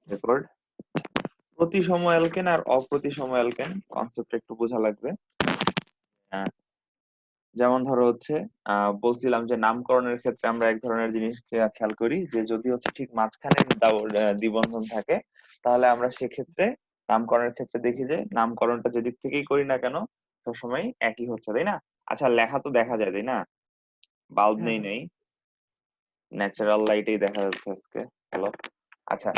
Record. প্রতিসম alkane আর অপ্রতিসম alkane concept একটু বোঝা লাগবে। আহ, যেমন ধরো হচ্ছে বলছিলাম যে নামকরণের ক্ষেত্রে আমরা এক ধরনের জিনিস খেয়াল করি যে যদি হচ্ছে ঠিক মাঝখানে দ্বিবন্ধন থাকে তাহলে আমরা সেক্ষেত্রে নামকরণের ক্ষেত্রে দেখি যে নামকরণটা যেদিক থেকেই করি না কেন সবসময় একই হচ্ছে, তাই না? আচ্ছা, লেখা তো দেখা যায়, তাই না? বাল্ব হ্যাঁ হ্যাঁ নেই, ন্যাচারাল লাইটেই দেখা যাচ্ছে আজকে। হ্যালো। আচ্ছা,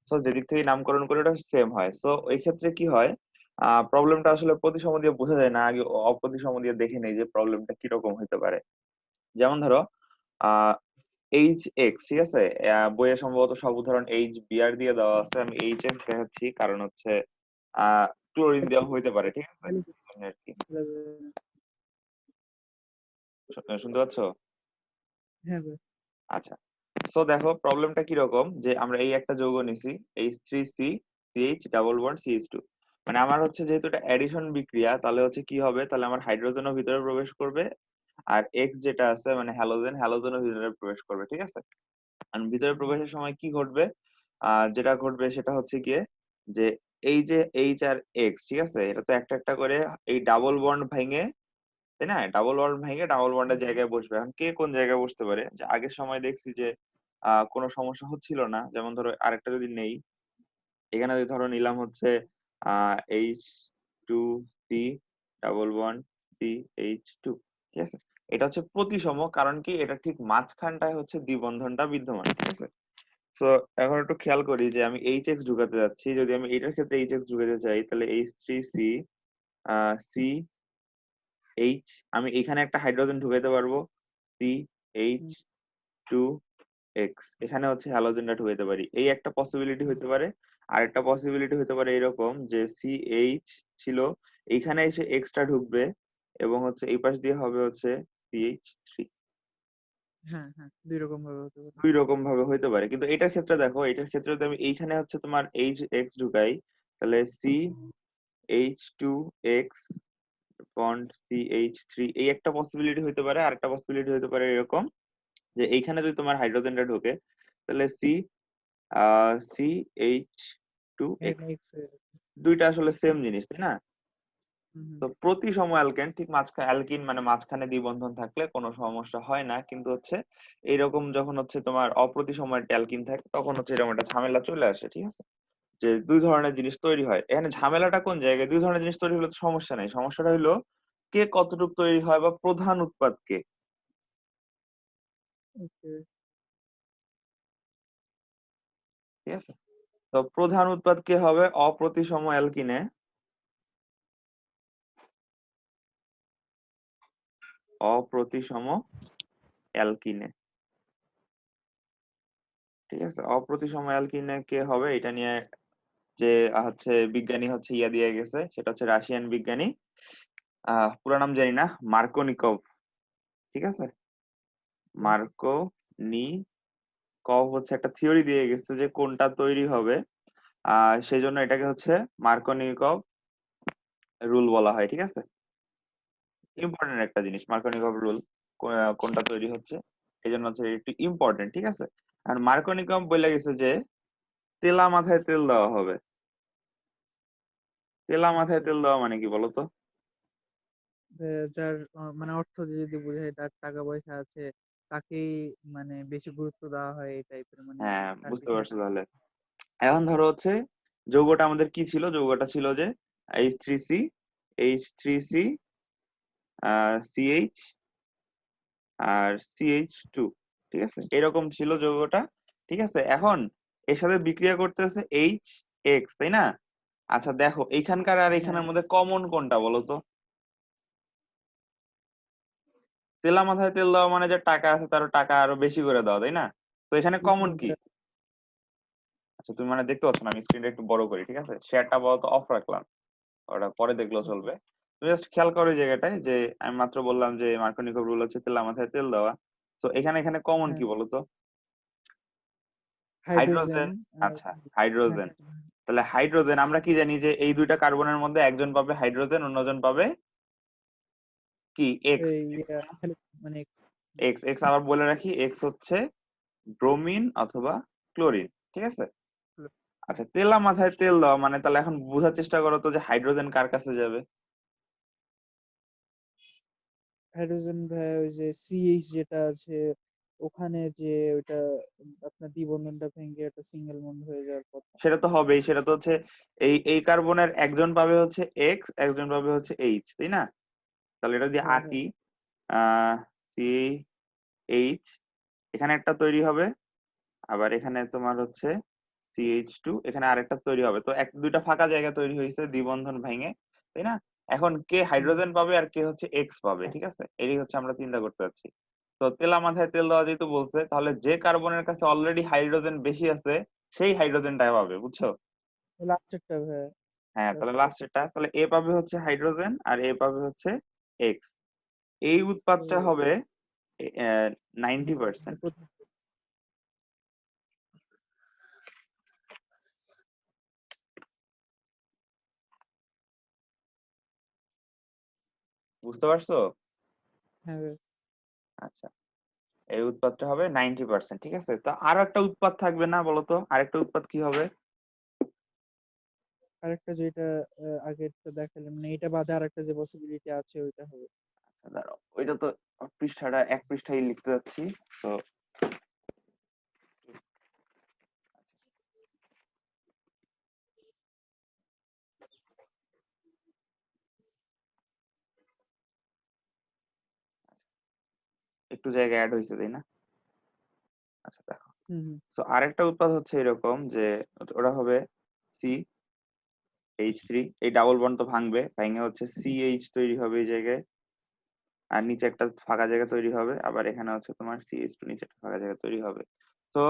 তো যেদিক থেকে নামকরণ করে ওটা সেম হয়, তো ওই ক্ষেত্রে কি হয়, প্রবলেমটা আসলে প্রতিসম দিয়ে বোঝা যায় না, আগে অপ্রতিসম দিয়ে দেখে নেই যে প্রবলেমটা কিরকম হতে পারে। যেমন ধরো আহ এইচ এক্স, ঠিক আছে? বইয়ে সম্ভবত সব উদাহরণ এইচ বিআর দিয়ে দেওয়া আছে, আমি এইচ এক্স দেখাচ্ছি কারণ হচ্ছে ক্লোরিন দেওয়া হইতে পারে, ঠিক আছে? এই জন্য আর কি। শুনতে পাচ্ছ? হ্যাঁ ভাই। আচ্ছা, সো দেখো প্রবলেমটা কিরকম, যে আমরা এই একটা যৌগ নিছি H3C CH double bond CH2, মানে আমার হচ্ছে যেহেতু এটা অ্যাডিশন বিক্রিয়া তাহলে হচ্ছে কি হবে, তাহলে আমার হাইড্রোজেনও ভিতরে প্রবেশ করবে আর এক্স যেটা আছে মানে হ্যালোজেন, হ্যালোজেনও ভিতরে প্রবেশ করবে, ঠিক আছে? আর ভিতরে প্রবেশের সময় কি ঘটবে, যেটা ঘটবে সেটা হচ্ছে গিয়ে যে এই যে এইচ আর এক্স, ঠিক আছে, এটা তো একটা একটা করে এই ডাবল বন্ড ভেঙে, তাই না? ডাবল বন্ড ভেঙে ডাবল বন্ডের জায়গায় বসবে। এখন কে কোন জায়গায় বসতে পারে, যে আগের সময় দেখছি যে কোনো সমস্যা হচ্ছিল না, যেমন ধরো আরেকটা যদি নেই, এখানে যদি ধরো নিলাম হচ্ছে H2C ডাবল বন্ড CH2, ঠিক আছে? এটা হচ্ছে প্রতিসম, কারণ কি এটা ঠিক মাঝখানটায় হচ্ছে দ্বিবন্ধনটা বিদ্যমান, ঠিক আছে? তো এখন একটু খেয়াল করি যে আমি এইচ এক্স ঢুকাতে যাচ্ছি, যদি আমি এইটার ক্ষেত্রে এইচ এক্স ঢুকাতে চাই তাহলে H3C সি এইচ, আমি এখানে একটা হাইড্রোজেন ঢুকাইতে পারবো CH2 এক্স, এখানে হচ্ছে হ্যালোজেনটা ঢুকাইতে পারি, এই একটা পসিবিলিটি হতে পারে। আর একটা পসিবিলিটি হতে পারে এরকম যে CH ছিল, এইখানে এসে এক্সট্রা ঢুকবে এবং হচ্ছে এই পাশ দিয়ে হবে হচ্ছে CH3। হ্যাঁ হ্যাঁ, দুই রকম ভাবে হতে পারে। দুই রকম ভাবে হইতে পারে, কিন্তু এটার ক্ষেত্রে দেখো, এটার ক্ষেত্রে যদি আমি এইখানে হচ্ছে তোমার এইচ এক্স ঢুকাই তাহলে CH2 এক্স বন্ড CH3, এই একটা পসিবিলিটি হইতে পারে। আর একটা পসিবিলিটি হইতে পারে এরকম যে এইখানে যদি তোমার হাইড্রোজেনটা ঢোকে তাহলে CH2 এক্স, এক্স। দুইটা আসলে সেম জিনিস, তাই না? হুম তো প্রতিসম অ্যালকেন ঠিক মাঝখানে, অ্যালকিন মানে মাঝখানে দ্বিবন্ধন থাকলে কোনো সমস্যা হয় না, কিন্তু হচ্ছে এইরকম যখন হচ্ছে তোমার অপ্রতিসম একটা অ্যালকিন থাকে তখন হচ্ছে এরকম একটা ঝামেলা চলে আসে, ঠিক আছে? যে দুই ধরনের জিনিস তৈরি হয়। এখানে ঝামেলাটা কোন জায়গায়, দুই ধরনের জিনিস তৈরি হলে তো সমস্যা নাই, সমস্যাটা হলো কে কতটুকু তৈরি হয় বা প্রধান উৎপাদ কে, ওকে। ঠিক আছে? তো প্রধান উৎপাদ কে হবে অপ্রতিসম অ্যালকিনে, অপ্রতিসম অ্যালকিনে, ঠিক আছে? অপ্রতিসম অ্যালকিনে কে হবে এটা নিয়ে যে হচ্ছে বিজ্ঞানী হচ্ছে ইয়া দিয়ে গেছে, সেটা হচ্ছে রাশিয়ান বিজ্ঞানী, পুরো নাম জানি না, মার্কোনিকভ, ঠিক আছে? মার্কোনিকভ হচ্ছে একটা থিওরি দিয়ে গেছে যে কোনটা তৈরি হবে, সেই জন্য এটাকে হচ্ছে মার্কোনিকভ রুল বলা হয়, ঠিক আছে? ইম্পর্টেন্ট একটা জিনিস মার্কোনিকভ রুল, কোনটা তৈরি হচ্ছে, এই জন্য হচ্ছে একটু ইম্পর্টেন্ট, ঠিক আছে? আর মার্কোনিকভ বলে গেছে যে তেলা মাথায় তেল দেওয়া হবে। তেলা মাথায় আচ্ছা। তেল দেওয়া মানে কি বলতো? যার মানে অর্থ যদি বোঝায় তার টাকা পয়সা আছে, তাকেই মানে বেশি গুরুত্ব দেওয়া হয় এই টাইপের, মানে হ্যাঁ, তার বুঝতে পিছনে পারছো টাকা। তাহলে। এখন ধরো হচ্ছে যৌগটা আমাদের কি ছিল, যৌগটা ছিল যে H3C, H3C CH আর CH2, ঠিক আছে? এরকম ছিল যৌগটা, ঠিক আছে? এখন এর সাথে বিক্রিয়া করতেছে HX, তাই না? আচ্ছা দেখো এইখানকার আর হ্যাঁ এখানের মধ্যে কমন কোনটা বলো তো? তেলা মাথায় তেল দেওয়া মানে যে টাকা আছে তার টাকা আরো বেশি করে দেওয়া, তাই না? তো এখানে কমন কি? আচ্ছা তুমি মানে দেখতে পাচ্ছ না, আমি স্ক্রিনটা একটু বড় করি, ঠিক আছে? শেয়ারটা বলতো অফ রাখলাম, ওটা পরে দেখলেও চলবে। তুমি জাস্ট খেয়াল করো এই জায়গাটায় যে আমি মাত্র বললাম যে মার্কোনিকভ রুল হচ্ছে তেলা মাথায় তেল দেওয়া। তো এখানে এখানে কমন হ্যাঁ, কি বলতো? হাইড্রোজেন। হাইড্রোজেন। আর আচ্ছা, হ্যাঁ, হাইড্রোজেন। তাহলে হাইড্রোজেন আমরা কি জানি যে এই দুইটা কার্বনের মধ্যে একজন পাবে হাইড্রোজেন, অন্যজন পাবে কি এক্স। এই মানে X। এক্স এক্স আবার বলে রাখি, এক্স হচ্ছে ব্রোমিন অথবা ক্লোরিন, ঠিক আছে? আচ্ছা, তেলা মাথায় তেল দেওয়া মানে তাহলে এখন বোঝার চেষ্টা করো তো যে হাইড্রোজেন কার কাছে যাবে? হাইড্রোজেন ভাই ওই যে সিএইচ যেটা আছে ওখানে যে ওইটা আপনার দ্বিবন্ধনটা ভেঙে একটা সিঙ্গেল বন্ড হয়ে যাওয়ার কথা। সেটা তো হবেই, সেটা তো হচ্ছে এই কার্বনের একজন পাবে হচ্ছে এক্স, একজন পাবে হচ্ছে এইচ, তাই না? তাহলে এটা যদি হ্যাঁ হ্যাঁ আঁকি, সি এইচ এখানে একটা তৈরি হবে, আবার এখানে তোমার হচ্ছে CH2 এখানে আরেকটা তৈরি হবে। তো এক দুইটা ফাঁকা জায়গা তৈরি হয়েছে দ্বিবন্ধন ভেঙে, তাই না? এখন কে হুম হাইড্রোজেন পাবে আর কে হচ্ছে এক্স পাবে, ঠিক আছে? এটাই হচ্ছে আমরা চিন্তা করতে যাচ্ছি। তো তেলা মাথায় তেল দেওয়া যেহেতু বলছে, তাহলে যে কার্বনের কাছে অলরেডি হাইড্রোজেন বেশি আছে সেই হাইড্রোজেনটা পাবে, বুঝছো? লাস্টেরটা ভাই হ্যাঁ, তাহলে লাস্টের লাস্টেরটা, তাহলে এ পাবে হচ্ছে হাইড্রোজেন আর এ পাবে হচ্ছে এক্স। এই তো উৎপাদটা হবে 90%। বুঝতে পারছো? হ্যাঁ ভাই। আচ্ছা, এই উৎপাদটা হবে 90%, ঠিক আছে? তো আরো একটা উৎপাদ থাকবে না, বলতো আরেকটা উৎপাদ কি হবে? আরেকটা যেটা আগেরটা দেখালাম মানে এটা বাদে আরেকটা যে পসিবিলিটি আছে ওইটা হবে। আচ্ছা, দাঁড়াও, ওইটা তো পৃষ্ঠাটা এক পৃষ্ঠায় লিখতে যাচ্ছি। তো একটু জায়গা অ্যাড হয়েছে, তাই না? আচ্ছা, দেখো, হুম হুম তো আরেকটা উৎপাদ হচ্ছে এরকম যে ওটা হবে CH3, এই ডাবল বন্ড তো ভাঙবে, ভেঙে হচ্ছে CH তৈরি হবে এই জায়গায়, আর নিচে একটা ফাঁকা জায়গা তৈরি হবে, আবার এখানে হচ্ছে তোমার CH2 নিচে একটা ফাঁকা জায়গা তৈরি হবে। তো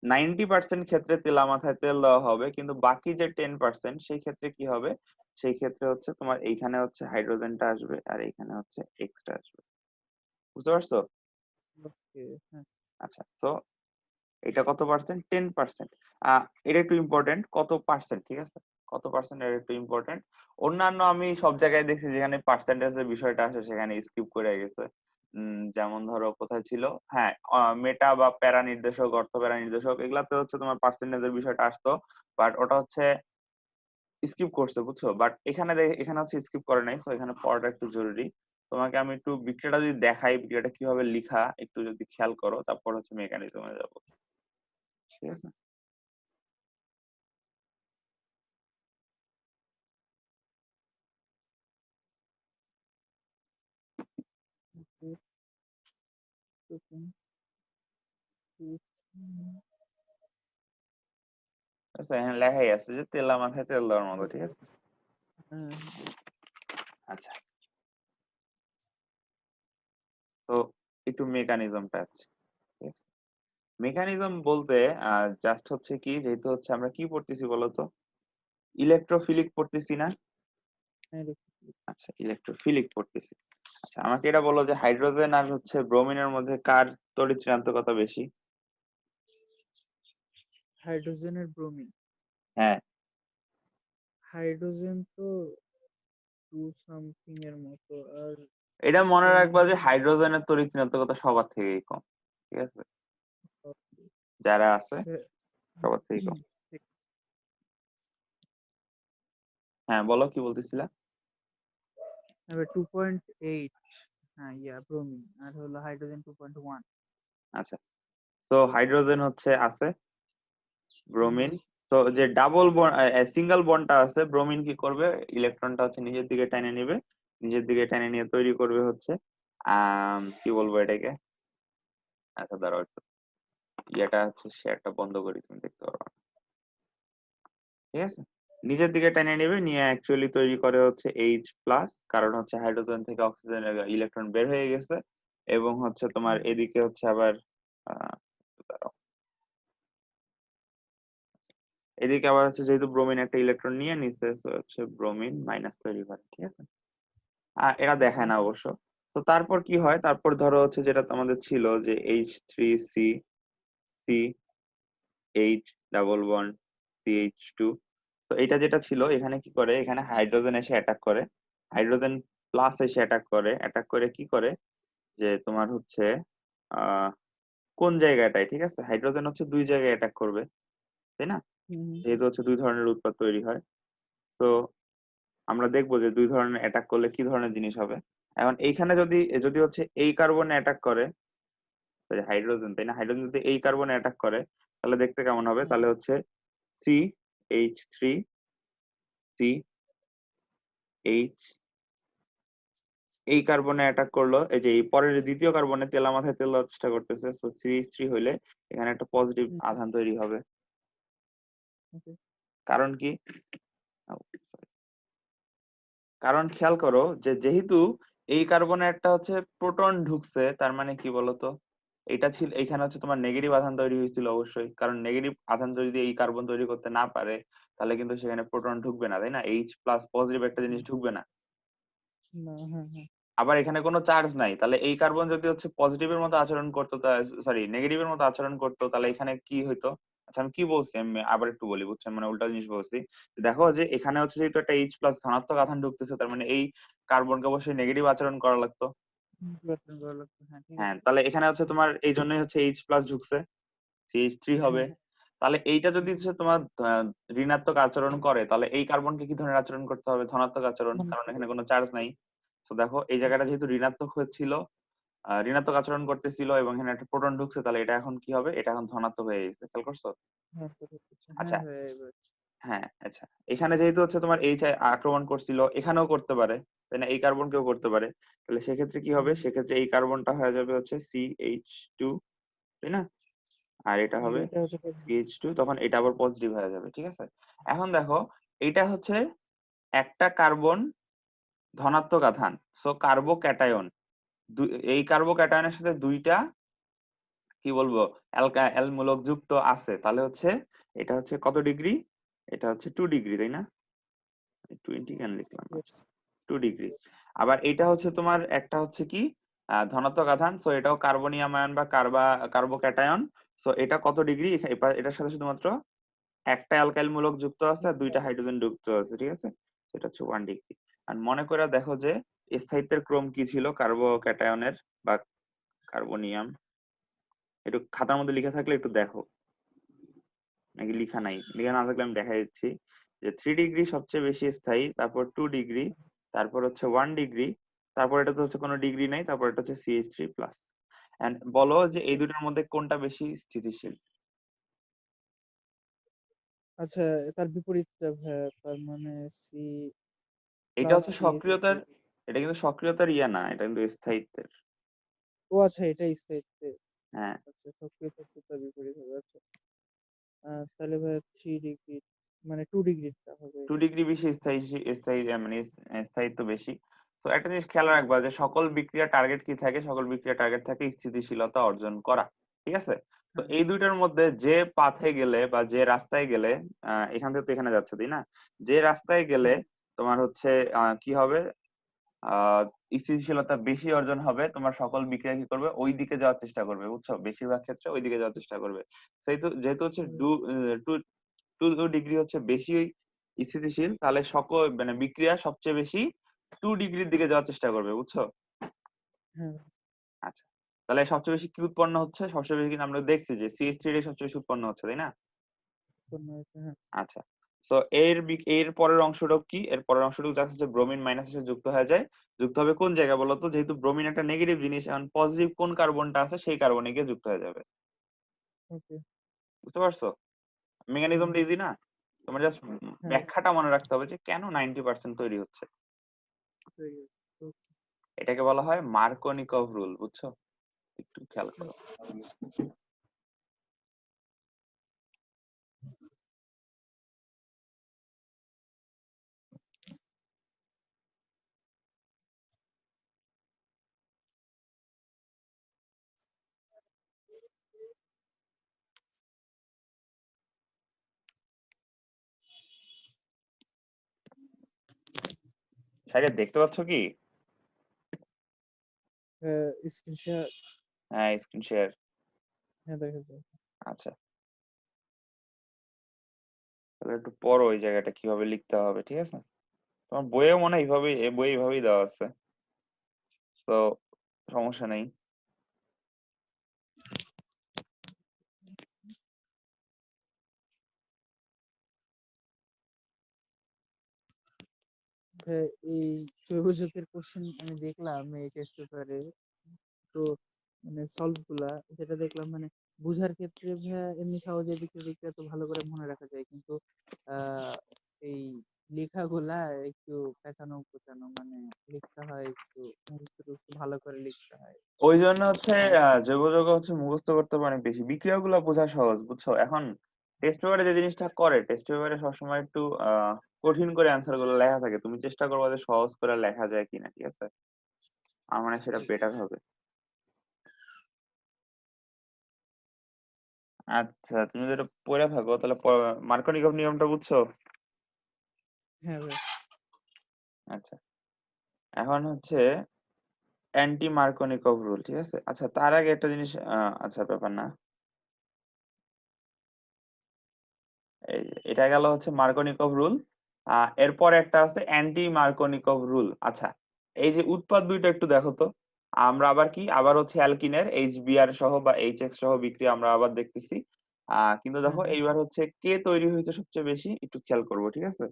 90% ক্ষেত্রে তেলা মাথায় তেল দেওয়া হবে, কিন্তু বাকি যে 10% সেই ক্ষেত্রে কি হবে? সেই ক্ষেত্রে হচ্ছে তোমার এইখানে হচ্ছে হাইড্রোজেনটা আসবে আর এইখানে হচ্ছে এক্সটা আসবে। বুঝতে পারছো? ওকে হ্যাঁ আচ্ছা, তো এটা কত পার্সেন্ট? 10%। এটা একটু ইম্পর্টেন্ট, কত পার্সেন্ট, ঠিক আছে? কত পার্সেন্ট এটা একটু ইম্পর্টেন্ট। অন্যান্য আমি সব জায়গায় দেখছি যেখানে পার্সেন্টেজের বিষয়টা আসে সেখানে স্কিপ করে গেছে। যেমন ধরো কোথায় ছিল, হ্যাঁ, মেটা বা প্যারা নির্দেশক, অর্থ প্যারা নির্দেশক, এগুলাতে হচ্ছে তোমার পার্সেন্টেজের বিষয়টা আসতো, বাট ওটা হচ্ছে স্কিপ করছে, বুঝছো? বাট এখানে হচ্ছে স্কিপ করে নাই, তো এখানে পড়াটা একটু জরুরি। তোমাকে আমি একটু বিক্রিয়াটা যদি দেখাই, বিক্রিয়াটা কিভাবে লিখা একটু যদি খেয়াল করো, তারপর হচ্ছে মেকানিজমে যাবো, ঠিক আছে? ওকে ওকে আচ্ছা, এখানে লেখাই আছে যে তেলা মাথায় তেল দেওয়ার মতো, ঠিক আছে? হ্যাঁ আচ্ছা, তো একটু মেকানিজমটা আছে, ঠিক আছে? মেকানিজম বলতে জাস্ট হচ্ছে কি, যেহেতু হচ্ছে আমরা কি পড়তেছি বলতো, ইলেকট্রোফিলিক পড়তেছি না? হ্যাঁ আচ্ছা, ইলেকট্রোফিলিক পড়তেছি। আচ্ছা, আমাকে এটা বলো যে হাইড্রোজেন আর হচ্ছে ব্রোমিনের মধ্যে কার তড়িৎ ঋণাত্মকতা বেশি? হাইড্রোজেনের ব্রোমিন হ্যাঁ, হাইড্রোজেন তো টু সামথিং এর মতো আর এটা মনে রাখবা ব্রোমিন যে হাইড্রোজেনের তড়িৎ ঋণাত্মকতা সবার থেকেই কম, ঠিক আছে? যারা আছে সবার থেকেই কম। হ্যাঁ, বলো কি বলতেছিলা? 2.8 হ্যাঁ ইয়া ব্রোমিন আর হলো হাইড্রোজেন 2.1 আচ্ছা, তো হাইড্রোজেন হচ্ছে আছে, হুম ব্রোমিন, তো যে ডাবল বন্ড সিঙ্গেল বন্ডটা আছে, ব্রোমিন কি করবে? ইলেকট্রনটা হচ্ছে নিজের দিকে টেনে নিবে, নিজের দিকে টেনে নিয়ে তৈরি করবে হচ্ছে কি বলবো এটাকে, আচ্ছা দাঁড়াও একটু, ইয়েটা হচ্ছে শেয়ারটা বন্ধ করি, তুমি দেখতে পারবা না, ঠিক আছে? নিজের দিকে টেনে নিবে, নিয়ে অ্যাকচুয়ালি তৈরি করে হচ্ছে H+, কারণ হচ্ছে হাইড্রোজেন থেকে অক্সিজেন ইলেকট্রন বের হয়ে গেছে, এবং হচ্ছে তোমার হুম এদিকে হচ্ছে আবার আহ দাঁড়াও, এদিকে আবার হচ্ছে যেহেতু ব্রোমিন একটা ইলেকট্রন নিয়ে নিচ্ছে, so হচ্ছে ব্রোমিন মাইনাস তৈরি করে, ঠিক আছে? এরা দেখায় না অবশ্য। তো তারপর কি হয়, তারপর ধরো হচ্ছে যেটা আমাদের ছিল যে H3C, C H double bond CH2। তো এটা যেটা ছিল এখানে কি করে, এখানে হাইড্রোজেন এসে অ্যাটাক করে, হাইড্রোজেন প্লাস এসে অ্যাটাক করে কি করে, যে তোমার হচ্ছে আহ কোন জায়গাটায়, ঠিক আছে? হাইড্রোজেন হচ্ছে দুই জায়গায় অ্যাটাক করবে, তাই না? হুম, হুম, যেহেতু হচ্ছে ২ ধরনের উৎপাদ তৈরি হয়। তো আমরা দেখব যে ২ ধরনের অ্যাটাক করলে কি ধরনের জিনিস হবে। এখন এইখানে যদি হচ্ছে এই কার্বনে অ্যাটাক করে, সরি হাইড্রোজেন, তাই না? হাইড্রোজেন যদি এই কার্বনে অ্যাটাক করে তাহলে দেখতে কেমন হবে? হ্যাঁ, তাহলে হচ্ছে CH3 CH এই কার্বনে অ্যাটাক করলো। এই যে এই পরের যে ২য় কার্বনে তেলা মাথায় তেল দেওয়ার চেষ্টা করতেছে। সো CH3 হইলে এখানে একটা পজিটিভ হুম, আধান তৈরি হবে। ওকে। কারণ কি? কারণ খেয়াল করো যে যেহেতু এই কার্বনে একটা হচ্ছে প্রোটন ঢুকছে, তার মানে কি বলতো? এটা ছিল এইখানে হচ্ছে তোমার নেগেটিভ আধান তৈরি হয়েছিল অবশ্যই। কারণ নেগেটিভ আধান যদি এই কার্বন তৈরি করতে না পারে, তাহলে কিন্তু সেখানে প্রোটন ঢুকবে না, তাই না? H প্লাস পজিটিভ একটা জিনিস ঢুকবে না। না, হ্যাঁ, হ্যাঁ। আবার এখানে কোনো চার্জ নাই। তাহলে এই কার্বন যদি হচ্ছে পজিটিভ এর মতো আচরণ করতো, সরি নেগেটিভ এর মতো আচরণ করতো, তাহলে এখানে কি হইতো? আচ্ছা আমি কি বলছি? আমি আবার একটু বলি, বুঝছেন? মানে উল্টা জিনিস বলছি। দেখো যে এখানে হচ্ছে যেহেতু একটা H প্লাস ধনাত্মক আধান ঢুকতেছে, তার মানে এই কার্বনকে অবশ্যই নেগেটিভ আচরণ করা লাগতো। পরিবর্তন করা লাগতো। হ্যাঁ, ঠিক হ্যাঁ, আছে। তাহলে এখানে হচ্ছে তোমার এই জন্যই হচ্ছে H প্লাস ঢুকছে। CH3 হবে। হ্যাঁ, হ্যাঁ। তাহলে এইটা যদি হুম, হচ্ছে তোমার ঋণাত্মক আচরণ করে, তাহলে এই কার্বনকে কি ধরনের আচরণ করতে হবে? ধনাত্মক আচরণ। কারণ এখানে কোনো চার্জ নাই। সো দেখো এই জায়গাটা যেহেতু ঋণাত্মক হচ্ছিল, ঋণাত্মক আচরণ করতেছিল এবং এখানে একটা প্রোটন ঢুকছে, তাহলে এটা এখন কি হবে? এটা এখন ধনাত্মক হয়ে গেছে। খেয়াল করছো? হ্যাঁ, তো হচ্ছে। হ্যাঁ, আচ্ছা, ভাই এবার হ্যাঁ, আচ্ছা। এখানে যেহেতু হচ্ছে তোমার H আক্রমণ করছিল, এখানেও করতে পারে। তাই না? এই কার্বনকেও করতে পারে। তাহলে সেক্ষেত্রে কি হবে? হুম, সেক্ষেত্রে এই কার্বনটা হয়ে যাবে হচ্ছে CH2, তাই না? আর এটা আর হবে এটা হচ্ছে পজিটিভ। CH2, তখন এটা আবার পজিটিভ হয়ে যাবে। ঠিক আছে? এখন দেখো এইটা হচ্ছে একটা কার্বন ধনাত্মক আধান। So carbocation. এই কার্বোক্যাটায়নের সাথে ২ টা কি বলবো অ্যাল মূলক যুক্ত আছে। তাহলে হচ্ছে এটা হচ্ছে কত ডিগ্রি? এটা হচ্ছে 2 ডিগ্রি, তাই না? 20 কেন লিখলাম? আচ্ছা, ইয়েস। 2 ডিগ্রি। আবার এটা হচ্ছে তোমার একটা হচ্ছে কি ধনাত্মক আধান। সো এটাও কার্বনিয়াম আয়ন বা কার্বোক্যাটায়ন। সো এটা কত ডিগ্রি? এটার সাথে শুধুমাত্র একটা অ্যালকাইল মূলক যুক্ত আছে আর ২ টা হাইড্রোজেন যুক্ত আছে। ঠিক আছে? সেটা হচ্ছে 1 ডিগ্রি। আর মনে করে দেখো যে স্থায়িত্বের ক্রম কি ছিল কার্বোক্যাটায়নের বা কার্বনিয়াম? একটু খাতার মধ্যে লিখা থাকলে একটু দেখো। নাকি লিখা নাই? লিখা না থাকলে আমি দেখাই দিচ্ছি যে 3 ডিগ্রি সবচেয়ে বেশি স্থায়ী, তারপর 2 ডিগ্রি, তারপর হচ্ছে 1 ডিগ্রি, তারপর এটাতে হচ্ছে কোনো ডিগ্রি নাই, তারপর এটা হচ্ছে CH3+। এন্ড বলো যে এই দুটোর মধ্যে কোনটা বেশি স্থিতিশীল? আচ্ছা, তার বিপরীতটা ভাইয়া, তার মানে সি এটা প্লাস হচ্ছে সিএস3। সক্রিয়তার, এটা কিন্তু সক্রিয়তার ইয়ে না, এটা কিন্তু স্থায়িত্বের। ও আচ্ছা, এটা স্থায়িত্বে। হ্যাঁ, আচ্ছা, সক্রিয়তার তো তার বিপরীত হবে। আচ্ছা, তাহলে ভাইয়া 3 ডিগ্রি, মানে 2 ডিগ্রিটা হবে। 2 ডিগ্রি বেশি স্থায়ী, স্থায়ী মানে স্থায়িত্ব বেশি। তো একটা জিনিস খেয়াল রাখবা যে সকল বিক্রিয়ার টার্গেট কি থাকে? সকল বিক্রিয়ার টার্গেট থাকে স্থিতিশীলতা অর্জন করা। ঠিক আছে? তো হ্যাঁ, এই দুইটার মধ্যে যে পাথে গেলে বা যে রাস্তায় গেলে এখান থেকে তো এখানে যাচ্ছে, তাই না? যে রাস্তায় গেলে হ্যাঁ, তোমার হচ্ছে কি হবে? আহ স্থিতিশীলতা বেশি অর্জন হবে, তোমার সকল বিক্রিয়া কি করবে? ওই দিকে যাওয়ার চেষ্টা করবে, বুঝছো? বেশিরভাগ ক্ষেত্রে ওই দিকে যাওয়ার চেষ্টা করবে। সেহেতু যেহেতু হচ্ছে হ্যাঁ, টু টু ডিগ্রি হচ্ছে বেশি স্থিতিশীল, তাহলে সকল মানে বিক্রিয়া সবচেয়ে বেশি 2 ডিগ্রির দিকে যাওয়ার চেষ্টা করবে, বুঝছো? হ্যাঁ, আচ্ছা, তাহলে সবচেয়ে বেশি কি উৎপন্ন হচ্ছে? সবচেয়ে বেশি কিন্তু আমরা দেখছি যে CH3 এর সবচেয়ে বেশি উৎপন্ন হচ্ছে, তাই না? উৎপন্ন হয়েছে, হ্যাঁ। আচ্ছা, তো এর পরের অংশটাও কি? এর পরের অংশটুকু জাস্ট হচ্ছে ব্রোমিন মাইনাসের সাথে যুক্ত হয়ে যায়। যুক্ত হবে কোন জায়গায় বলো তো? যেহেতু ব্রোমিন একটা নেগেটিভ জিনিস, এখন পজিটিভ কোন কার্বনটা আছে সেই কার্বনে গিয়ে যুক্ত হয়ে যাবে। ওকে। বুঝতে পারছো? হুম, মেকানিজমটা ইজি না? তোমার জাস্ট হ্যাঁ, ব্যাখ্যাটা মনে রাখতে হবে যে কেন 90% তৈরি হচ্ছে। তৈরি হয়েছে। ওকে। এটাকে বলা হয় মার্কোনিকভ রুল, বুঝছো? একটু খেয়াল করো। সাইডে দেখতে পাচ্ছ কি? Screen share. হ্যাঁ, স্ক্রিন শেয়ার। হ্যাঁ, দেখা যায়। আচ্ছা, তাহলে একটু পড়ো ওই জায়গাটা কিভাবে লিখতে হবে, ঠিক আছে? তোমার বইয়েও মনে হয় এইভাবেই, এই বই এইভাবেই দেওয়া আছে। তো সমস্যা নেই। এই জৈব যৌগের কোশ্চেন আমি দেখলাম এই টেস্ট পেপারে, তো মানে সলভ গুলা যেটা দেখলাম মানে বোঝার ক্ষেত্রে ভাইয়া এমনি সহজে বিক্রিয়া টিক্রিয়া তো ভালো করে মনে রাখা যায়, কিন্তু আহ এই লেখাগুলা একটু পেঁচানো কোচানো, মানে লিখতে হয় একটু মুখস্থ টুখস্থ ভালো করে লিখতে হয়। ওই জন্য হচ্ছে আর জৈব যৌগ হচ্ছে মুখস্থ করতে পারে অনেক বেশি, বিক্রিয়াগুলো বোঝা সহজ, বুঝছো? এখন টেস্ট পেপারে যে জিনিসটা করে, টেস্ট পেপারে সবসময় একটু কঠিন করে অ্যান্সার গুলো লেখা থাকে, তুমি চেষ্টা করবে যে সহজ করে লেখা যায় কিনা, ঠিক আছে? আমার মনে হয় সেটা বেটার হবে। আচ্ছা, তুমি যেটা পড়ে থাকো তাহলে মার্কোনিকভ নিয়মটা বুঝছো? হ্যাঁ ভাই। আচ্ছা, এখন হচ্ছে অ্যান্টি মার্কোনিকভ রুল, ঠিক আছে? আচ্ছা, তার আগে একটা জিনিস, আচ্ছা ব্যাপার না, এই যে এটা গেল হচ্ছে মার্কোনিকভ রুল। এরপর একটা আছে অ্যান্টি মার্কোনিকভ রুল। আচ্ছা, এই যে উৎপাদ দুইটা একটু দেখো তো, আমরা আবার কি আবার হচ্ছে অ্যালকিনের এইচবিআর সহ বা এইচএক্স সহ বিক্রিয়া আমরা আবার দেখতেছি। কিন্তু হ্যাঁ দেখো হ্যাঁ, এইবার হচ্ছে কে তৈরি হয়েছে সবচেয়ে বেশি, একটু খেয়াল করবো, ঠিক আছে?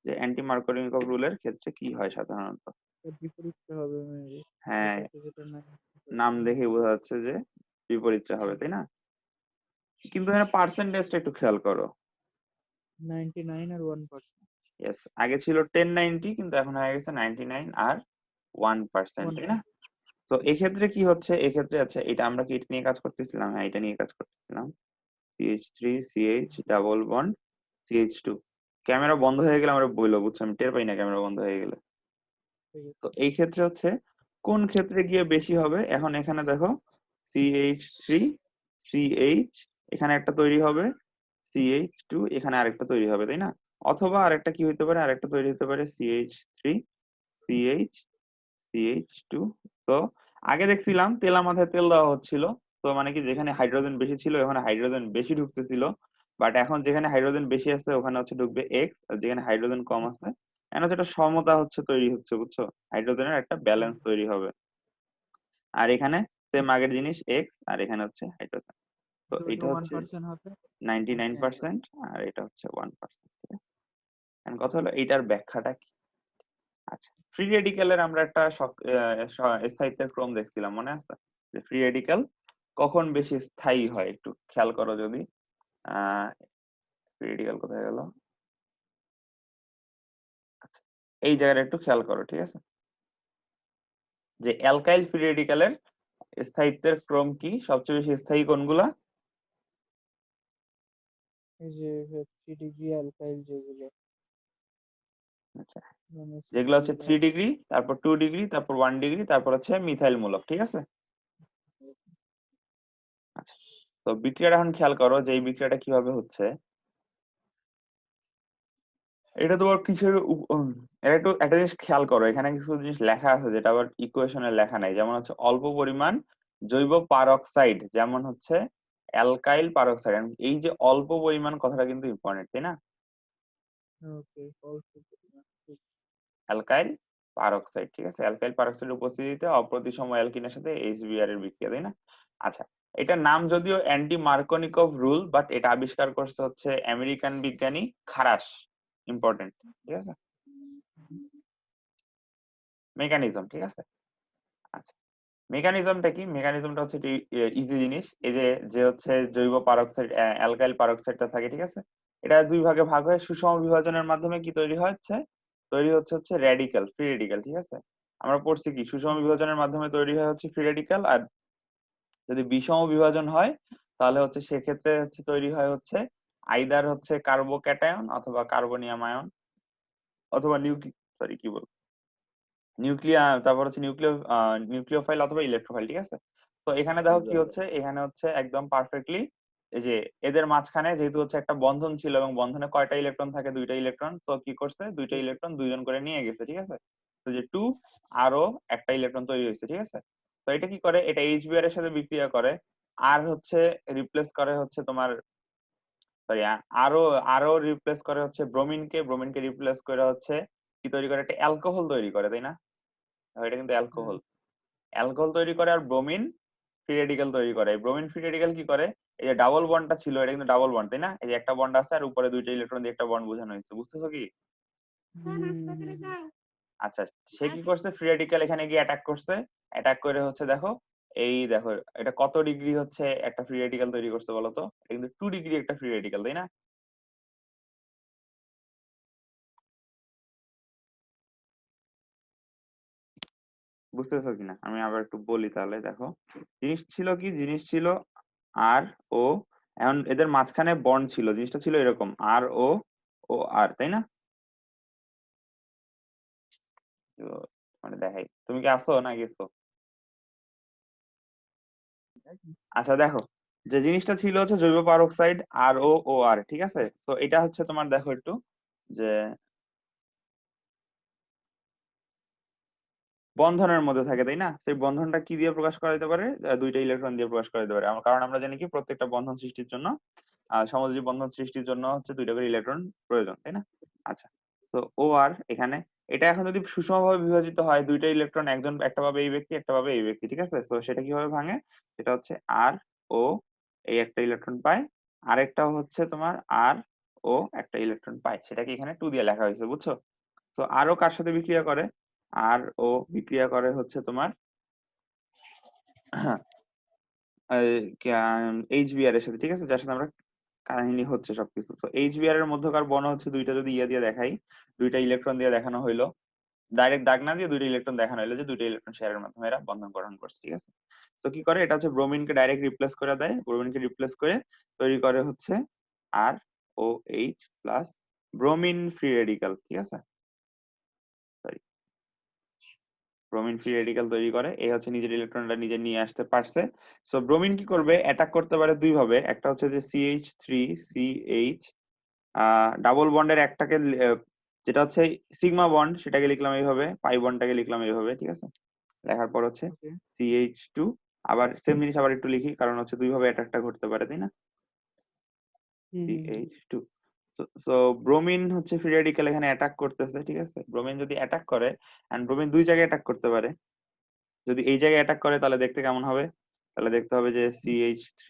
যে অ্যান্টি মার্কোনিকভ রুলের ক্ষেত্রে কি হয় সাধারণত। এর বিপরীতটা হবে মেবি। হ্যাঁ, এটাতে যেটা নাই নাম বিপরীতটা হবে। দেখে বোঝা যাচ্ছে যে বিপরীতটা হবে, তাই না? কিন্তু এখানে পার্সেন্টেজটা একটু খেয়াল করো। 99 আর 1%। ইয়েস, আগে ছিল 1090, কিন্তু এখন হয়ে গেছে 99 আর 1%, তাই না? 1%। তো এক্ষেত্রে কি হচ্ছে, এক্ষেত্রে আচ্ছা এটা আমরা কি এটা নিয়ে কাজ করতেছিলাম? হ্যাঁ, এটা নিয়ে কাজ করতেছিলাম। CH3 CH double bond CH2। Camera বন্ধ হয়ে গেলে আমরা বললো, বুঝছো? আমি টের পাই না ক্যামেরা বন্ধ হয়ে গেলে। ঠিক তো আছে। এই ক্ষেত্রে হচ্ছে কোন ক্ষেত্রে গিয়ে বেশি হবে, এখন এখানে দেখো CH3 CH, এখানে একটা তৈরি হবে, CH2 এখানে আরেকটা তৈরি হবে, তাই না? অথবা আরেকটা কি হইতে পারে, আরেকটা তৈরি হতে পারে CH3 CH CH2। তো আগে দেখছিলাম তেলা মাথায় তেল দেওয়া হচ্ছিল, তো মানে কি যেখানে হাইড্রোজেন বেশি ছিল ওখানে হাইড্রোজেন বেশি ঢুকতেছিল, বাট এখন যেখানে হাইড্রোজেন বেশি আছে ওখানে হচ্ছে ঢুকবে এক্স, আর যেখানে হাইড্রোজেন কম আছে এখন হচ্ছে একটা সমতা হচ্ছে তৈরি হচ্ছে, বুঝছো? হাইড্রোজেনের একটা ব্যালেন্স তৈরি হবে। আর এখানে সেম আগের জিনিস এক্স, আর এখানে হচ্ছে হাইড্রোজেন। তো তো ওটা এটা হচ্ছে 1% হবে। ওকে। 99%, আর এটা হচ্ছে 1%, ঠিক আছে? এখন কথা হলো এইটার ব্যাখ্যাটা কি? আচ্ছা, ফ্রি রেডিক্যালের আমরা একটা স্থায়িত্বের ক্রম দেখছিলাম, মনে আছে? যে ফ্রি রেডিক্যাল কখন বেশি স্থায়ী হয়, একটু খেয়াল করো যদি। আহ ফ্রি রেডিক্যাল কোথায় গেল? আচ্ছা, এই জায়গাটা একটু খেয়াল করো, ঠিক আছে? যে অ্যালকাইল ফ্রি রেডিক্যালের স্থায়িত্বের ক্রম কি, সবচেয়ে বেশি স্থায়ী কোনগুলা? এই যে 3 ডিগ্রি অ্যালকাইল যেগুলো, আচ্ছা, মানে যেগুলো হচ্ছে CL 3 ডিগ্রি, তারপর 2 ডিগ্রি, তারপর 1 ডিগ্রি, তারপর হচ্ছে মিথাইল মূলক, ঠিক আছে? আচ্ছা, তো বিক্রিয়াটা এখন খেয়াল করো যে এই বিক্রিয়াটা কিভাবে হচ্ছে। এটা তোমার কিসের এটা একটু একটা জিনিস খেয়াল করো, এখানে কিছু জিনিস লেখা আছে যেটা আবার ইকুয়েশনে লেখা নাই, যেমন হচ্ছে অল্প পরিমাণ জৈব পারক্সাইড, যেমন হচ্ছে অ্যালকাইল পারক্সাইড। এই যে অল্প পরিমাণ কথাটা কিন্তু ইম্পর্টেন্ট, তাই না? ওকে, অল্প পরিমাণ, ঠিক। অ্যালকাইল পারক্সাইড, ঠিক আছে? অ্যালকাইল পারক্সাইডের উপস্থিতিতে অপ্রতিসম অ্যালকিনের সাথে এইচবিআর এর বিক্রিয়া, তাই না? আচ্ছা, এটার নাম যদিও অ্যান্টি মার্কোনিকভ রুল, বাট এটা আবিষ্কার করছে হচ্ছে আমেরিকান বিজ্ঞানী খারাস। ইম্পর্টেন্ট, ঠিক আছে? মেকানিজম, ঠিক আছে? আচ্ছা, মেকানিজমটা কি? মেকানিজমটা হচ্ছে ইজি জিনিস। এই যে যে হচ্ছে জৈব পারক্সাইড অ্যালকাইল পারক্সাইডটা থাকে, ঠিক আছে? এটা দুই ভাগে ভাগ হয়ে সুষম বিভাজনের মাধ্যমে কি তৈরি হচ্ছে, তৈরি হচ্ছে হচ্ছে র্যাডিক্যাল, ফ্রি রেডিক্যাল, ঠিক আছে? আমরা পড়ছি কি সুষম বিভাজনের মাধ্যমে তৈরি হয় হচ্ছে ফ্রি রেডিক্যাল, আর যদি বিষম বিভাজন হয় তাহলে হচ্ছে সেক্ষেত্রে হচ্ছে তৈরি হয় হচ্ছে আইদার হচ্ছে কার্বোক্যাটায়ন অথবা কার্বনিয়াম আয়ন, অথবা সরি কি বলবো, তারপর হচ্ছে নিউক্লিওফাইল অথবা ইলেকট্রোফাইল, ঠিক আছে? তো এখানে দেখো কি হচ্ছে, এখানে হচ্ছে একদম পারফেক্টলি এই যে এদের মাঝখানে যেহেতু হচ্ছে একটা বন্ধন ছিল, এবং বন্ধনে কয়টা ইলেকট্রন থাকে? দুইটা ইলেকট্রন। তো কি করছে, দুইটা ইলেকট্রন দুইজন করে নিয়ে গেছে, ঠিক আছে? তো যে টু আরো একটা ইলেকট্রন তৈরি হয়েছে, ঠিক আছে? তো এটা কি করে, এটা এইচবিআর এর সাথে বিক্রিয়া করে, আর হচ্ছে রিপ্লেস করে হচ্ছে তোমার, সরি, আরো আরো রিপ্লেস করে হচ্ছে ব্রোমিনকে, ব্রোমিনকে রিপ্লেস করে হচ্ছে কি তৈরি করে, একটা অ্যালকোহল তৈরি করে, তাই না? এটা কিন্তু হ্যাঁ। অ্যালকোহল, অ্যালকোহল তৈরি করে, আর ব্রোমিন ফ্রি রেডিক্যাল তৈরি করে। এই ব্রোমিন ফ্রি রেডিক্যাল কি করে, এই যে ডাবল বন্ডটা ছিল এটা কিন্তু ডাবল বন্ড, তাই না? এই যে একটা বন্ড আছে আর উপরে দুইটা ইলেকট্রন দিয়ে একটা বন্ড বোঝানো হয়েছে, বুঝতেছো কি? হুম, হুম, হুম। আচ্ছা, সে কি করছে, ফ্রি রেডিক্যাল এখানে গিয়ে অ্যাটাক করছে, অ্যাটাক করে হচ্ছে দেখো, এই দেখো এটা কত ডিগ্রি হচ্ছে একটা ফ্রি রেডিক্যাল তৈরি করছে বলো তো, এটা কিন্তু 2 ডিগ্রি একটা ফ্রি রেডিক্যাল, তাই না? বুঝতেছো কিনা, আমি আবার একটু বলি তাহলে। দেখো, জিনিস ছিল কি, জিনিস ছিল আর ও, এখন এদের মাঝখানে বন্ড ছিল, জিনিসটা ছিল এরকম আর ও, ও আর, তাই না? তো মানে দেখাই, তুমি কি আসো না গেছো? আচ্ছা দেখো, যে জিনিসটা ছিল হচ্ছে জৈব পারক্সাইড আর ও, ও আর, ঠিক আছে? তো এটা হচ্ছে তোমার দেখো একটু, যে বন্ধনের মধ্যে থাকে, তাই না? সেই বন্ধনটা কি দিয়ে প্রকাশ করা যেতে পারে? দুইটা ইলেকট্রন দিয়ে প্রকাশ করা যেতে পারে। কারণ আমরা জানি কি, প্রত্যেকটা বন্ধন সৃষ্টির জন্য, সমযোজী বন্ধন সৃষ্টির জন্য হচ্ছে দুইটা করে ইলেকট্রন প্রয়োজন, তাই না? আচ্ছা, তো ও আর এখানে, এটা এখন যদি সুষমভাবে বিভাজিত হয়, দুইটা ইলেকট্রন, একজন একটা পাবে এই ব্যক্তি, একটা পাবে এই ব্যক্তি, ঠিক আছে? তো সেটা কিভাবে ভাঙে? সেটা হচ্ছে আর ও এই একটা ইলেকট্রন পায়, আরেকটাও হচ্ছে তোমার আর ও একটা ইলেকট্রন পায়, সেটাকে এখানে 2 দিয়ে লেখা হয়েছে, বুঝছো? তো আরো কার সাথে বিক্রিয়া করে? আর ও বিক্রিয়া করে হচ্ছে তোমার এইচবিআর এর সাথে, ঠিক আছে? যার সাথে আমরা কাহিনী হচ্ছে সবকিছু। তো এইচবিআর এর মধ্যকার বর্ণ হচ্ছে দুইটা, যদি ইয়ে দিয়ে দেখাই, দুইটা ইলেকট্রন দিয়ে দেখানো হইলো, ডাইরেক্ট দাগ না দিয়ে দুইটা ইলেকট্রন দেখানো হইলো, যে দুইটা ইলেকট্রন শেয়ারের মাধ্যমে এরা বন্ধন গঠন করছে, ঠিক আছে? তো কি করে, এটা হচ্ছে ব্রোমিনকে ডাইরেক্ট রিপ্লেস করে দেয়, ব্রোমিনকে রিপ্লেস করে তৈরি করে হচ্ছে আর ও H plus bromine free radical, ঠিক আছে? সরি, ব্রোমিন ফ্রি রেডিক্যাল তৈরি করে, এই হচ্ছে নিজের ইলেকট্রনটা নিজে নিয়ে আসতে পারছে। সো ব্রোমিন কি করবে, অ্যাটাক করতে পারে দুই ভাবে, একটা হচ্ছে যে CH3CH ডাবল বন্ডের একটাকে যেটা হচ্ছে সিগমা বন্ড, সেটাকে লিখলাম এইভাবে, পাই বন্ডটাকে লিখলাম এইভাবে, ঠিক আছে? লেখার পর হচ্ছে ওকে। CH2, আবার সেম জিনিস আবার একটু লিখি, কারণ হচ্ছে দুই ভাবে অ্যাটাকটা ঘটতে পারে, তাই না? হুম হুম হুম। CH2, সো ব্রোমিন হচ্ছে ফ্রি রেডিক্যাল এখানে অ্যাটাক করতেছে, ঠিক আছে? ব্রোমিন যদি অ্যাটাক করে, এন্ড ব্রোমিন দুই জায়গায় অ্যাটাক করতে পারে, যদি এই জায়গায় অ্যাটাক করে তাহলে দেখতে কেমন হবে? তাহলে দেখতে হবে যে CH3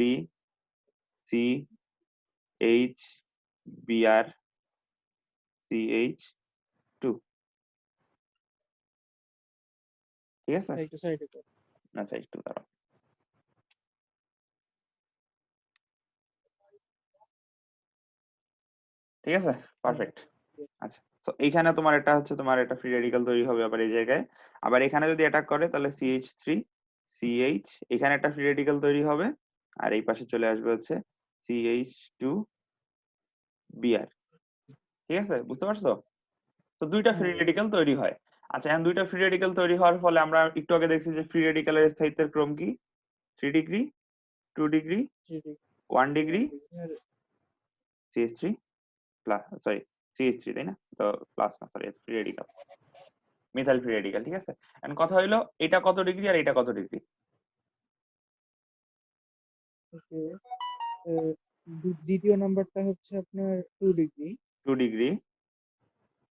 CH Br CH2, ঠিক আছে? একটু সাইডে কর। আচ্ছা একটু দাঁড়াও, ঠিক আছে, হ্যাঁ। পারফেক্ট। আচ্ছা, তো এইখানে তোমার এটা হচ্ছে, তোমার এটা ফ্রি রেডিক্যাল তৈরি হবে আবার এই জায়গায়। আবার এখানে যদি অ্যাটাক করে তাহলে CH3 CH, এখানে একটা ফ্রি রেডিক্যাল তৈরি হবে, আর এই পাশে চলে আসবে হচ্ছে CH2 Br, ঠিক আছে? বুঝতে পারছো? তো দুইটা ফ্রি হ্যাঁ ভাই। রেডিক্যাল তৈরি হয়। আচ্ছা, এখন দুইটা ফ্রি রেডিক্যাল তৈরি হওয়ার ফলে আমরা একটু আগে দেখছি যে ফ্রি রেডিক্যালের স্থায়িত্বের ক্রম কি, 3 degree, 2 degree, three 1 degree, degree আর CH3 প্লাস, সরি, CH3, তাই না? তো প্লাস না, sorry, free radical, methyl free radical, ঠিক আছে? এখন কথা হইলো, এটা কত ডিগ্রি আর এটা কত ডিগ্রি? ওকে। দ্বিতীয় নাম্বারটা হচ্ছে আপনার 2 ডিগ্রি, 2 ডিগ্রি,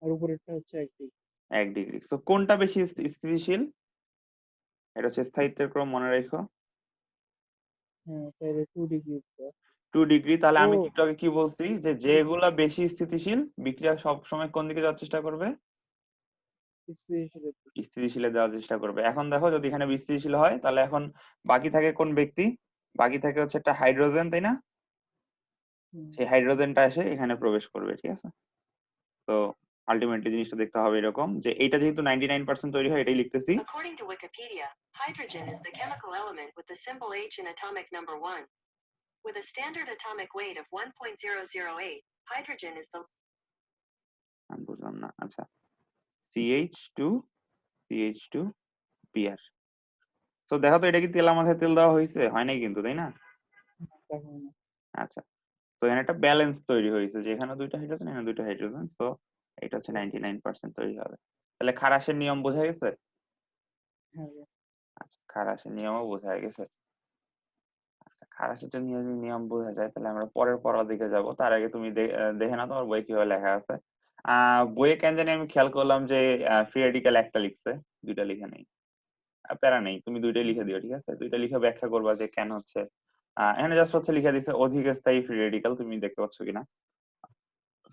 আর উপরেরটা হচ্ছে 1 ডিগ্রি। 1 ডিগ্রি। তো কোনটা বেশি স্থিতিশীল? এটা হচ্ছে স্থায়িত্বের ক্রম, মনে রাখো। হ্যাঁ, তাহলে 2 ডিগ্রি। 2 ডিগ্রি, তাহলে ও আমি একটু আগে কি বলছি, যে যেগুলা বেশি স্থিতিশীল, বিক্রিয়া সব সময় কোন দিকে যাওয়ার চেষ্টা করবে? স্থিতিশীল। স্থিতিশীলে দেওয়ার চেষ্টা করবে। এখন দেখো, যদি এখানে বিস্থিতিশীল হয়, তাহলে এখন বাকি থাকে কোন ব্যক্তি? বাকি থাকে হচ্ছে একটা হাইড্রোজেন, তাই না? হুম। সেই হাইড্রোজেনটা এসে এখানে প্রবেশ করবে, ঠিক আছে? তো আলটিমেটলি জিনিসটা দেখতে হবে এরকম, যে এইটা যেহেতু 99% তৈরি হয়, এটাই লিখতেছি। According to Wikipedia, hydrogen is the chemical element with the symbol H in atomic number 1. With a standard atomic weight of 1.008, hydrogen is the আমি বুঝলাম না, আচ্ছা, CH2 Br। তো দেখো তো, এটা কি তেলের মাথায় তেল দেওয়া হয়েছে? হয় নাই কিন্তু, তাই না? তাহলে না। আচ্ছা, তো এখানে একটা ব্যালেন্স তৈরি হয়েছে, যে এখানে দুইটা হাইড্রোজেন, এখানে দুইটা হাইড্রোজেন, তো এটা হচ্ছে 99% তৈরি হবে। তাহলে খারাসের নিয়ম বোঝা গেছে? হ্যাঁ ভাই। আচ্ছা, খারাসের নিয়মও বোঝা গেছে। আচ্ছা, খারাসের যদি নিয়ম বোঝা যায়, তাহলে আমরা পরের পড়ার দিকে যাব। তার আগে তুমি দেখে না তোমার বই কিভাবে লেখা আছে। বইয়ে কেন জানি আমি খেয়াল করলাম যে ফ্রি রেডিক্যাল একটা লিখছে, দুইটা লিখে নেই। প্যারা নেই, তুমি দুইটাই লিখে দিও, ঠিক আছে? দুইটা লিখে ব্যাখ্যা করবা যে কেন হচ্ছে। এখানে জাস্ট হচ্ছে লিখে দিছে অধিক স্থায়ী ফ্রি রেডিক্যাল, তুমি দেখতে পাচ্ছ কিনা?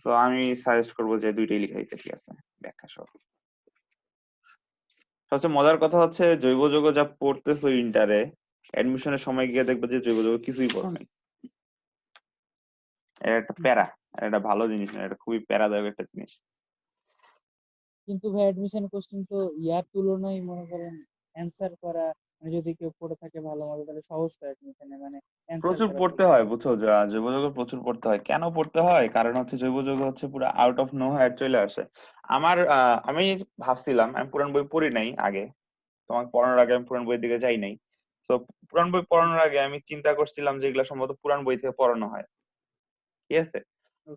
তো আমি সাজেস্ট করবো যে দুইটাই লিখে দিতে, ঠিক আছে, ব্যাখ্যা সহ। সবচেয়ে মজার কথা হচ্ছে জৈব যৌগ যা পড়তেছো ইন্টারে, অ্যাডমিশনের সময় গিয়ে দেখবে যে জৈব যৌগ কিছুই পড়ো নাই। এটা একটা প্যারা, আর এটা ভালো জিনিস না, এটা খুবই প্যারাদায়ক একটা জিনিস। কিন্তু ভাই অ্যাডমিশন কোশ্চেন তো ইয়ার তুলনায় মনে করেন অ্যান্সার করা, মানে যদি কেউ পড়ে থাকে ভালো মতো তাহলে সহজ তো অ্যাডমিশনে, মানে অ্যান্সার প্রচুর করা পড়তে তুলনায়। হয় বুঝছো, জৈব যৌগ প্রচুর পড়তে হয়। কেন পড়তে হয়? কারণ হচ্ছে জৈব যৌগ হচ্ছে পুরো আউট অফ নো হ্যার চলে আসে। আমি ভাবছিলাম, আমি পুরান বই পড়ি নাই আগে, তোমাকে পড়ানোর আগে আমি পুরান বইয়ের দিকে যাই নাই। তো পুরান বই পড়ানোর আগে আমি চিন্তা করছিলাম যে এগুলো সম্ভবত পুরান বই থেকে পড়ানো হয়, ঠিক আছে।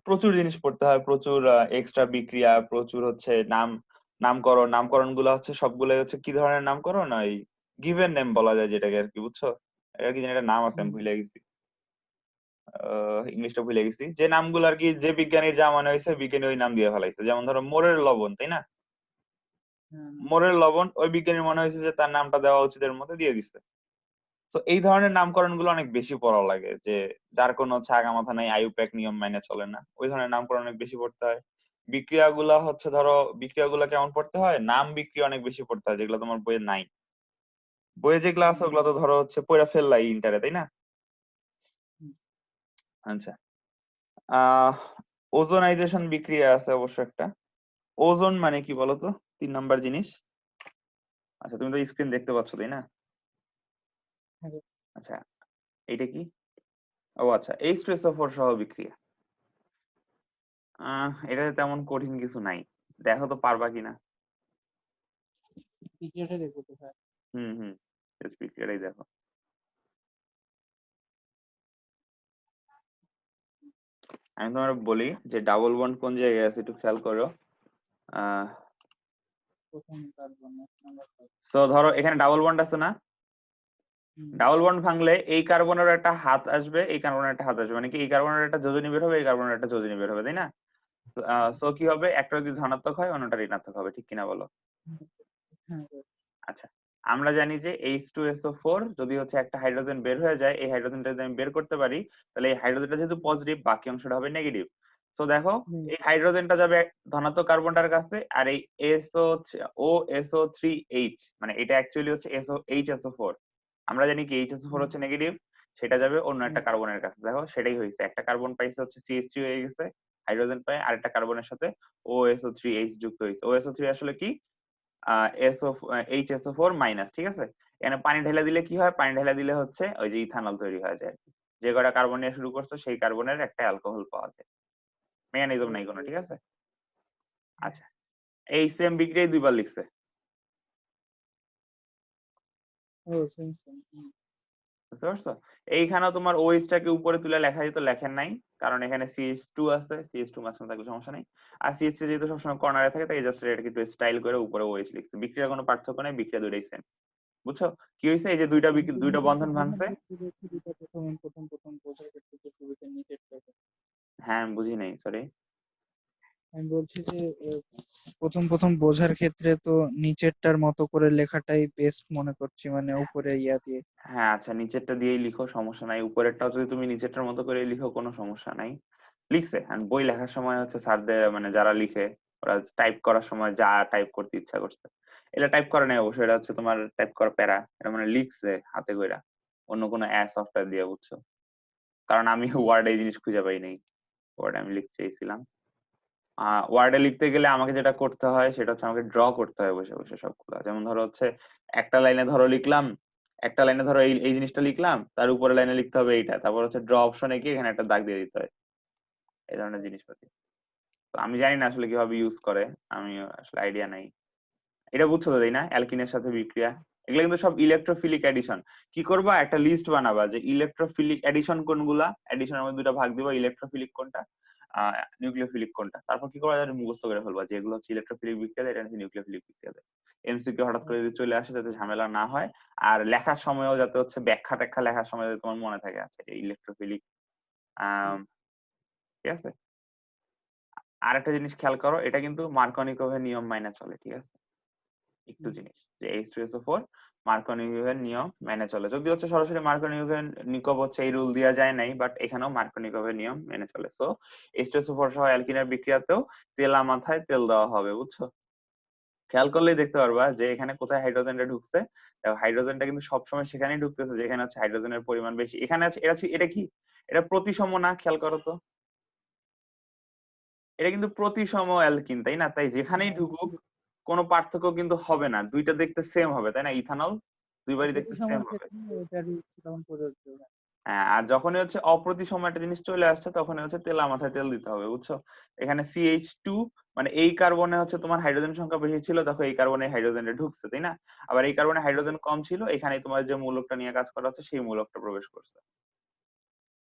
প্রচুর জিনিস পড়তে হয়, প্রচুর এক্সট্রা বিক্রিয়া, প্রচুর হচ্ছে নামকরণ গুলো হচ্ছে সবগুলো হচ্ছে কি ধরনের নামকরণ, ওই গিভেন নেম বলা যায় যেটাকে আর কি, বুঝছো। এটা কি জানি একটা নাম আছে, আমি হুম, ভুলে গেছি, ইংলিশটা ভুলে গেছি। যে নামগুলো আর কি, যে বিজ্ঞানীর যা মনে হয়েছে বিজ্ঞানী ওই নাম দিয়ে ফেলাইছে। যেমন ধরো মোরের লবণ, তাই না? হ্যাঁ, মোরের লবণ ওই বিজ্ঞানীর মনে হয়েছে যে তার নামটা দেওয়া উচিত, এর মধ্যে দিয়ে দিচ্ছে। তো এই ধরনের নামকরণ গুলো অনেক বেশি পড়া লাগে, যে যার কোনো হচ্ছে আগা মাথা নাই, আইইউপ্যাক নিয়ম মেনে চলে না, ওই ধরনের নামকরণ অনেক বেশি পড়তে হয়। বিক্রিয়াগুলা হচ্ছে ধরো, বিক্রিয়াগুলো কেমন পড়তে হয়, নাম বিক্রিয়া অনেক বেশি পড়তে হয়, যেগুলো তোমার বইয়ে নাই। বইয়ে যেগুলো আছে হুম, ওগুলো তো ধরো হচ্ছে পড়া ফেললাই ইন্টারে, তাই না? হুম। আচ্ছা, আহ ওজোনাইজেশন বিক্রিয়া আছে অবশ্য একটা। ওজোন মানে কি বলতো, 3 নাম্বার জিনিস। আচ্ছা, তুমি তো স্ক্রিন দেখতে পাচ্ছ, তাই না? হ্যাঁ, আচ্ছা, এইটা কি? ও আচ্ছা, H2SO4 সহ বিক্রিয়া। এটাতে তেমন কঠিন কিছু নাই, দেখো তো পারবা কিনা। বিক্রিয়াটা দেখবো তো ভাই। হুম হুম, জাস্ট বিক্রিয়াটাই দেখো। আমি তোমার বলি যে ডাবল বন্ড কোন জায়গায় আছে, একটু খেয়াল করো। আহ প্রথম কার্বন নাম্বার 5। তো ধরো এখানে ডাবল বন্ড আছে না, ডাবল বন্ড ভাঙলে এই কার্বনের একটা হাত আসবে, এই কার্বনের একটা হাত আসবে, মানে কি এই কার্বনের একটা যোজনী বের হবে, এই কার্বনের একটা যোজনী বের হবে, তাই না? সো কি হবে, একটা যদি ধনাত্মক হয় অন্যটা ঋণাত্মক হবে, ঠিক কিনা বলো? হ্যাঁ, আচ্ছা, আমরা জানি যে H2SO4 যদি হচ্ছে একটা হাইড্রোজেন বের হয়ে যায়, এই হাইড্রোজেনটা যদি আমি বের করতে পারি, তাহলে এই হাইড্রোজেনটা যেহেতু পজিটিভ, বাকি অংশটা হবে নেগেটিভ। তো দেখো, হুম, এই হাইড্রোজেনটা যাবে ধনাত্মক কার্বনটার কাছে, আর এই OSO3H, মানে এটা অ্যাকচুয়ালি হচ্ছে HSO4। আমরা জানি কি HSO4 হুম, হচ্ছে নেগেটিভ, সেটা যাবে অন্য হুম, একটা কার্বনের কাছে। দেখো সেটাই হয়েছে, একটা কার্বন পাইছে হচ্ছে CH3 হয়ে গেছে, হাইড্রোজেন পায় আরেকটা কার্বনের সাথে OSO3H যুক্ত হয়েছে। OSO3 আসলে কি, HSO4 মাইনাস, ঠিক আছে। এখানে পানি ঢেলে দিলে কি হয়, পানি ঢেলে দিলে হচ্ছে ওই যে ইথানল তৈরি হয়ে যায় আর কি। যে কয়টা কার্বন নিয়ে শুরু করছো সেই কার্বনের একটা অ্যালকোহল পাওয়া যায়, মেকানিজম নাই কোনো, ঠিক আছে। আচ্ছা, এই সেম বিক্রিয়ায় দুইবার লিখছে, ও সেম সেম। বুঝতে পারছো? এইখানেও তোমার OH টাকে উপরে তুলে লেখা যেত, লেখেন নাই, কারণ এখানে CH2 আছে, CH2 মাঝখানে থাকলে সমস্যা নেই। আর CH3 যেহেতু সবসময় কর্নারে থাকে, তাই জাস্ট এটাকে একটু স্টাইল করে উপরে OH লিখছে। বিক্রিয়ার কোনো পার্থক্য নেই, বিক্রিয়া দুইটাই সেম, বুঝছো? কি হয়েছে, এই যে দুইটা তুমি বন্ধন বোঝার ভাঙছে। ক্ষেত্রে দেখছি যেটা প্রথম বোঝার ক্ষেত্রে যে শুরুতে নিচের থেকে। হ্যাঁ, আমি বুঝি নাই, সরি। আমি বলছি যে প্রথম বোঝার ক্ষেত্রে তো নিচেরটার মতো করে লেখাটাই বেস্ট মনে করছি, মানে উপরে ইয়া দিয়ে। হ্যাঁ আচ্ছা, নিচেরটা দিয়েই লিখো, সমস্যা নাই। উপরেরটাও যদি তুমি নিচেরটার মতো করে লিখো, কোনো সমস্যা নাই। লিখছে, আর বই লেখার সময় হচ্ছে স্যারদের, মানে যারা লিখে, ওরা টাইপ করার সময় যা টাইপ করতে ইচ্ছা করছে, এটা টাইপ করে নাই অবশ্যই, এটা হচ্ছে তোমার টাইপ করা প্যারা, এটা মানে লিখছে হাতে কইরা, অন্য কোনো সফটওয়্যার দিয়ে, বুঝছো। কারণ আমি ওয়ার্ডে এই জিনিস খুঁজে পাই নাই, ওয়ার্ডে আমি লিখতে চাইছিলাম। ওয়ার্ডে লিখতে গেলে আমাকে যেটা করতে হয় সেটা হচ্ছে আমাকে ড্র করতে হয় বসে বসে সবগুলা। যেমন ধরো হচ্ছে একটা লাইনে ধরো লিখলাম, একটা লাইনে ধরো এই এই জিনিসটা লিখলাম, তার উপরে লাইনে লিখতে হবে এইটা, তারপর হচ্ছে ড্র অপশনে গিয়ে এখানে একটা দাগ দিয়ে দিতে হয়, এই ধরনের জিনিসপাতি। তো আমি জানি না আসলে কিভাবে ইউজ করে, আমি আসলে আইডিয়া নাই। এটা বুঝছো তো, তাই না? অ্যালকিনের সাথে বিক্রিয়া, এগুলো কিন্তু সব ইলেকট্রোফিলিক অ্যাডিশন। কি করবা, একটা লিস্ট বানাবা যে ইলেকট্রোফিলিক অ্যাডিশন কোনগুলা, অ্যাডিশনের মধ্যে দুটো ভাগ দিবা, ইলেকট্রোফিলিক কোনটা, নিউক্লিওফিলিক কোনটা। তারপর কি করবা, যাতে মুখস্থ করে ফেলবা যে এগুলো হচ্ছে ইলেকট্রোফিলিক বিক্রিয়া, এটা হচ্ছে নিউক্লিওফিলিক বিক্রিয়া। এমসিকিউ হঠাৎ করে যদি চলে আসে যাতে ঝামেলা না হয়, আর লেখার সময়ও যাতে হচ্ছে ব্যাখ্যা ট্যাখ্যা লেখার সময় যাতে তোমার মনে থাকে, আচ্ছা ইলেকট্রোফিলিক। ঠিক আছে। আরেকটা জিনিস খেয়াল করো, এটা কিন্তু মার্কনিকোভের নিয়ম মাইনে চলে, ঠিক আছে। একটু জিনিস যে H2SO4 মার্কনিকোভের নিয়ম মেনে চলে, যদি হচ্ছে সরাসরি মার্কনিকোভ হচ্ছে এই রুল দেওয়া যায় নাই, বাট এখানেও মার্কনিকোভের নিয়ম মেনে চলে। সো H2SO4 সহ অ্যালকিনের বিক্রিয়াতেও তেলা মাথায় তেল দেওয়া হবে, বুঝছো। খেয়াল করলেই দেখতে পারবা যে এখানে কোথায় হাইড্রোজেনটা ঢুকছে। হাইড্রোজেনটা কিন্তু সবসময় সেখানেই ঢুকতেছে যেখানে হচ্ছে হাইড্রোজেনের পরিমাণ বেশি। এখানে আছে এটা কি, এটা প্রতিসম না? খেয়াল করো তো, এটা কিন্তু প্রতিসম অ্যালকিন, তাই না? তাই যেখানেই ঢুকুক কোনো পার্থক্য কিন্তু হবে না, দুইটা দেখতে সেম হবে, তাই না? ইথানল দুইবারই দেখতে সেম প্রতিসমের হবে। ক্ষেত্রে এটার তখন প্রযোজ্য। হ্যাঁ, আর যখনই হচ্ছে অপ্রতিসম একটা জিনিস চলে আসছে তখনই হচ্ছে তেলা মাথায় তেল দিতে হবে, বুঝছো? এখানে CH2 মানে এই কার্বনে হচ্ছে তোমার হাইড্রোজেন সংখ্যা বেশি ছিল, দেখো এই কার্বনে হাইড্রোজেনটা ঢুকছে, তাই না? আবার এই কার্বনে হাইড্রোজেন কম ছিল, এখানে তোমার যে মূলকটা নিয়ে কাজ করা হচ্ছে সেই মূলকটা প্রবেশ করছে।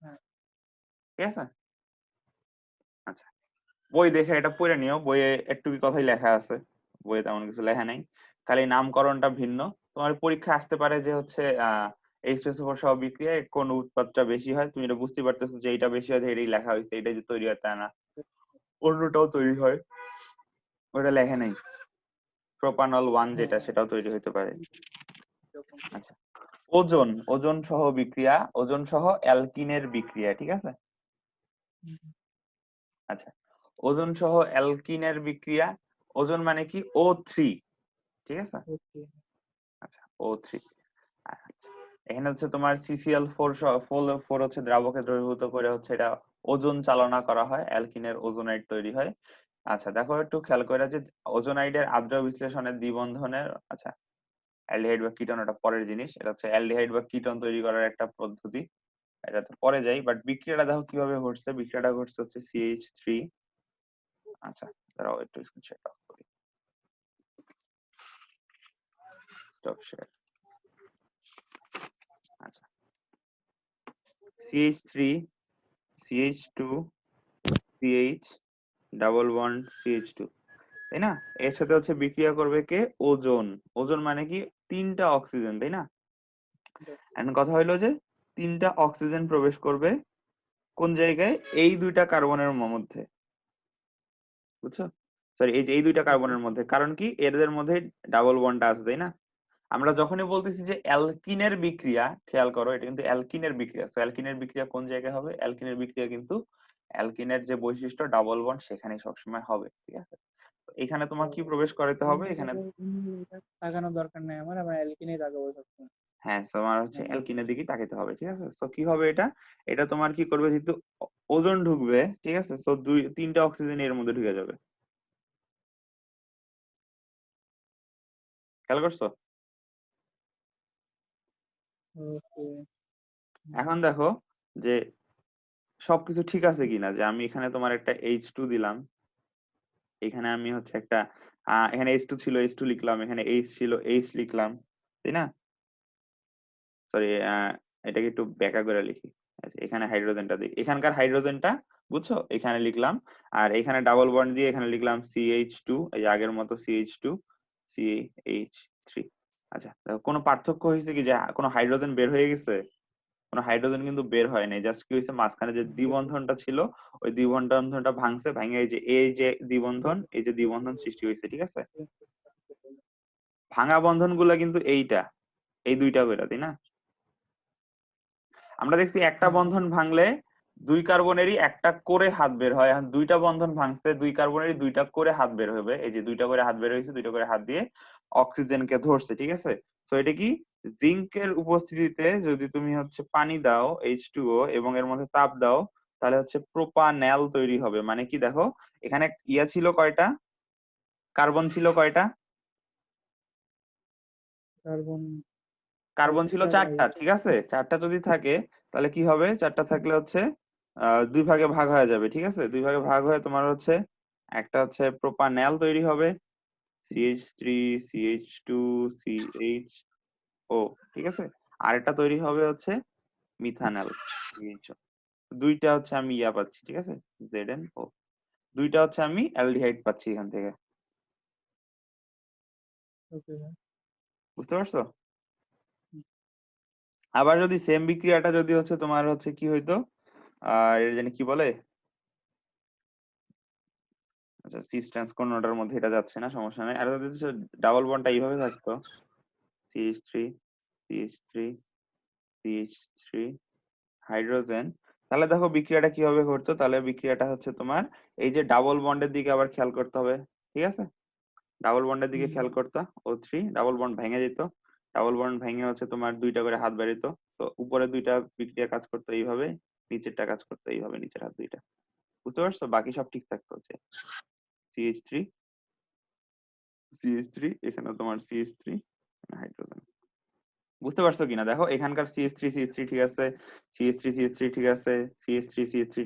হ্যাঁ। ঠিক আছে, আচ্ছা বই দেখে এটা পড়ে নিও, বইয়ে একটু কথাই লেখা আছে, বইয়ে তেমন কিছু লেখা নেই, খালি নামকরণটা ভিন্ন। তোমার পরীক্ষা আসতে পারে যে হচ্ছে H2SO4 সহ বিক্রিয়ায় কোন উৎপাদটা বেশি হয়, তুমি এটা বুঝতে পারতেছো যে এটা বেশি হয় এটাই লেখা হয়েছে, এটা যে তৈরি হয় তা না, অন্যটাও তৈরি হয়, ওটা লেখা নেই। প্রোপানল 1 যেটা সেটাও তৈরি হতে পারে। আচ্ছা, ওজোন, ওজোন সহ বিক্রিয়া, ওজোন সহ অ্যালকিনের বিক্রিয়া, ঠিক আছে? আচ্ছা, ওজোন সহ অ্যালকিনের বিক্রিয়া, ওজোন মানে কি? O3, ঠিক আছে? আচ্ছা O3, আচ্ছা এখানে হচ্ছে তোমার CCl4 4 হচ্ছে দ্রাবকে দ্রবীভূত করে হচ্ছে এটা ওজোন চালনা করা হয়, অ্যালকিনের ওজোনাইড তৈরি হয়। আচ্ছা দেখো একটু খেয়াল করে যে ওজোনাইডের আদ্র বিশ্লেষণের দ্বিবন্ধনের, আচ্ছা অ্যালডিহাইড বা কিটোন এটা পরের জিনিস, এটা হচ্ছে অ্যালডিহাইড বা কিটোন তৈরি করার একটা পদ্ধতি, এটা তো পরে যাই, বাট বিক্রিয়াটা দেখো কিভাবে ঘটছে। বিক্রিয়াটা ঘটছে হচ্ছে CH3, আচ্ছা দাঁড়াও একটু স্ক্রিনশট অফ করি, স্টপ শেয়ার। আচ্ছা CH3 CH2 CH double bond CH2, তাই না? এর সাথে হচ্ছে বিক্রিয়া করবে কে? ওজোন। ওজোন মানে কি? তিনটা অক্সিজেন, তাই না? এখন কথা হইলো যে তিনটা অক্সিজেন প্রবেশ করবে কোন জায়গায়? এই দুইটা কার্বনের মধ্যে, বুঝছো? সরি এই যে এই দুইটা কার্বনের মধ্যে, কারণ কি এদের মধ্যে ডাবল বন্ডটা আছে, তাই না? আমরা যখনই বলতেছি যে অ্যালকিনের বিক্রিয়া, খেয়াল করো এটা কিন্তু অ্যালকিনের বিক্রিয়া, তো অ্যালকিনের বিক্রিয়া কোন জায়গায় হবে? অ্যালকিনের বিক্রিয়া কিন্তু অ্যালকিনের যে বৈশিষ্ট্য ডাবল বন্ড সেখানে সবসময় হবে, ঠিক আছে? তো এখানে তোমার কি প্রবেশ করাতে হবে? এখানে তাকানোর দরকার নাই আমার অ্যালকিনেই তাকাবো সবসময়। হ্যাঁ তোমার হচ্ছে অ্যালকিনের দিকে তাকাতে হবে, ঠিক আছে? তো কি হবে এটা? এটা তোমার কি করবে, যেহেতু ওজোন ঢুকবে, ঠিক আছে? তো তিনটা অক্সিজেন এর মধ্যে ঢুকে যাবে, খেয়াল করছো? ওকে। এখন দেখো যে সবকিছু ঠিক আছে কিনা, যে আমি এখানে তোমার একটা H2 দিলাম, এখানে আমি হচ্ছে একটা এখানে H2 ছিল H2 লিখলাম, এখানে H ছিল H লিখলাম, তাই না? সরি এটাকে একটু ব্যাকা করে লিখি। আচ্ছা, এখানে হাইড্রোজেনটা দিই, এখানকার হাইড্রোজেনটা বুঝছো এখানে লিখলাম, আর এখানে ডাবল বন্ড দিয়ে এখানে লিখলাম CH2, এই যে আগের মতো CH2 CH3। আচ্ছা দেখো কোনো পার্থক্য হয়েছে কি, যে কোনো হাইড্রোজেন বের হয়ে গেছে? কোনো হাইড্রোজেন কিন্তু বের হয় নাই, জাস্ট কি হয়েছে মাঝখানে যে দ্বিবন্ধনটা ছিল ওই দ্বিবন্ধনটা ভাঙছে, ভাঙে এই যে দ্বিবন্ধন সৃষ্টি হয়েছে, ঠিক আছে? ভাঙা বন্ধন গুলা কিন্তু এই দুইটা করে, তাই না? আমরা দেখছি একটা বন্ধন ভাঙলে দুই কার্বনেরই একটা করে হাত বের হয়, এখন দুইটা বন্ধন ভাঙছে দুই কার্বনেরই দুইটা করে হাত বের হবে, এই যে দুইটা করে হাত বের হয়েছে, দুইটা করে হাত দিয়ে অক্সিজেনকে ধরছে, ঠিক আছে? তো এটা কি? জিঙ্কের উপস্থিতিতে যদি তুমি হচ্ছে পানি দাও H2O এবং এর মধ্যে তাপ দাও তাহলে হচ্ছে প্রোপানল তৈরি হবে, মানে কি দেখো এখানে ইয়া ছিল কয়টা? কার্বন ছিল কয়টা? কার্বন কার্বন ছিল চারটা, ঠিক আছে? চারটা যদি থাকে তাহলে কি হবে? চারটা থাকলে হচ্ছে দুই ভাগে ভাগ হয়ে যাবে, ঠিক আছে? দুই ভাগে ভাগ হয়ে তোমার হচ্ছে একটা হচ্ছে প্রোপানল তৈরি হবে, CH3 CH2 CHO, ঠিক আছে? আর একটা তৈরি হবে হচ্ছে মিথানল CHO। দুইটা হচ্ছে আমি ইয়া পাচ্ছি, ঠিক আছে? ZNO, দুইটা হচ্ছে আমি অ্যালডিহাইড পাচ্ছি এখান থেকে, ওকে। বুঝতে পারছো? আবার যদি সেম বিক্রিয়াটা যদি হচ্ছে তোমার হচ্ছে কি হইতো, এর জানি কি বলে, আচ্ছা সিস ট্রান্স কোনটার মধ্যে এটা যাচ্ছে না, সমস্যা নাই। আর যদি ডাবল বন্ডটা এইভাবে থাকতো CH3 CH3 CH3 হাইড্রোজেন, তাহলে দেখো বিক্রিয়াটা কিভাবে ঘটতো, তাহলে বিক্রিয়াটা হচ্ছে তোমার এই যে ডাবল বন্ডের দিকে আবার খেয়াল করতে হবে, ঠিক আছে? ডাবল বন্ডের দিকে হুম, খেয়াল করতো, O3 ডাবল বন্ড ভেঙে যেত, ডাবল বন্ড ভেঙে হচ্ছে তোমার দুইটা করে হাত বেরিত। তো উপরে দুইটা বিক্রিয়া কাজ করতো এইভাবে, নিচেরটা কাজ করতো এইভাবে, নিচের হাত দুইটা। বুঝতে পারছো? বাকি সব ঠিক থাকতো। হচ্ছে CH3 CH3, এখানে তোমার CH3 হাইড্রোজেন। বুঝতে পারছো কিনা দেখো, এখানকার CH3 ঠিক আছে, CH3 ঠিক আছে, CH3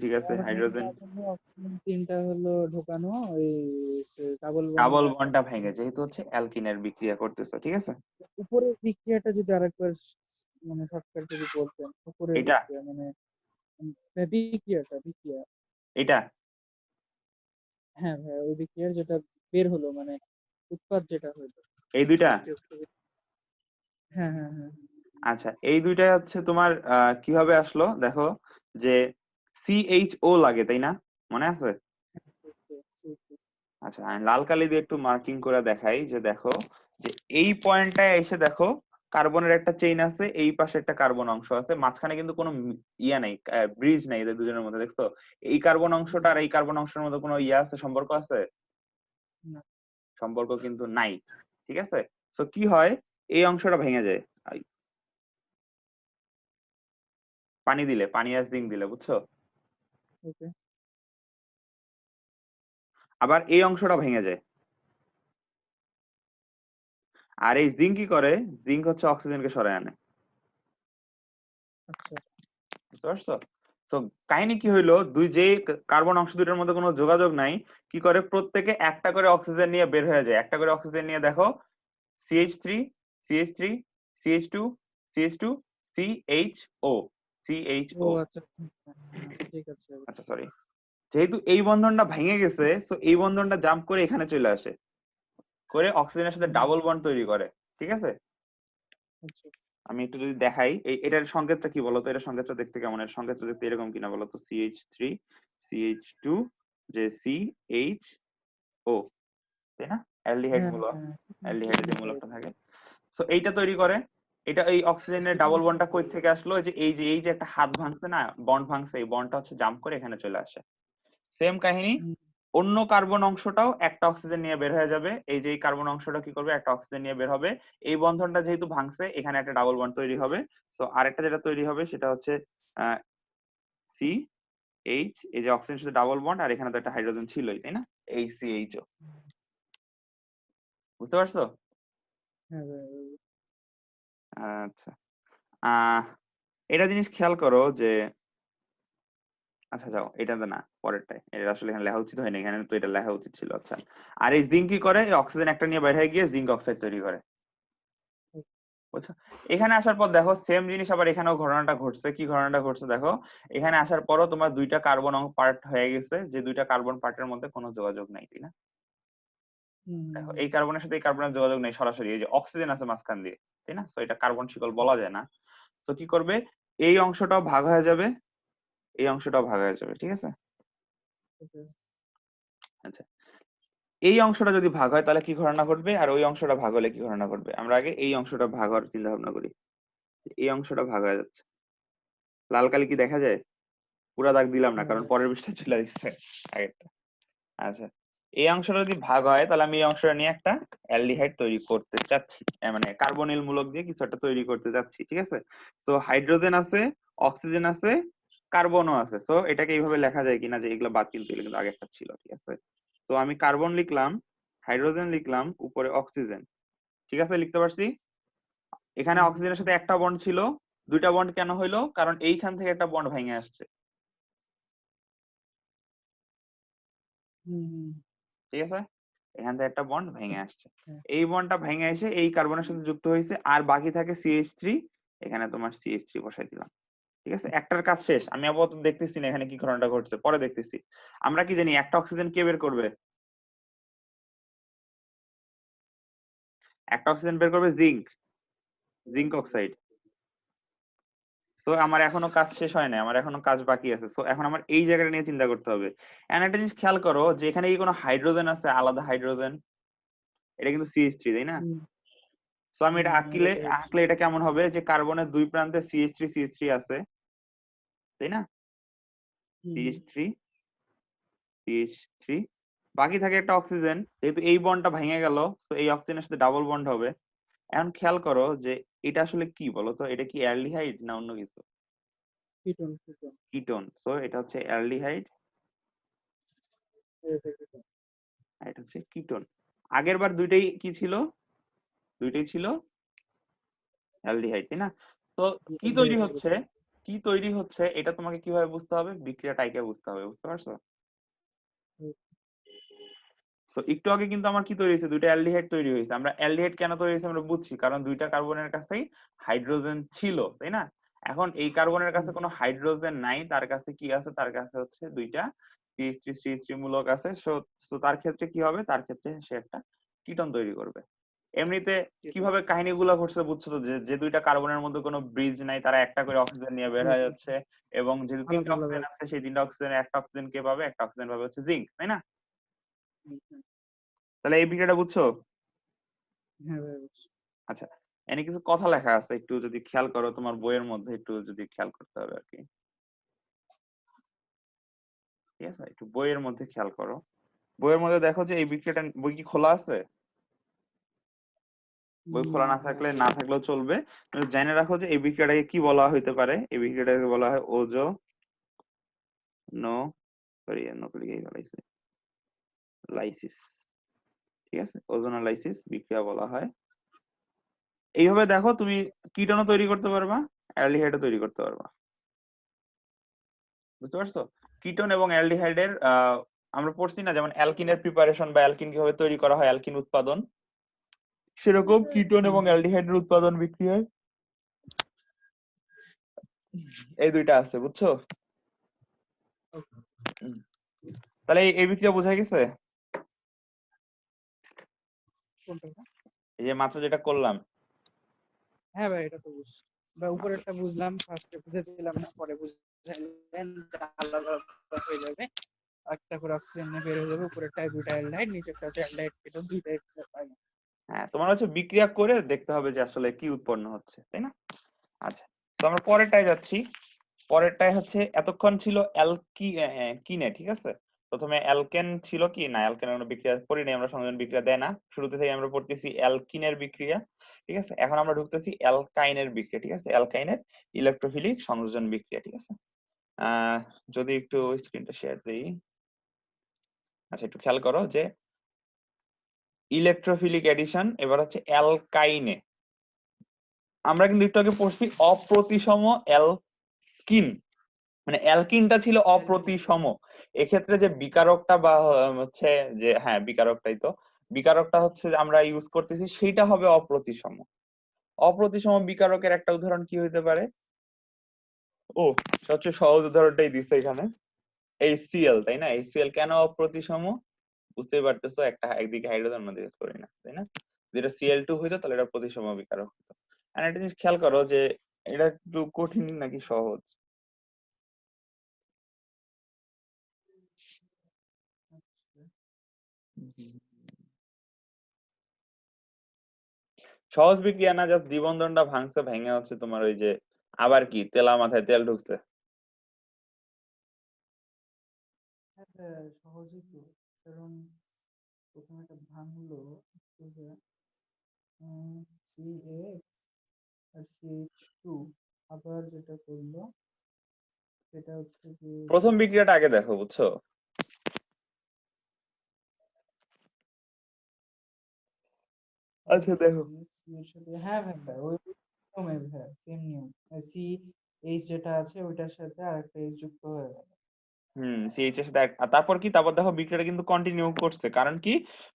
ঠিক আছে, তার মানে হাইড্রোজেন। আসলে অক্সিজেন তিনটা হলো ঢোকানো ওই ডাবল ডাবল বন্ডটা। বন্ডটা ভেঙে, যেহেতু হচ্ছে অ্যালকিনের বিক্রিয়া করতেছে, ঠিক আছে। উপরের বিক্রিয়াটা যদি আরেকবার মানে শর্টকাট যদি বলতেন, উপরের এটা বিক্রিয়া মানে বিক্রিয়া। এটা হ্যাঁ ভাই, ওই বিক্রিয়ার যেটা বের হলো মানে উৎপাদ যেটা হলো এই দুইটা। H2SO4। হ্যাঁ হ্যাঁ হ্যাঁ আচ্ছা, এই দুইটা হচ্ছে তোমার কিভাবে আসলো দেখো, যে CHO লাগে তাই না, মনে আছে? আচ্ছা, আমি লাল কালি দিয়ে একটু মার্কিং করে দেখাই, যে দেখো যে এই পয়েন্টটায় এসে দেখো কার্বনের একটা চেইন আছে, এই পাশে একটা কার্বন অংশ আছে, মাঝখানে কিন্তু কোনো ইয়া নাই, ব্রিজ নাই এদের দুজনের মধ্যে, দেখছো? এই কার্বন অংশটা আর এই কার্বন অংশের মধ্যে কোনো ইয়া আছে, সম্পর্ক আছে? না, সম্পর্ক কিন্তু নাই, ঠিক আছে। তো কি হয়, এই অংশটা ভেঙে যায় পানি দিলে, পানি আর জিঙ্ক দিলে, বুঝছো? ওকে। আবার এই অংশটা ভেঙে যায়। আর এই জিঙ্ক কি করে, জিঙ্ক হচ্ছে অক্সিজেনকে সরায় আনে। আচ্ছা। বুঝতে পারছো? তো কাহিনী কি হইলো, দুই যে কার্বন অংশ দুইটার মধ্যে কোনো যোগাযোগ নাই, কি করে প্রত্যেকে একটা করে অক্সিজেন নিয়ে বের হয়ে যায়, একটা করে অক্সিজেন নিয়ে দেখো CH3 CH3 CH2 CH2 CHO ও CHO। আচ্ছা আচ্ছা, হ্যাঁ, হ্যাঁ, ঠিক আছে। আচ্ছা সরি, যেহেতু এই বন্ধনটা ভেঙে গেছে, তো এই বন্ধনটা জাম্প করে এখানে চলে আসে, করে অক্সিজেনের সাথে হুম, ডাবল বন্ড তৈরি করে, ঠিক আছে। আচ্ছা। আমি একটু যদি দেখাই, এটার সংকেতটা কি বলতো, এটার সংকেতটা দেখতে কেমন, এর সংকেতটা দেখতে এরকম কিনা বলতো, CH3 CH2 যে CHO, তাই না? অ্যালডিহাইড হ্যাঁ মূলক, হ্যাঁ, অ্যালডিহাইডে যে মূলকটা থাকে। তো এইটা তৈরি করে, এটা এই অক্সিজেনের ডাবল বন্ডটা কই থেকে আসলো, এই যে একটা হাত ভাঙছে না, বন্ড ভাঙছে, এই বন্ডটা হচ্ছে জাম্প করে এখানে চলে আসে। সেম কাহিনী, হুম, অন্য কার্বন অংশটাও একটা অক্সিজেন নিয়ে বের হয়ে যাবে, এই যে এই কার্বন অংশটা কি করবে, একটা অক্সিজেন নিয়ে বের হবে, এই বন্ধনটা যেহেতু ভাঙছে, এখানে একটা ডাবল বন্ড তৈরি হবে। তো আরেকটা যেটা তৈরি হবে সেটা হচ্ছে সি এইচ, এই যে অক্সিজেনের সাথে ডাবল বন্ড, আর এখানে তো একটা হাইড্রোজেন ছিলই, তাই না? এই CHO। বুঝতে পারছো? হ্যাঁ ভাই, আচ্ছা, আহ এটা জিনিস খেয়াল করো যে, আচ্ছা যাও, এটা তো না, পরেরটাই, এটা আসলে এখানে লেখা উচিত হয়নি, এখানে তো এটা লেখা উচিত ছিল। আচ্ছা, আর এই জিঙ্ক কি করে, এই অক্সিজেন একটা নিয়ে বাইরে গিয়ে জিঙ্ক অক্সাইড তৈরি করে, বুঝছো? এখানে আসার পর দেখো সেম জিনিস আবার এখানেও ঘটনাটা ঘটছে। কি ঘটনাটা ঘটছে দেখো, এখানে আসার পরও তোমার দুইটা কার্বন পার্ট হয়ে গেছে, যে দুইটা কার্বন পার্টের মধ্যে কোনো যোগাযোগ নাই, তাই না? দেখো এই কার্বনের সাথে এই কার্বনের যোগাযোগ নেই সরাসরি, এই যে অক্সিজেন আছে মাঝখান দিয়ে, তাই না? তো এটা কার্বন শিকল বলা যায় না। তো কি করবে, এই অংশটাও ভাগ হয়ে যাবে, এই অংশটাও ভাগ হয়ে যাবে, ঠিক আছে। আচ্ছা, এই অংশটা যদি ভাগ হয় তাহলে কি ঘটনা ঘটবে, আর ওই অংশটা ভাগ হলে কি ঘটনা ঘটবে, আমরা আগে এই অংশটা ভাগ হওয়ার চিন্তা ভাবনা করি। এই অংশটা ভাগ হয়ে যাচ্ছে, লাল কালি কি দেখা যায়? পুরা দাগ দিলাম না, হ্যাঁ কারণ ভাই, পরের পৃষ্ঠা চলে দিচ্ছে আগেরটা। আচ্ছা, এই অংশটা যদি ভাগ হয় তাহলে আমি এই অংশটা নিয়ে একটা অ্যালডিহাইড তৈরি করতে চাচ্ছি, মানে কার্বনিল মূলক দিয়ে কিছু একটা তৈরি করতে চাচ্ছি, ঠিক আছে। তো হাইড্রোজেন আছে, অক্সিজেন আছে, কার্বনও আছে। তো এটাকে এইভাবে লেখা যায় কিনা, যে এগুলো বাদ, কিন্তু এগুলো কিন্তু আগেরটা ছিল, ঠিক আছে। তো আমি কার্বন লিখলাম, হাইড্রোজেন লিখলাম, উপরে অক্সিজেন, ঠিক আছে, লিখতে পারছি। এখানে অক্সিজেনের সাথে একটা বন্ড ছিল, দুইটা বন্ড কেন হইলো, কারণ এইখান থেকে একটা বন্ড ভেঙে আসছে, ঠিক আছে। এখান থেকে একটা বন্ড ভেঙে আসছে, হ্যাঁ, এই বন্ডটা ভেঙে এসে এই কার্বনের সাথে যুক্ত হয়েছে, আর বাকি থাকে CH3, এখানে তোমার CH3 বসাই দিলাম, ঠিক আছে। একটার কাজ শেষ, আমি আপাতত দেখতেছি না এখানে কি ঘটনাটা ঘটছে, পরে দেখতেছি। আমরা কি জানি একটা অক্সিজেন কে বের করবে, একটা অক্সিজেন বের করবে জিঙ্ক, জিঙ্ক অক্সাইড। তো আমার এখনো কাজ শেষ হয় না, আমার এখনো কাজ বাকি আছে। তো এখন আমার এই জায়গাটা নিয়ে চিন্তা করতে হবে। এন্ড একটা জিনিস খেয়াল করো, যে এখানে কি কোনো হাইড্রোজেন আছে, আলাদা হাইড্রোজেন? এটা কিন্তু CH3, তাই না? তো আমি এটা আঁকলে, এটা আঁকলে এটা কেমন হবে, যে কার্বনের দুই প্রান্তে CH3 আছে, তাই না? CH3 CH3 বাকি থাকে একটা অক্সিজেন, যেহেতু এই বন্ডটা ভেঙে গেল তো এই অক্সিজেনের সাথে ডাবল বন্ড হবে। এখন খেয়াল করো যে এটা আসলে কি বলো তো, এটা কি অ্যালডিহাইড না অন্য কিছু? Ketone ketone ketone. সো এটা হচ্ছে অ্যালডিহাইড, এটা কিটোন। আর এটা হচ্ছে কিটোন। আগের বার দুইটাই কি ছিল? দুইটাই ছিল অ্যালডিহাইড, তাই না? তো কি তৈরি অ্যালডিহাইড ছিল। হচ্ছে, কি তৈরি হচ্ছে এটা তোমাকে কিভাবে বুঝতে হবে? বিক্রিয়াটা এঁকে বুঝতে হবে, বুঝতে পারছো? তো একটু আগে কিন্তু আমার কি তৈরি হয়েছে? দুইটা অ্যালডিহাইড তৈরি হয়েছে। আমরা অ্যালডিহাইড কেন তৈরি হয়েছে আমরা বুঝছি, কারণ দুইটা কার্বনের কাছেই হাইড্রোজেন ছিল, তাই না? এখন এই কার্বনের কাছে কোনো হাইড্রোজেন নাই, তার কাছে কি আছে? তার কাছে হচ্ছে দুইটা CH3 মূলক আছে। সো তার ক্ষেত্রে কি হবে? তার ক্ষেত্রে সে একটা কিটোন তৈরি করবে। এমনিতে কিভাবে কাহিনীগুলো ঘটছে বুঝছো তো, যে যে দুইটা কার্বনের মধ্যে কোনো ব্রিজ নাই তারা একটা করে অক্সিজেন নিয়ে বের হয়ে যাচ্ছে, এবং যেহেতু তিনটা আলাদা আলাদা। অক্সিজেন আছে সেই তিনটা অক্সিজেনের একটা অক্সিজেন কে পাবে? একটা অক্সিজেন পাবে হচ্ছে জিঙ্ক, তাই না? তাহলে এই বিক্রিয়াটা বুঝছো? হ্যাঁ ভাই বুঝছি। আচ্ছা, এখানে কিছু কথা লেখা আছে, একটু যদি খেয়াল করো, তোমার বইয়ের মধ্যে একটু যদি খেয়াল করতে হবে আর কি। ঠিক আছে, একটু বইয়ের মধ্যে খেয়াল করো। বইয়ের মধ্যে দেখো যে এই বিক্রিয়াটা, বই কি খোলা আছে? বই খোলা না থাকলে, না থাকলেও চলবে, কিন্তু জেনে রাখো যে এই বিক্রিয়াটাকে কি বলা হইতে পারে। এই বিক্রিয়াটাকে বলা হয় ওজো নো সরি নকলিকেই ফেলাইছে লাইসিস। ঠিক আছে, ওজোনোলাইসিস বিক্রিয়া বলা হয়। এইভাবে দেখো তুমি কিটোনও তৈরি করতে পারবা, অ্যালডিহাইডও তৈরি করতে পারবা। বুঝতে পারছো? কিটোন এবং অ্যালডিহাইডের আমরা পড়ছি না, যেমন অ্যালকিনের প্রিপারেশন বা অ্যালকিন কিভাবে তৈরি করা হয়, অ্যালকিন উৎপাদন, সেরকম কিটোন এবং অ্যালডিহাইডের উৎপাদন বিক্রিয়ায় এই দুইটা আছে, বুঝছো? হুম। তাহলে এই বিক্রিয়া বোঝা গেছে? কোনটা? এই যে মাত্র যেটা করলাম। হ্যাঁ ভাই এটা তো বুঝছি বা উপরেরটা বুঝলাম, ফার্স্টে বুঝেছিলাম না, পরে বুঝলেন যে আলাদা আলাদা হয়ে যাবে, একটা করে অক্সিজেন নিয়ে বের হয়ে যাবে, উপরেরটায় দুইটা অ্যালডিহাইড, নিচেরটা হচ্ছে অ্যালডিহাইড কিটোন, দুইটাই পাই। হ্যাঁ, তোমার হচ্ছে বিক্রিয়া করে দেখতে হবে যে আসলে কি উৎপন্ন হচ্ছে, তাই না? আচ্ছা, তো আমরা পরেরটায় যাচ্ছি। পরেরটায় হচ্ছে এতক্ষণ ছিল কিনে, ঠিক আছে? প্রথমে অ্যালকেন ছিল কি না, অ্যালকেনের কোনো বিক্রিয়া পড়ি নাই আমরা, সংযোজন বিক্রিয়া দেয় না। শুরুতে থেকে আমরা পড়তেছি অ্যালকিনের বিক্রিয়া, ঠিক আছে? এখন আমরা ঢুকতেছি অ্যালকাইনের বিক্রিয়া, ঠিক আছে? অ্যালকাইনের ইলেকট্রোফিলিক সংযোজন বিক্রিয়া, ঠিক আছে? আহ যদি একটু স্ক্রিনটা শেয়ার দিই। আচ্ছা, একটু খেয়াল করো যে ইলেকট্রোফিলিক এডিশন, এবার হচ্ছে অ্যালকাইনে। আমরা কিন্তু একটু আগে পড়ছি অপ্রতিসম অ্যালকিন, মানে অ্যালকিনটা ছিল অপ্রতিসম। এক্ষেত্রে যে বিকারকটা বা হচ্ছে যে, হ্যাঁ বিকারকটাই তো, বিকারকটা হচ্ছে যে আমরা ইউজ করতেছি সেইটা হবে অপ্রতিসম। অপ্রতিসম বিকারকের একটা উদাহরণ কি হইতে পারে? ও, সবচেয়ে সহজ উদাহরণটাই দিচ্ছে এখানে, HCl, তাই না? HCl কেন অপ্রতিসম? বুঝতেই পারতেছো, একটা একদিকে হাইড্রোজেন অন্যদিকে ক্লোরিন আছে, তাই না? যেটা Cl2 হইতো তাহলে এটা প্রতিসম বিকারক হতো। আর একটা জিনিস খেয়াল করো যে এটা একটু কঠিন নাকি সহজ? সহজ বিক্রিয়া না, জাস্ট দ্বিবন্ধনটা ভাঙছে, ভেঙে হচ্ছে তোমার ওই যে আবার কি তেলা মাথায় তেল ঢুকছে। হ্যাঁ সহজই তো, কারণ প্রথমে একটা ভাঙলো CH আর CH2, আবার যেটা করলো সেটা হচ্ছে যে প্রথম বিক্রিয়াটা আগে দেখো, বুঝছো? আচ্ছা দেখো, সি এর সাথে, হ্যাঁ ভাই ভাই ওই নিয়মে ভাই, সেম নিয়ম, সি এইচ যেটা আছে ওইটার সাথে আরেকটা এইচ যুক্ত হয়ে গেল। সিএইচ এর সাথে আর তারপর কি, তারপর দেখো বিক্রিয়াটা কিন্তু কন্টিনিউ করছে, কারণ কি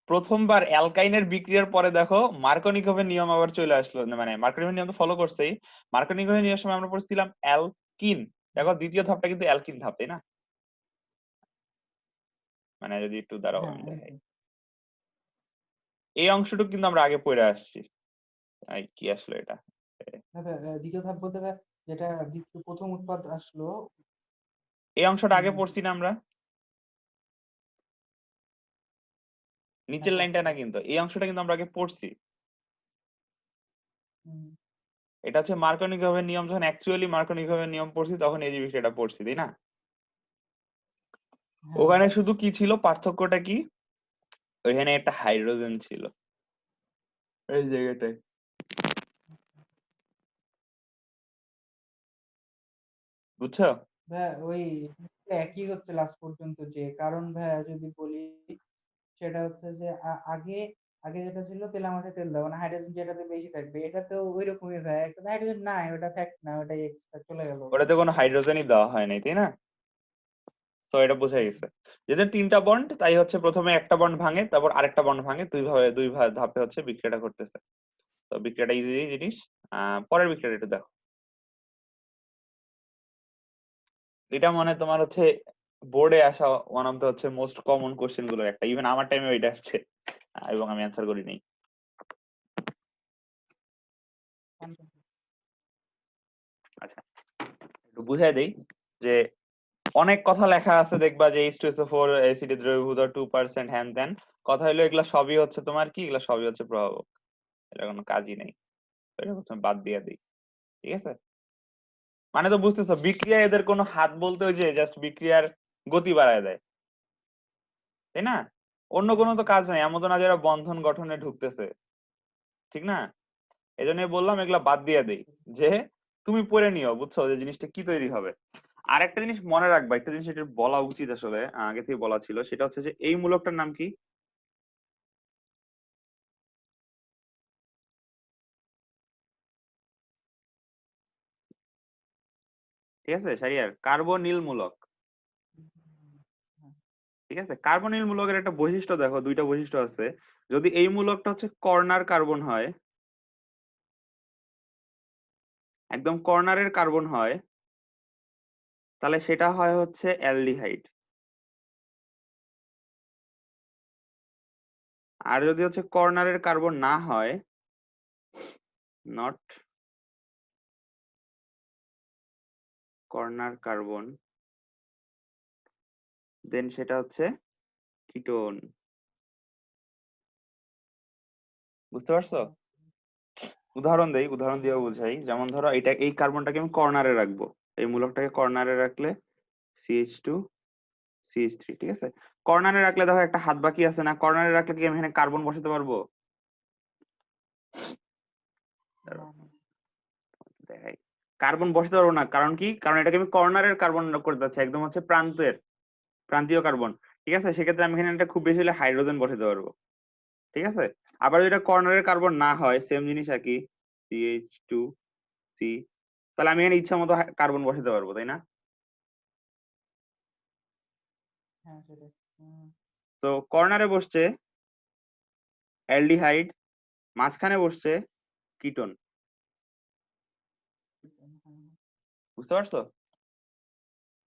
প্রথমবার অ্যালকাইনের বিক্রিয়ার পরে দেখো মার্কনিকোভের নিয়ম আবার চলে আসলো, মানে মার্কনিকোভের নিয়ম তো ফলো করছেই। মার্কনিকোভের নিয়মের সময় আমরা পড়ছিলাম অ্যালকিন, দেখো দ্বিতীয় ধাপটা কিন্তু অ্যালকিন ধাপ, তাই না? মানে যদি একটু দাঁড়াও হ্যাঁ আমি দেখাই, একদম। এই অংশটুকু কিন্তু আমরা আগে পড়ে আসছি। কি আসলো এটা? হ্যাঁ ভাই, দ্বিতীয় ধাপ বলতে ভাই যেটা প্রথম উৎপাদ আসলো। এই অংশটা আগে হুম, পড়ছি না আমরা? হ্যাঁ নিচের লাইনটা পড়ছি। না, কিন্তু এই অংশটা কিন্তু আমরা আগে পড়ছি। হুম, এটা হচ্ছে মার্কনিকোভের নিয়ম, যখন অ্যাকচুয়ালি মার্কনিকোভের নিয়ম পড়ছি তখন এই যে বিষয়টা পড়ছি, তাই না? হ্যাঁ ভাই। ওখানে শুধু কি ছিল, পার্থক্যটা কি? ওইখানে একটা হাইড্রোজেন ছিল এই জায়গাটায়। বুঝছো? ভাইয়া ওই একই হচ্ছে লাস্ট পর্যন্ত, যে কারণ ভাইয়া যদি বলি সেটা হচ্ছে যে আগে আগে যেটা ছিল তেলে মাথায় তেল দাও, মানে হাইড্রোজেন যেটাতে বেশি থাকবে, এটা তো ওই রকমই ভাইয়া, একটা হাইড্রোজেন নাই, ওটা ফ্যাক্ট না, ওটা এক্সট্রা চলে গেল। ওটাতে কোনো হাইড্রোজেনই দেওয়া হয় নাই, তাই না? তো এটা বোঝা গেছে। যেহেতু তিনটা বন্ড, তাই হচ্ছে প্রথমে একটা বন্ড ভাঙে, তারপর আরেকটা বন্ড ভাঙে, দুই ধাপে হচ্ছে বিক্রিয়াটা ঘটতেছে। তো বিক্রিয়াটা ইজি জিনিস। পরের বিক্রিয়াটা একটু দেখো। এটা মনে হয় তোমার হচ্ছে বোর্ডে আসা ওয়ান অফ দ্য হচ্ছে মোস্ট কমন কোশ্চেন গুলোর একটা, ইভেন আমার টাইমে এটা আসছে এবং আমি অ্যান্সার করি নাই। আচ্ছা, একটু বুঝাই দেই যে অনেক কথা লেখা আছে, দেখবা যে H2SO4 অ্যাসিডের দ্রবীভূত 2% হ্যান ত্যান। কথা হলো এগুলা সবই হচ্ছে তোমার কি, এগুলা সবই হচ্ছে প্রভাবক, এটা কোনো কাজই নেই। তো এটা প্রথমে বাদ দিয়ে দিই, ঠিক আছে? মানে তো বুঝতেছো, বিক্রিয়া এদের কোনো হাত বলতে ওই যে জাস্ট বিক্রিয়ার গতি বাড়ায় দেয়, তাই না? অন্য কোনো তো কাজ নাই, এমন তো না যারা বন্ধন গঠনে ঢুকতেছে, ঠিক না? এই জন্যই বললাম এগুলা বাদ দিয়ে দেই, যে তুমি পড়ে নিও, বুঝছো, যে জিনিসটা কি তৈরি হবে। আর একটা জিনিস মনে রাখবা, একটা জিনিস এটা বলা উচিত আসলে, আগে থেকে বলা ছিল, সেটা হচ্ছে যে এই মূলকটার নাম কি? ঠিক আছে শারিয়ার, কার্বনিল মূলক। ঠিক আছে, কার্বনিল মূলকের একটা বৈশিষ্ট্য দেখো, দুইটা বৈশিষ্ট্য আছে। যদি এই মূলকটা হচ্ছে কর্নার কার্বন হয়, একদম কর্নারের কার্বন হয়, তাহলে সেটা হয় হচ্ছে অ্যালডিহাইড। আর যদি হচ্ছে কর্নারের কার্বন না হয়, নট কর্নার কার্বন, দেন সেটা হচ্ছে কিটোন। বুঝতে পারছো? উদাহরণ দেই, উদাহরণ দিয়ে বুঝাই। যেমন ধরো এটা, এই কার্বনটাকে আমি কর্নারে রাখবো, এই মূলকটাকে কর্নারে রাখলে CH2 CH3, ঠিক আছে? কর্নারে রাখলে দেখো একটা হাত বাকি আছে না, কর্নারে রাখলে কি আমি এখানে কার্বন বসাতে পারবো? দেখাই, কার্বন বসাতে পারবো না। কারণ কি? কারণ এটাকে আমি কর্নারের কার্বন করে যাচ্ছি, একদম হচ্ছে প্রান্তীয় কার্বন। ঠিক আছে, সেক্ষেত্রে আমি এখানে একটা খুব বেশি হলে হাইড্রোজেন বসাতে পারবো, ঠিক আছে? আবার যদি এটা কর্নারের কার্বন না হয়, সেম জিনিস একই, CH2C, তাহলে আমি এখানে ইচ্ছা মতো কার্বন বসাতে পারবো, তাই না? হ্যাঁ সেটাই। তো কর্নারে বসছে অ্যালডিহাইড, মাঝখানে বসছে কিটোন। বুঝতে পারছো?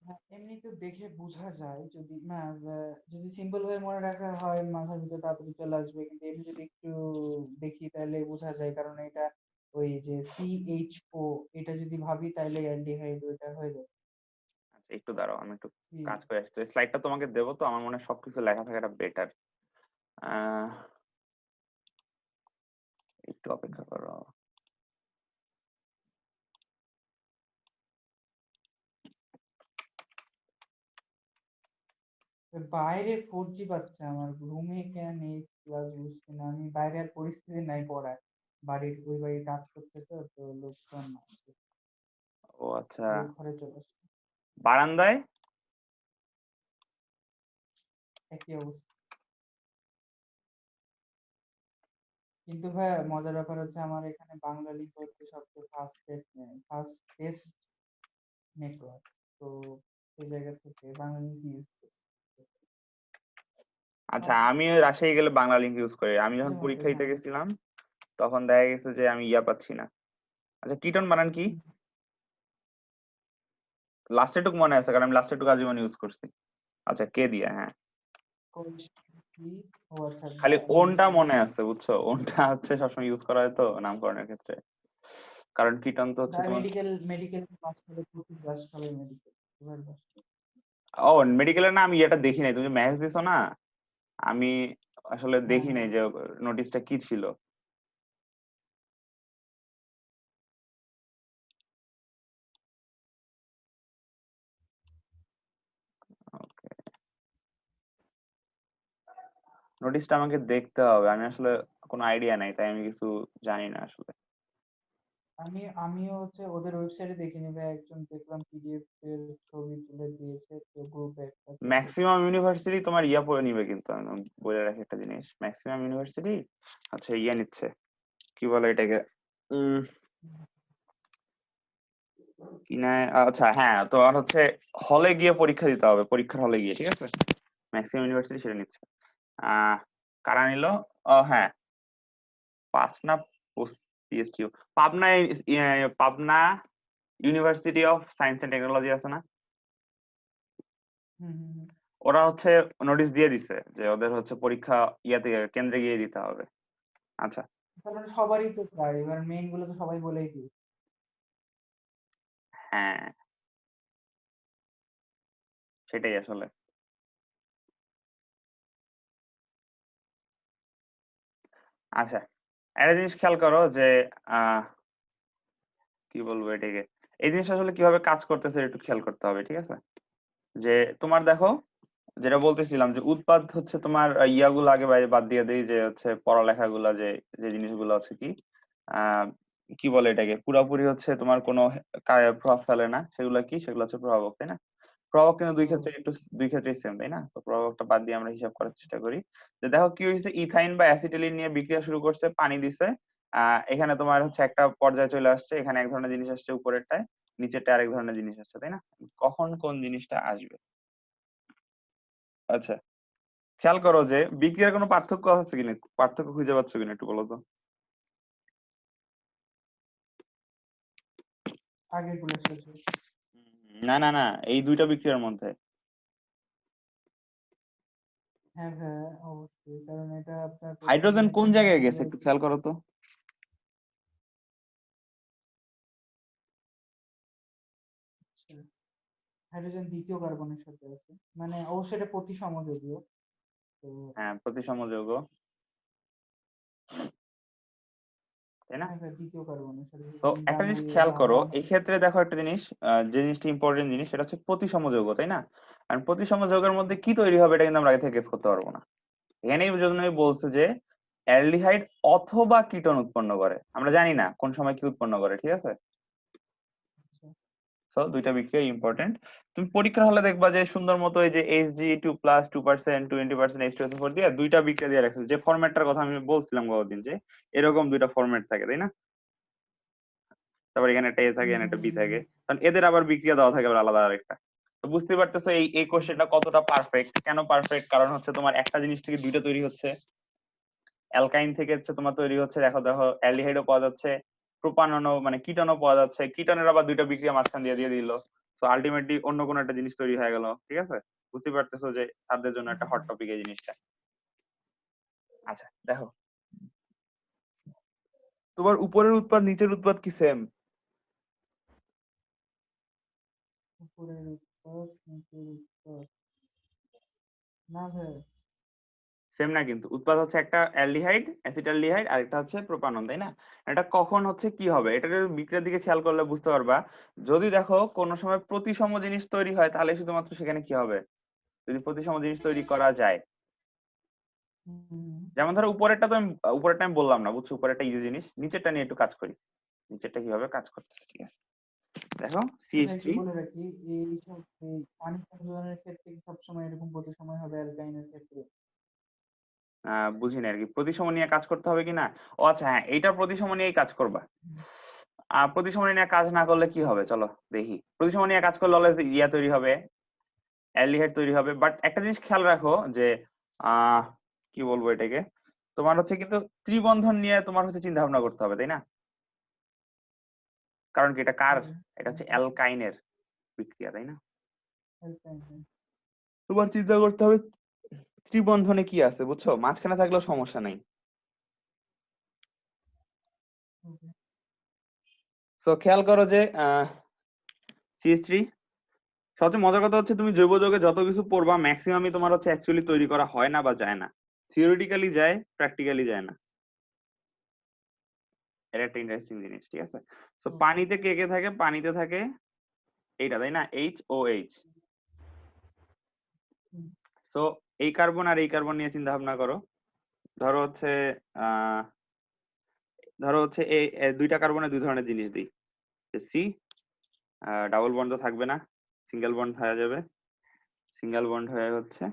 হ্যাঁ, এমনি তো দেখে বোঝা যায়, যদি না যদি সিম্পল ভাবে মনে রাখা হয় মাথার ভিতরে তাড়াতাড়ি চলে আসবে, কিন্তু এমনি যদি একটু দেখি তাহলে বোঝা যায়, কারণ এটা ওই যে CHO, এটা যদি ভাবি তাহলে অ্যালডিহাইড ওইটা হয়ে যায়। আচ্ছা একটু দাঁড়াও, আমি একটু হুম। কাজ করে আসছি, স্লাইডটা তোমাকে দেবো তো, আমার মনে হয় সবকিছু লেখা থাকাটা বেটার। আহ একটু অপেক্ষা করো। বাইরে 4G পাচ্ছে, আমার রুমে কেন এই ক্লাস বুঝছি না, আমি বাইরে আর পরিস্থিতি নাই পড়ার, ওই বাড়ি কাজ করতে, তো তো লোকজন না, ও আচ্ছা, ওই ঘরে চলে আসছে। বারান্দায়। একই অবস্থা। কিন্তু ভাই মজার ব্যাপার হচ্ছে আমার এখানে বাঙালি হচ্ছে সবচেয়ে ফাস্টেস্ট নেটওয়ার্ক, তো সেই জায়গা থেকে বাঙালি ইউজ করি। আচ্ছা, আমি রাজশাহী গেলে বাংলা লিঙ্ক ইউজ করি। আমি যখন মাঝে মধ্যে পরীক্ষা দিতে হ্যাঁ। গেছিলাম তখন দেখা গেছে যে আমি ইয়া পাচ্ছি না। আচ্ছা, কিটন বানান কি? লাস্টের টুকু মনে আছে, কারণ আমি লাস্টের টুকু আজীবন ইউজ করছি। আচ্ছা, কে দিয়া, হ্যাঁ, ও আচ্ছা, খালি হ্যাঁ ওনটা মনে আছে, বুঝছো, ওনটা হচ্ছে সবসময় ইউজ করা হয় তো নামকরণের ক্ষেত্রে। কারণ কিটন তো হচ্ছে তোমার, মেডিকেল মেডিকেল পাস করে, প্রচুর পাস করে মেডিকেল, এবার পাস করে। ও মেডিকেলের না, আমি এটা দেখি নাই, তুমি মেসেজ দিছো না, আমি আসলে হ্যাঁ দেখি নাই হ্যাঁ। যে নোটিশটা কি ছিল। ওকে, নোটিশটা আমাকে দেখতে হবে, আমি আসলে কোনো আইডিয়া নাই, তাই আমি কিছু জানি না আসলে। আমিও হচ্ছে ওদের ওয়েবসাইটে দেখিনি ভাই, একজন দেখলাম পিডিএফ এর ছবি তুলে দিয়েছে তো গ্রুপে একটা, তো ম্যাক্সিমাম ইউনিভার্সিটি তোমার ইয়া পড়ে নিবে, কিন্তু আমি বলে রাখি একটা জিনিস, ম্যাক্সিমাম ইউনিভার্সিটি আচ্ছা ইয়া নিচ্ছে, কি বলে এটাকে, কি না, আচ্ছা হ্যাঁ, তো আর হচ্ছে হলে গিয়ে পরীক্ষা দিতে হবে, পরীক্ষার হলে গিয়ে, ঠিক আছে, ম্যাক্সিমাম ইউনিভার্সিটি সেটা নিচ্ছে। কারা নিল? হ্যাঁ, Pabna PSTU, Pabna Pabna university of science and technology আছে না, হুম হুম হুম। ওরা হচ্ছে নোটিশ দিয়ে দিছে যে ওদের হচ্ছে পরীক্ষা ইয়াতে কেন্দ্রে গিয়ে দিতে হবে। আচ্ছা কারণ সবারই তো প্রায়, এবার মেইন গুলো তো সবাই বলেই দিই। হ্যাঁ, সেটাই আসলে। আচ্ছা, একটা জিনিস খেয়াল করো যে আহ কি বলবো এটাকে, এই জিনিসটা আসলে কিভাবে কাজ করতেছে একটু খেয়াল করতে হবে, ঠিক আছে, যে তোমার দেখো, যেটা বলতেছিলাম যে উৎপাদ হচ্ছে তোমার ইয়াগুলো আগে বাইরে বাদ দিয়ে দেই, যে হচ্ছে পড়ালেখাগুলো, যে যে জিনিসগুলো আছে কি আহ কি বলে এটাকে, পুরোপুরি হচ্ছে তোমার কোনো প্রভাব ফেলে না, সেগুলো কি, সেগুলো হচ্ছে প্রভাবক, তাই না? প্রভাবক কিন্তু দুই ক্ষেত্রেই সেম, তাই না? তো প্রভাবকটা বাদ দিয়ে আমরা হিসাব করার চেষ্টা করি, যে দেখো কি হয়েছে, ইথাইন বা অ্যাসিটিলিন নিয়ে বিক্রিয়া শুরু করছে, পানি দিছে, এখানে তোমার হচ্ছে একটা পর্যায়ে চলে আসছে, এখানে এক ধরনের জিনিস আসছে উপরেরটায়, নিচেরটা আরেক ধরনের জিনিস আসছে, তাই না? কখন কোন জিনিসটা আসবে? আচ্ছা, খেয়াল করো যে বিক্রিয়ার কোনো পার্থক্য আছে কিনা, পার্থক্য খুঁজে পাচ্ছ কিনা একটু বলো তো। আগের গুলোর সাথে। না না না, এই দুইটা বিক্রিয়ার মধ্যে হ্যাঁ হ্যাঁ অবশ্যই, কারণ এটা আপনার প্রথমে হাইড্রোজেন কোন জায়গায় গেছে হাইড্রোজেন, একটু খেয়াল করো তো। হাইড্রোজেন দ্বিতীয় কার্বনের সাথে আছে, মানে অবশ্যই এটা প্রতিসম যদিও। তো হ্যাঁ, প্রতিসম যৌগ, তাই না? হ্যাঁ হ্যাঁ দ্বিতীয় কার্বনের সাথে, তো যেরকম একটা জিনিস গাম্বিয়া খেয়াল করো, গামা। এই ক্ষেত্রে দেখো একটা জিনিস, যে জিনিসটা ইম্পর্টেন্ট জিনিস সেটা হচ্ছে প্রতিসম যৌগ, তাই না? আর প্রতিসম যৌগের মধ্যে কি তৈরি হবে এটা কিন্তু আমরা আগে থেকে গেস করতে পারবো না। এখানেই জন্যই বলছে যে অ্যালডিহাইড অথবা কিটোন উৎপন্ন করে, আমরা জানি না কোন সময় কি উৎপন্ন করে, ঠিক আছে? সো দুইটা বিক্রিয়া ইম্পর্টেন্ট। তুমি পরীক্ষার হলে দেখবা যে সুন্দর মতো এই যে Hg2+ 2% 20% H2SO4 দিয়ে দুইটা বিক্রিয়া দিয়ে রাখছে, যে ফরম্যাটটার কথা আমি বলছিলাম গতদিন, যে এরকম দুইটা ফরম্যাট থাকে, তাই না? তারপর এখানে একটা এ থাকে, এখানে একটা বি থাকে, কারণ এদের আবার বিক্রিয়া দেওয়া থাকে আবার আলাদা আরেকটা। তো বুঝতে পারতেছো এই কোশ্চেনটা কতটা পারফেক্ট, কেন পারফেক্ট, কারণ হচ্ছে তোমার একটা জিনিস থেকে দুইটা তৈরি হচ্ছে, অ্যালকাইন থেকে হচ্ছে তোমার তৈরি হচ্ছে, দেখো দেখো অ্যালডিহাইডও পাওয়া যাচ্ছে, প্রোপাননও মানে কিটোনও পাওয়া যাচ্ছে, কিটোনের আবার দুইটা বিক্রিয়া মাঝখান দিয়ে দিল, তো আলটিমেটলি অন্য কোনো একটা জিনিস তৈরি হয়ে গেল, ঠিক আছে? বুঝতে পারতেছো যে স্যারদের জন্য একটা হট টপিক এই জিনিসটা। আচ্ছা দেখো, তোমার উপরের উৎপাদ নিচের উৎপাদ কি সেম? উপরের উৎপাদ নিচের উৎপাদ, না ভাই। সেম না, কিন্তু উৎপাদ হচ্ছে একটা অ্যালডিহাইড অ্যাসিটালডিহাইড আর একটা হচ্ছে প্রোপানন, তাই না? এটা কখন হচ্ছে কি হবে, এটাকে বিক্রিয়ার দিকে খেয়াল করলে বুঝতে পারবা, যদি দেখো কোনো সময় প্রতিসম জিনিস তৈরি হয় তাহলে শুধুমাত্র সেখানে কি হবে, যদি প্রতিসম জিনিস তৈরি করা যায়, হুম, যেমন ধরো উপরেরটা আমি বললাম না, বুঝছো, উপরেরটা ইজি জিনিস, নিচেরটা নিয়ে একটু কাজ করি, নিচেরটা কিভাবে কাজ করতেছে, ঠিক আছে? দেখো এটা একটু CH3, বলে রাখি, এই সব এই পানি সংযোজনের ক্ষেত্রে কি সবসময় এরকম প্রতিসময় হবে অ্যালকাইনের ক্ষেত্রে? বুঝি না আর কি, প্রতিসম নিয়ে কাজ করতে হবে কিনা। ও আচ্ছা হ্যাঁ, এইটা প্রতিসম নিয়েই কাজ করবা। প্রতিসম নিয়ে কাজ না করলে কি হবে চলো দেখি, প্রতিসম নিয়ে কাজ করলে অলওয়েজ ইয়া তৈরি হবে, অ্যালডিহাইড তৈরি হবে, বাট একটা জিনিস খেয়াল রাখো যে আহ কি বলবো এটাকে, তোমার হচ্ছে কিন্তু ত্রিবন্ধন নিয়ে তোমার হচ্ছে চিন্তা ভাবনা করতে হবে, তাই না? কারণ কি, এটা কার, এটা হচ্ছে অ্যালকাইনের বিক্রিয়া, তাই না? অ্যালকাইন। তোমার চিন্তা করতে হবে ত্রিবন্ধনে কি আছে, বুঝছো, মাঝখানে থাকলেও সমস্যা নাই। সো খেয়াল করো যে CH3, সবচেয়ে মজার কথা হচ্ছে তুমি জৈব যৌগে যত কিছু পড়বা ম্যাক্সিমামই তোমার হচ্ছে অ্যাকচুয়ালি তৈরি করা হয় না বা যায় না, থিওরিটিক্যালি যায়, প্র্যাকটিক্যালি যায় না। এটা একটা ইন্টারেস্টিং জিনিস, ঠিক আছে? সো পানিতে কে কে থাকে, পানিতে থাকে এইটা, তাই না, HOH। সো এই কার্বন আর এই কার্বন নিয়ে চিন্তা ভাবনা করো, ধরো হচ্ছে আহ ধরো হচ্ছে এই দুইটা কার্বনে দুই ধরনের জিনিস দিই, সি ডাবল বন্ড থাকবে না, সিঙ্গেল বন্ড হয়ে যাবে, সিঙ্গেল বন্ড হয়ে হচ্ছে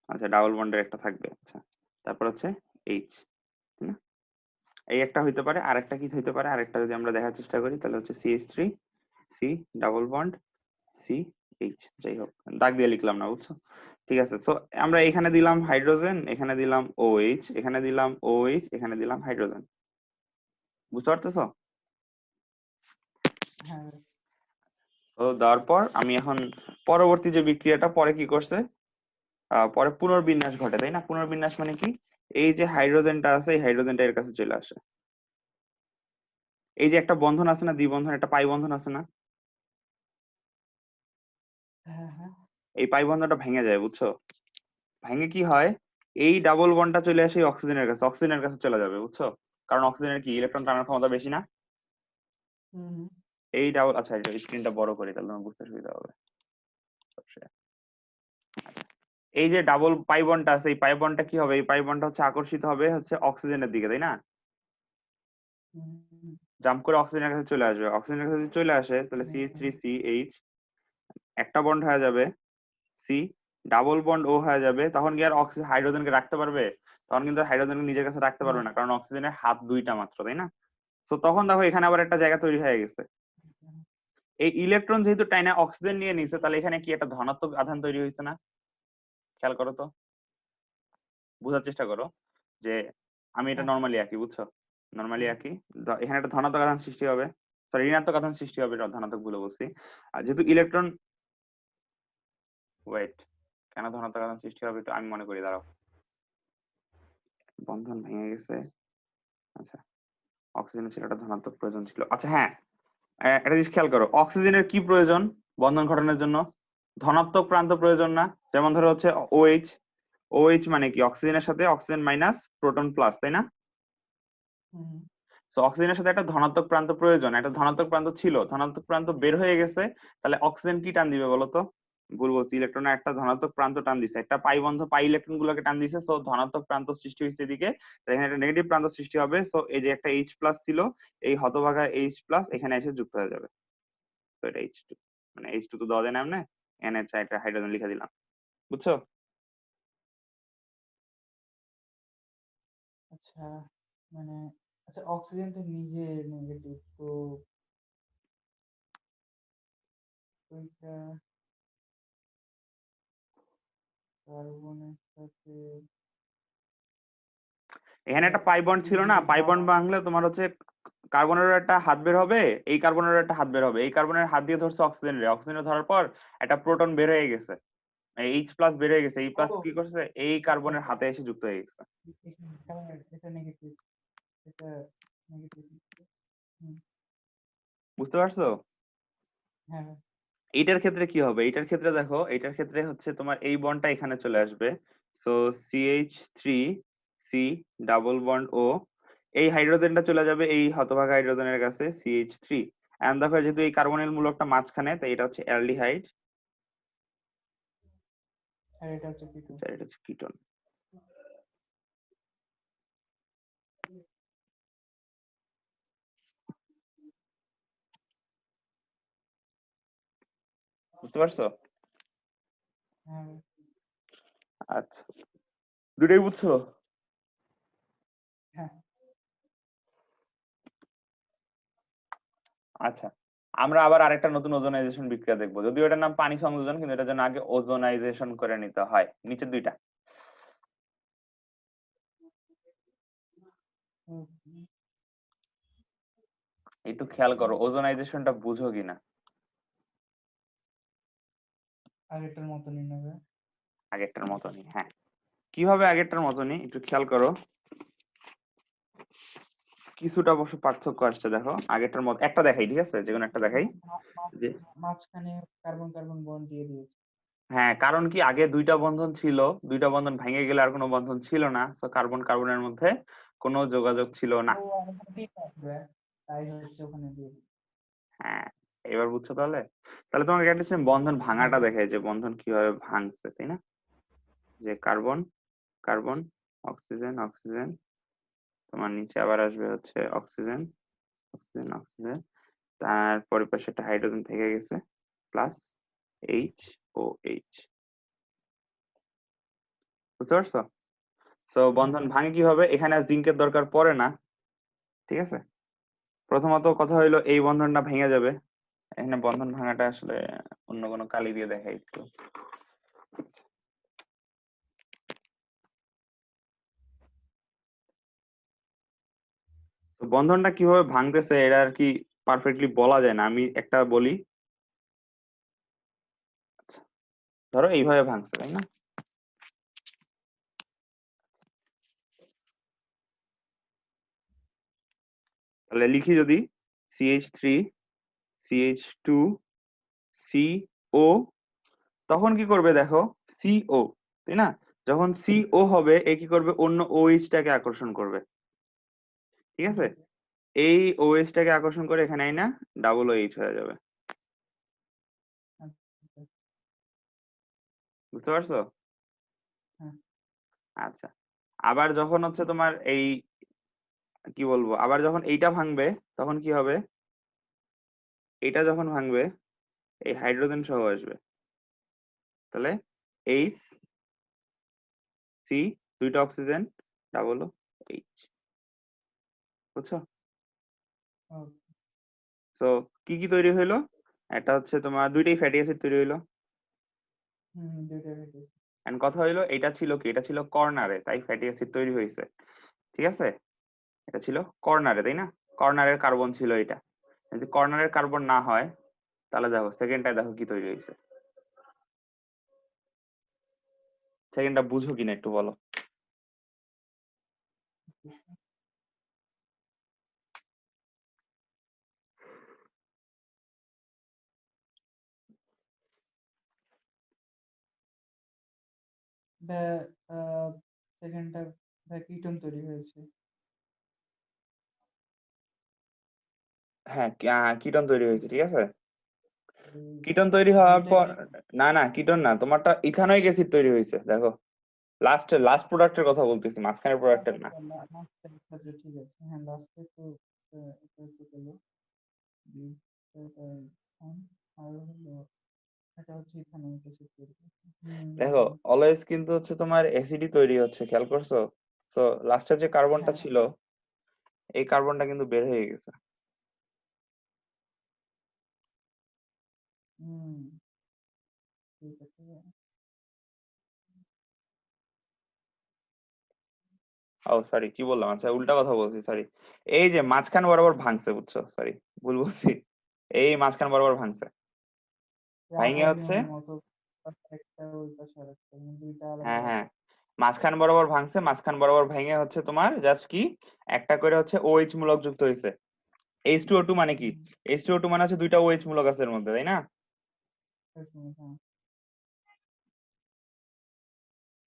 আচ্ছা ডাবল বন্ডের একটা থাকবে, আচ্ছা তারপর হচ্ছে এইচ, তাই না? এই একটা হইতে পারে, আরেকটা কি হইতে পারে, আরেকটা যদি আমরা দেখার চেষ্টা করি তাহলে হচ্ছে CH3 C double bond C H, যাই হোক দাগ দিয়ে লিখলাম না, বুঝছো? ঠিক আছে, সো আমরা এখানে দিলাম হাইড্রোজেন, এখানে দিলাম OH, এখানে দিলাম OH, এখানে দিলাম হাইড্রোজেন, বুঝতে পারতেছো? হ্যাঁ তো দেওয়ার পর আমি এখন পরবর্তী যে বিক্রিয়াটা পরে কি করছে, পরে পুনর্বিন্যাস ঘটে, তাই না? পুনর্বিন্যাস মানে কি, এই যে হাইড্রোজেনটা আছে এই হাইড্রোজেনটা এর কাছে চলে আসে, এই যে একটা বন্ধন আছে না, দ্বিবন্ধন, একটা পাই বন্ধন আছে না, হ্যাঁ হ্যাঁ এই পাই বন্ধনটা ভেঙে যায়, বুঝছো? ভেঙে কি হয়, এই ডাবল বন্ডটা চলে আসে এই অক্সিজেনের কাছে, অক্সিজেনের কাছে চলে যাবে, বুঝছো? কারণ অক্সিজেনের কি ইলেকট্রন টানার ক্ষমতা বেশি না, হুম এই ডাবল, আচ্ছা এটা স্ক্রিনটা বড় করি তাহলে তোমার বুঝতে সুবিধা হবে। এই যে ডাবল পাই বন্ডটা আছে এই পাই বন্ডটা কি হবে, এই পাই বন্ডটা হচ্ছে আকর্ষিত হবে হচ্ছে অক্সিজেনের দিকে, তাই না? হুম জাম্প করে অক্সিজেনের কাছে চলে আসবে, অক্সিজেনের কাছে যদি চলে আসে তাহলে CH3CH একটা বন্ড হয়ে যাবে, সি ডাবল বন্ড ও হয়ে যাবে, তখন কি আর অক্সিজেন হাইড্রোজেনকে রাখতে পারবে? তখন কিন্তু হাইড্রোজেনকে নিজের কাছে রাখতে না পারবে না, কারণ অক্সিজেনের হাত দুইটা মাত্র, তাই না? তো তখন দেখো এখানে আবার একটা জায়গা তৈরি হয়ে গেছে, এই ইলেকট্রন যেহেতু টাইনা অক্সিজেন নিয়ে নিছে তাহলে এখানে কি একটা ধনাত্মক আধান তৈরি হয়েছে না? খেয়াল করো তো, বোঝার চেষ্টা করো যে আমি এটা হ্যাঁ নর্মালি আঁকি, বুঝছো? নর্মালি আঁকি, এখানে একটা ধনাত্মক আধান সৃষ্টি হবে, সরি ঋণাত্মক আধান সৃষ্টি হবে, এটা ধনাত্মক ভুলে বলছি। আর যেহেতু ইলেকট্রন, ওয়েট, কেন ধনাত্মক আধান সৃষ্টি হবে একটু আমি মনে করি, দাঁড়াও, বন্ধন ভেঙে গেছে, আচ্ছা অক্সিজেনের ছিল একটা ধনাত্মক প্রয়োজন ছিল, আচ্ছা হ্যাঁ, একটা জিনিস খেয়াল করো, অক্সিজেনের কি প্রয়োজন বন্ধন ঘটানোর জন্য? ধনাত্মক প্রান্ত প্রয়োজন না? যেমন ধরো হচ্ছে OH, OH মানে কি অক্সিজেনের সাথে অক্সিজেন মাইনাস প্রোটন প্লাস, তাই না? হুম তো অক্সিজেনের সাথে একটা ধনাত্মক প্রান্ত প্রয়োজন, একটা ধনাত্মক প্রান্ত ছিল, ধনাত্মক প্রান্ত বের হয়ে গেছে, তাহলে অক্সিজেন কি টান দিবে বলতো? ভুল বলছি, ইলেকট্রনের একটা ধনাত্মক প্রান্ত টান দিছে, একটা পাই বন্ধ পাই ইলেকট্রন গুলোকে টান দিছে, সো ধনাত্মক প্রান্ত সৃষ্টি হয়েছে এদিকে, তাহলে এখানে একটা নেগেটিভ প্রান্ত সৃষ্টি হবে, সো এই যে একটা H প্লাস ছিল, এই হতভাগা H প্লাস এখানে এসে যুক্ত হয়ে যাবে, তো এটা H2, মানে H2 তো দেওয়া যায় না এমনি, এন এর চাইটা হাইড্রোজেন লিখে দিলাম, বুঝছো? আচ্ছা মানে আচ্ছা অক্সিজেন তো নিজে নেগেটিভ তো ওইটা কার্বনের সাথে এখানে একটা পাই বন্ড ছিল না, পাই বন্ড ভাঙলে তোমার হচ্ছে কার্বনের একটা হাত বের হবে, এই কার্বনের একটা হাত বের হবে, এই কার্বনের হাত দিয়ে ধরছে অক্সিজেনের, অক্সিজেনের ধরার পর একটা প্রোটন বের হয়ে গেছে, H প্লাস বের হয়ে গেছে, এই প্লাস ও কি করছে এই আচ্ছা কার্বনের আচ্ছা হাতে এসে যুক্ত হয়ে গেছে, এটা নেগেটিভ এটা নেগেটিভ বুঝতে পারছো? হ্যাঁ এইটার ক্ষেত্রে কি হবে, এইটার ক্ষেত্রে দেখো, এইটার ক্ষেত্রে হচ্ছে তোমার এই বন্ডটা এখানে চলে আসবে, সো CH3C ডাবল বন্ড ও, এই হাইড্রোজেনটা চলে যাবে এই হতভাগা হাইড্রোজেনের কাছে CH3, এন্ড দেখো যেহেতু এই কার্বনের মূলকটা মাঝখানে তাই এটা হচ্ছে অ্যালডিহাইড, আর এটা হচ্ছে কিটো এটা হচ্ছে কিটোন, বুঝতে পারছো? হ্যাঁ আচ্ছা, দুটোই বুঝছো? হ্যাঁ আচ্ছা, আমরা আবার আরেকটা নতুন ওজোনাইজেশন বিক্রিয়া দেখবো, যদিও এটার নাম পানি সংযোজন, কিন্তু এটার জন্য আগে ওজোনাইজেশন করে নিতে হয়, নিচের দুইটা হুম, একটু খেয়াল করো, ওজোনাইজেশনটা বুঝো কিনা, আগেরটার মতনই নেবে আগেরটার মতনই, হ্যাঁ কিভাবে আগেরটার মতনই একটু খেয়াল করো, কিছুটা অবশ্য পার্থক্য আসছে, দেখো আগেরটার মত একটা দেখাই, ঠিক আছে যেকোনো একটা দেখাই, যে মাঝখানে কার্বন কার্বন বন্ড দিয়ে দিয়েছে হ্যাঁ কারণ কি আগে দুইটা বন্ধন ছিল, দুইটা বন্ধন ভেঙে গেলে আর কোনো বন্ধন ছিল না, তো কার্বন কার্বনের মধ্যে কোনো যোগাযোগ ছিল না। ও আর ওখানে দিতে হবে তাই হচ্ছে ওখানে দিয়ে দিয়েছে। হ্যাঁ এবার বুঝছো তাহলে, তাহলে তোমাকে একটা বন্ধন ভাঙাটা হ্যাঁ দেখায় যে বন্ধন কিভাবে ভাঙছে, তাই না? যে কার্বন কার্বন অক্সিজেন অক্সিজেন, তোমার নিচে আবার আসবে হচ্ছে অক্সিজেন অক্সিজেন অক্সিজেন, তার পরিপাশে একটা হাইড্রোজেন থেকে গেছে প্লাস এইচ ও এইচ। বুঝতে পারছো? সো বন্ধন ভাঙে কিভাবে? এখানে আর জিঙ্কের দরকার পড়ে না, ঠিক আছে। প্রথমত কথা হইলো এই বন্ধনটা ভেঙে যাবে। এখানে বন্ধন ভাঙাটা আসলে অন্য কোনো কালি দিয়ে দেখাই একটু। তো বন্ধনটা কিভাবে ভাঙতেছে এটা আর কি পারফেক্টলি বলা যায় না, আমি একটা বলি। আচ্ছা, ধরো এইভাবে ভাঙছে, তাই না? তাহলে লিখি যদি CH3 CH2 CO, তখন কি করবে দেখো, CO, তাই না? যখন CO হবে এ কি করবে, অন্য OH টাকে আকর্ষণ করবে, ঠিক আছে। এই OH টাকে আকর্ষণ করে এখানে আইনা ডাবল OH হয়ে যাবে। আচ্ছা। বুঝতে পারছো? হ্যাঁ। আচ্ছা, আবার যখন হচ্ছে তোমার এই কি বলবো, আবার যখন এইটা ভাঙবে তখন কি হবে, এটা যখন ভাঙবে এই হাইড্রোজেন সহ আসবে, তাহলে এইচ সি, দুইটা অক্সিজেন, ডাবল এইচ। বুঝছো? Okay. সো কি কি তৈরি হইলো, একটা হচ্ছে তোমার দুইটাই ফ্যাটি অ্যাসিড তৈরি হইলো। দুইটা হয়েছে। এন্ড কথা হইলো এটা ছিল কি, এটা ছিল কর্নারে, তাই ফ্যাটি অ্যাসিড তৈরি হয়েছে, ঠিক আছে। এটা ছিল কর্নারে, তাই না? কর্নারের কার্বন ছিল এটা। যদি কর্নারের কার্বন না হয় তাহলে দেখো সেকেন্ডটায় দেখো কি তৈরি হয়েছে। সেকেন্ডটা বুঝো কিনা একটু বলো। সেকেন্ডটা কিটোন তৈরি হয়েছে। হ্যাঁ, কিটন তৈরি হয়েছে, ঠিক আছে। এই কিটন তৈরি হওয়ার দুইটা পর, কি না না কিটন না, তোমারটা ইথানোয়িক অ্যাসিড তৈরি হয়েছে। দেখো লাস্ট প্রোডাক্টের কথা বলতেছি, মাঝখানের প্রোডাক্টের না। আচ্ছা ঠিক আছে, হ্যাঁ লাস্টে তো এটা হচ্ছে গেল আর হলো এটা হচ্ছে ইথানল অ্যাসিড তৈরি করছে। দেখো অলওয়েজ কিন্তু হচ্ছে তোমার অ্যাসিডই তৈরি হচ্ছে, খেয়াল করছো? তো লাস্টের যে কার্বনটা হ্যাঁ। ছিল এই কার্বনটা কিন্তু বের হয়ে গেছে। ঠিক আছে। ও সরি, কি বললাম, আচ্ছা উল্টা কথা বলছি, সরি। এই যে মাঝখান বরাবর ভাঙছে, বুঝছো, সরি ভুল বলছি। এই মাঝখান বরাবর ভাঙছে, ভাঙে আবার হচ্ছে, নিয়মের মতো একটা ওই পাশে আর একটা দুইটা আলাদা হ্যাঁ হ্যাঁ, আলাদা। মাঝখান বরাবর ভাঙছে, মাঝখান বরাবর ভেঙে হচ্ছে তোমার জাস্ট কি একটা করে হচ্ছে OH মূলক যুক্ত হয়েছে। H2O2 মানে কি, H2O2 মানে হচ্ছে দুইটা OH মূলক আছে এর মধ্যে, তাই না? হ্যাঁ।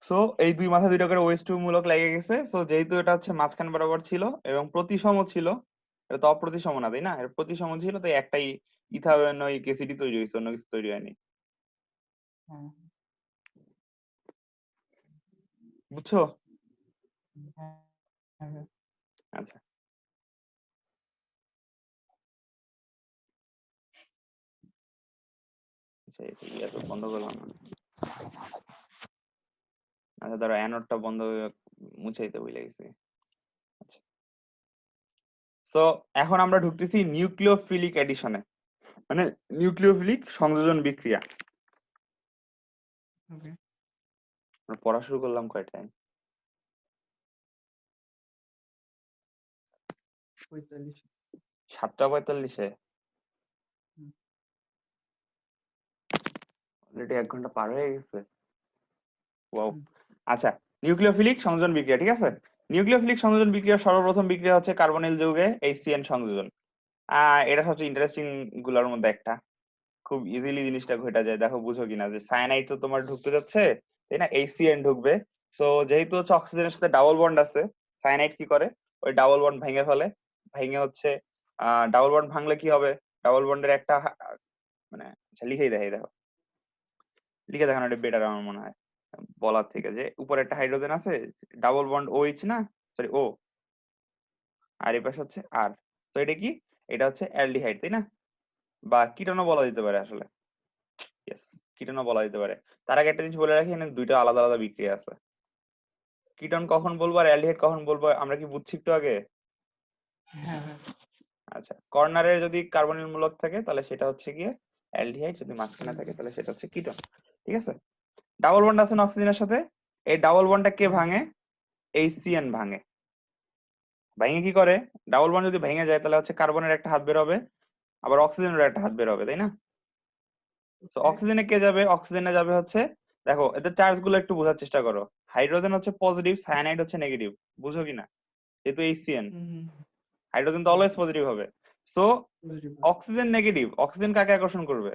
সো এই দুই মাথা দুইটা করে OH2 মূলক লেগে গেছে। সো যেহেতু এটা হচ্ছে মাঝখান বরাবর ছিল এবং প্রতিসম ছিল, এটা তো অপ্রতিসম না, তাই না? এর প্রতিসম ছিল, তাই একটাই ইথানোয়িক অ্যাসিডই তৈরি হয়েছে, অন্য কিছু তৈরি হয়নি। হ্যাঁ। বুঝছো? হ্যাঁ। হ্যাঁ। আচ্ছা, আচ্ছা ইয়ে তো বন্ধ করলাম না। আচ্ছা ধরো অ্যানোডটা বন্ধ মুছাইতে ভুলে গেছি। আচ্ছা, সো এখন আমরা ঢুকতেছি নিউক্লিওফিলিক এডিশনে, মানে নিউক্লিওফিলিক সংযোজন বিক্রিয়া। ওকে। আমরা পড়া শুরু করলাম কয়টায়? 45। 7:45-এ। হুম। অলরেডি 1 ঘন্টা পার হয়ে গেছে। ওয়াও। হুম। আচ্ছা, নিউক্লিওফিলিক সংযোজন বিক্রিয়া, ঠিক আছে। নিউক্লিওফিলিক সংযোজন বিক্রিয়ার সর্বপ্রথম বিক্রিয়া হচ্ছে কার্বনিল যৌগে HCN সংযোজন। এটা সবচেয়ে ইন্টারেস্টিং গুলোর মধ্যে একটা, খুব ইজিলি জিনিসটা ঘটে যায়। দেখো বুঝো কিনা, যে সায়ানাইড তো তোমার ঢুকতে যাচ্ছে, তাই না, HCN ঢুকবে। তো যেহেতু হচ্ছে অক্সিজেনের সাথে ডাবল বন্ড আছে, সায়ানাইড কি করে, ওই ডাবল বন্ড ভেঙে ফেলে। ভেঙে হচ্ছে ডাবল বন্ড ভাঙলে কি হবে, ডাবল বন্ডের একটা মানে আচ্ছা লিখেই দেখাই, দেখো লিখে দেখানো এটা বেটার আমার মনে হয়। বলার থেকে, যে উপরে একটা হাইড্রোজেন আছে, ডাবল বন্ড OH না, সরি ও, আর এই পাশে হচ্ছে আর। তো এটা কি, এটা হচ্ছে অ্যালডিহাইড, তাই না? বা কিটোনও বলা যেতে পারে আসলে। ইয়েস, কিটোনও বলা যেতে পারে। তার আগে একটা জিনিস বলে রাখি, এখানে দুইটা আলাদা আলাদা বিক্রিয়া আছে। কিটোন কখন বলবো আর অ্যালডিহাইড কখন বলবো আমরা কি বুঝছি একটু আগে? হ্যাঁ হ্যাঁ আচ্ছা, কর্নারে যদি কার্বনিল মূলক থাকে তাহলে সেটা হচ্ছে গিয়ে অ্যালডিহাইড, যদি মাঝখানে থাকে তাহলে সেটা হচ্ছে কিটোন। ঠিক আছে? ডাবল বন্ড আছে না অক্সিজেনের সাথে, এই ডাবল বন্ডটা কে ভাঙে? HCN ভাঙে। ভেঙে কি করে? ডাবল বন্ড যদি ভেঙে যায় তাহলে হচ্ছে কার্বনের একটা হাত বের হবে, আবার অক্সিজেনের একটা হাত বের হবে, তাই না? তো অক্সিজেনে কে যাবে? অক্সিজেনে যাবে হচ্ছে, দেখো এতে চার্জ গুলো একটু বোঝার চেষ্টা করো। হাইড্রোজেন হচ্ছে পজিটিভ, সায়ানাইড হচ্ছে নেগেটিভ, বুঝো কিনা? যেহেতু HCN, হাইড্রোজেন তো অলওয়েজ পজিটিভ হবে। So positive oxygen negative, oxygen কাকে আকর্ষণ করবে?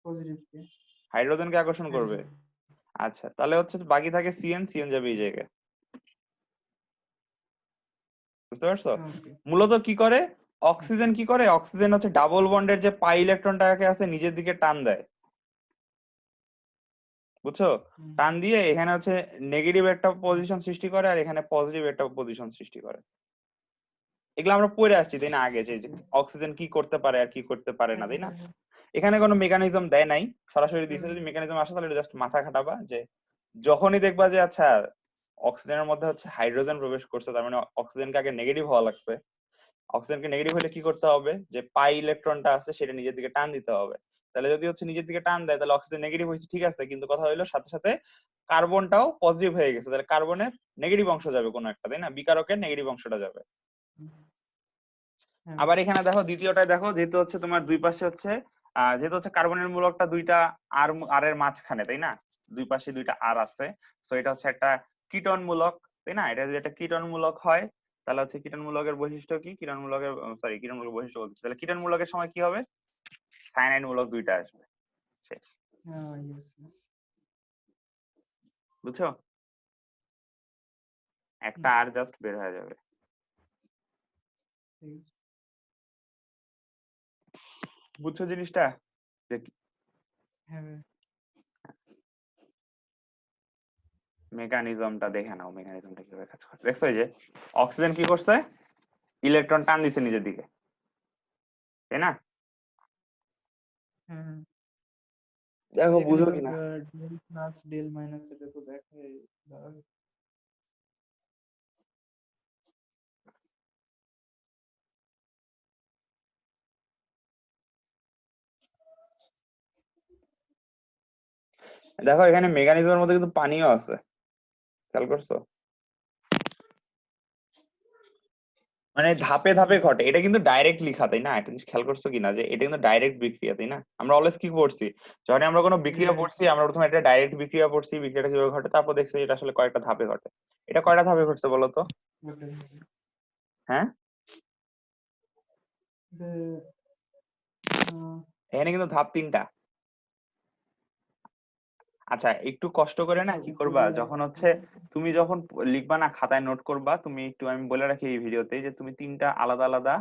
পজিটিভ কে হাইড্রোজেনকে আকর্ষণ করবে। হাইড্রোজেন। আচ্ছা, তাহলে হচ্ছে বাকি থাকে সিএন, সিএন যাবে এই জায়গায়। বুঝতে পারছো? ওকে মূলত কি করে অক্সিজেন, কি করে অক্সিজেন হচ্ছে ডাবল বন্ডের যে পাই ইলেকট্রনটাকে আছে নিজের দিকে টান দেয়, বুঝছো? টান দিয়ে এখানে হচ্ছে নেগেটিভ একটা পজিশন সৃষ্টি করে আর এখানে পজিটিভ একটা পজিশন সৃষ্টি করে। এগুলো আমরা পড়ে আসছি, তাই না, আগে যে অক্সিজেন কি করতে পারে আর কি করতে পারে না, তাই না? এখানে কোনো মেকানিজম দেয় নাই, সরাসরি দিছে। যদি মেকানিজম আসে তাহলে জাস্ট মাথা খাটাবা, যে যখনই দেখবা যে আচ্ছা অক্সিজেনের মধ্যে হচ্ছে হাইড্রোজেন প্রবেশ করছে, তার মানে অক্সিজেনকে আগে নেগেটিভ হওয়া লাগছে। অক্সিজেনকে নেগেটিভ হলে কি করতে হবে? যে পাই ইলেকট্রনটা আছে সেটা নিজের দিকে টান দিতে হবে। তাহলে যদি হচ্ছে নিজের দিকে টান দেয় তাহলে অক্সিজেন নেগেটিভ হয়েছে, ঠিক আছে, কিন্তু কথা হলো সাথে সাথে কার্বনটাও পজিটিভ হয়ে গেছে, তাহলে কার্বনের নেগেটিভ অংশ যাবে কোনো একটা, তাই না? বিকারকের নেগেটিভ অংশটা যাবে। আবার এখানে দেখো দ্বিতীয়টায় দেখো, যেহেতু হচ্ছে তোমার দুই পাশে হচ্ছে যেহেতু হচ্ছে কার্বনের মূলকটা দুইটা আর আর এর মাঝখানে, তাই না? দুই পাশে দুইটা আর আছে, তো এটা হচ্ছে একটা কিটোন মূলক, তাই না? এটা যদি একটা কিটোন মূলক হয় তাহলে হচ্ছে কিটোন মূলকের বৈশিষ্ট্য কি? কিটোন মূলকের সরি কিটোন মূলকের বৈশিষ্ট্য বলতে, তাহলে কিটোন মূলকের সময় কি হবে? সায়ানাইড মূলক দুইটা আসবে, শেষ। বুঝছো? একটা আর জাস্ট বের হয়ে যাবে। বুঝছো জিনিসটা? মেকানিজমটা দেখে নাও, মেকানিজমটা কিভাবে কাজ করে। দেখছো এই যে অক্সিজেন কি করছে? ইলেকট্রন টান দিচ্ছে নিজের দিকে, তাই না? দেখো বুঝো কিনা। ডেল প্লাস ডেল মাইনাস এটা তো দেখাই দাঁড়াবে। দেখো এখানে মেকানিজমের মধ্যে কিন্তু পানিও আছে, খেয়াল করছো? মানে ধাপে ধাপে ঘটে, এটা কিন্তু ডাইরেক্ট লিখা, তাই না? একটা জিনিস খেয়াল করছো কিনা, যে এটা কিন্তু ডাইরেক্ট বিক্রিয়া, তাই না? আমরা অলওয়েজ কি পড়ছি, যখন আমরা কোনো বিক্রিয়া পড়ছি আমরা প্রথমে একটা ডাইরেক্ট বিক্রিয়া পড়ছি, বিক্রিয়াটা কিভাবে ঘটে, তারপর দেখছি এটা আসলে কয়েকটা ধাপে ঘটে। এটা কয়টা ধাপে ঘটছে বলো তো? হ্যাঁ, এখানে কিন্তু ধাপ তিনটা। আচ্ছা, একটু কষ্ট করে না কি করবা, যখন হচ্ছে তুমি যখন লিখবা না, খাতায় নোট করবা, তুমি একটু, আমি বলে রাখি এই ভিডিওতে, যে তুমি তিনটা আলাদা আলাদা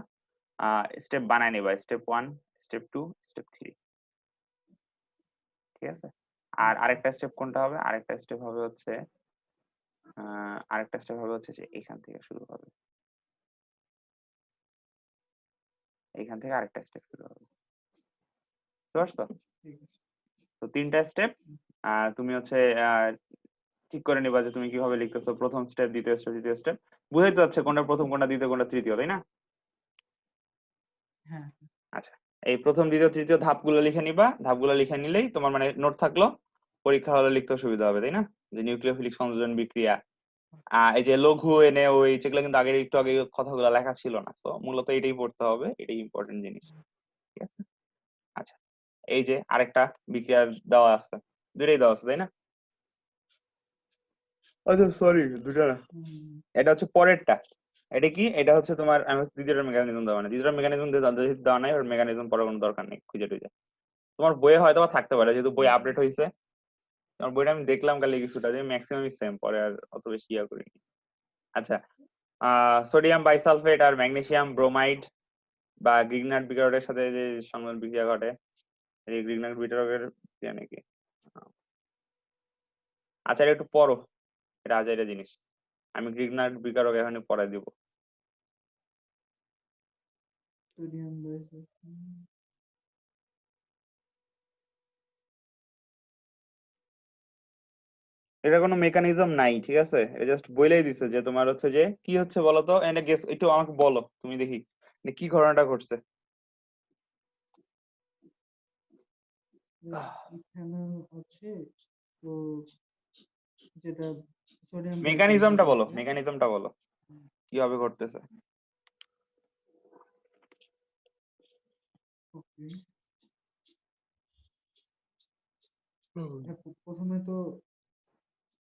স্টেপ বানায় নিবা, স্টেপ 1, স্টেপ 2, স্টেপ 3। ঠিক আছে? আর আরেকটা স্টেপ কোনটা হবে? আরেকটা স্টেপ হবে হচ্ছে যে এখান থেকে শুরু হবে, এইখান থেকে আরেকটা স্টেপ শুরু হবে। বুঝতে পারছো? তো তিনটা স্টেপ তুমি হচ্ছে ঠিক করে নিবা যে তুমি কিভাবে লিখতেছো, প্রথম স্টেপ, দ্বিতীয় স্টেপ, তৃতীয় স্টেপ। বুঝাই তো যাচ্ছে কোনটা প্রথম, কোনটা দ্বিতীয়, কোনটা তৃতীয়, তাই না? আচ্ছা, এই প্রথম, দ্বিতীয়, তৃতীয় ধাপগুলো লিখে নিবা। ধাপগুলো লিখে নিলেই তোমার মানে নোট থাকলো, পরীক্ষা হলে লিখতে সুবিধা হবে, তাই না? যে নিউক্লিওফিলিক সংযোজন বিক্রিয়া, এই যে লঘু এনে ওই, যেগুলো কিন্তু আগে একটু আগে কথাগুলো লেখা ছিল না, তো মূলত এটাই পড়তে হবে, এটাই ইম্পর্টেন্ট জিনিস। ঠিক আছে? আচ্ছা, এই যে আরেকটা বিক্রিয়া দেওয়া আছে, দুইটাই দেওয়া আছে, তাই না? আচ্ছা সরি, দুটা না, এটা হচ্ছে পরেরটা। এটা কি? এটা হচ্ছে তোমার, আমি দ্বিতীয় মেকানিজম দেওয়া নাই, দ্বিতীয় মেকানিজম দেওয়া নাই, ওর মেকানিজম পড়ার কোনো দরকার নেই, খুঁজে টুজে। তোমার বইয়ে হয়তো বা থাকতে পারে, যেহেতু বই আপডেট হয়েছে। তোমার বইটা আমি দেখলাম কালি কিছুটা, যে ম্যাক্সিমামই সেম, পরে আর অত বেশি ইয়া করিনি। আচ্ছা, সোডিয়াম বাইসালফেট আর ম্যাগনেসিয়াম ব্রোমাইড বা গ্রিগনার্ড বিকারকের সাথে যে সংলয়ন বিক্রিয়া ঘটে, এই গ্রিগনার্ড বিকারকের ক্রিয়া নাকি আচ্ছা এটা একটু পড়ো, এটা আজাইরা জিনিস, আমি গ্রিগনার বিকারক এখানে পড়াই দিব। সোডিয়াম এটা কোনো মেকানিজম নাই, ঠিক আছে, এটা জাস্ট বলেই দিছে যে তোমার হচ্ছে যে কি হচ্ছে বলো তো, এনে গেস একটু আমাকে বলো তুমি দেখি কি ঘটনাটা ঘটছে। ইথানল আছে, তো যেটা সোডিয়াম মেকানিজমটা বলো, বাইসালফেট, মেকানিজমটা বলো কিভাবে ঘটতেছে। ওকে। প্রথমে তো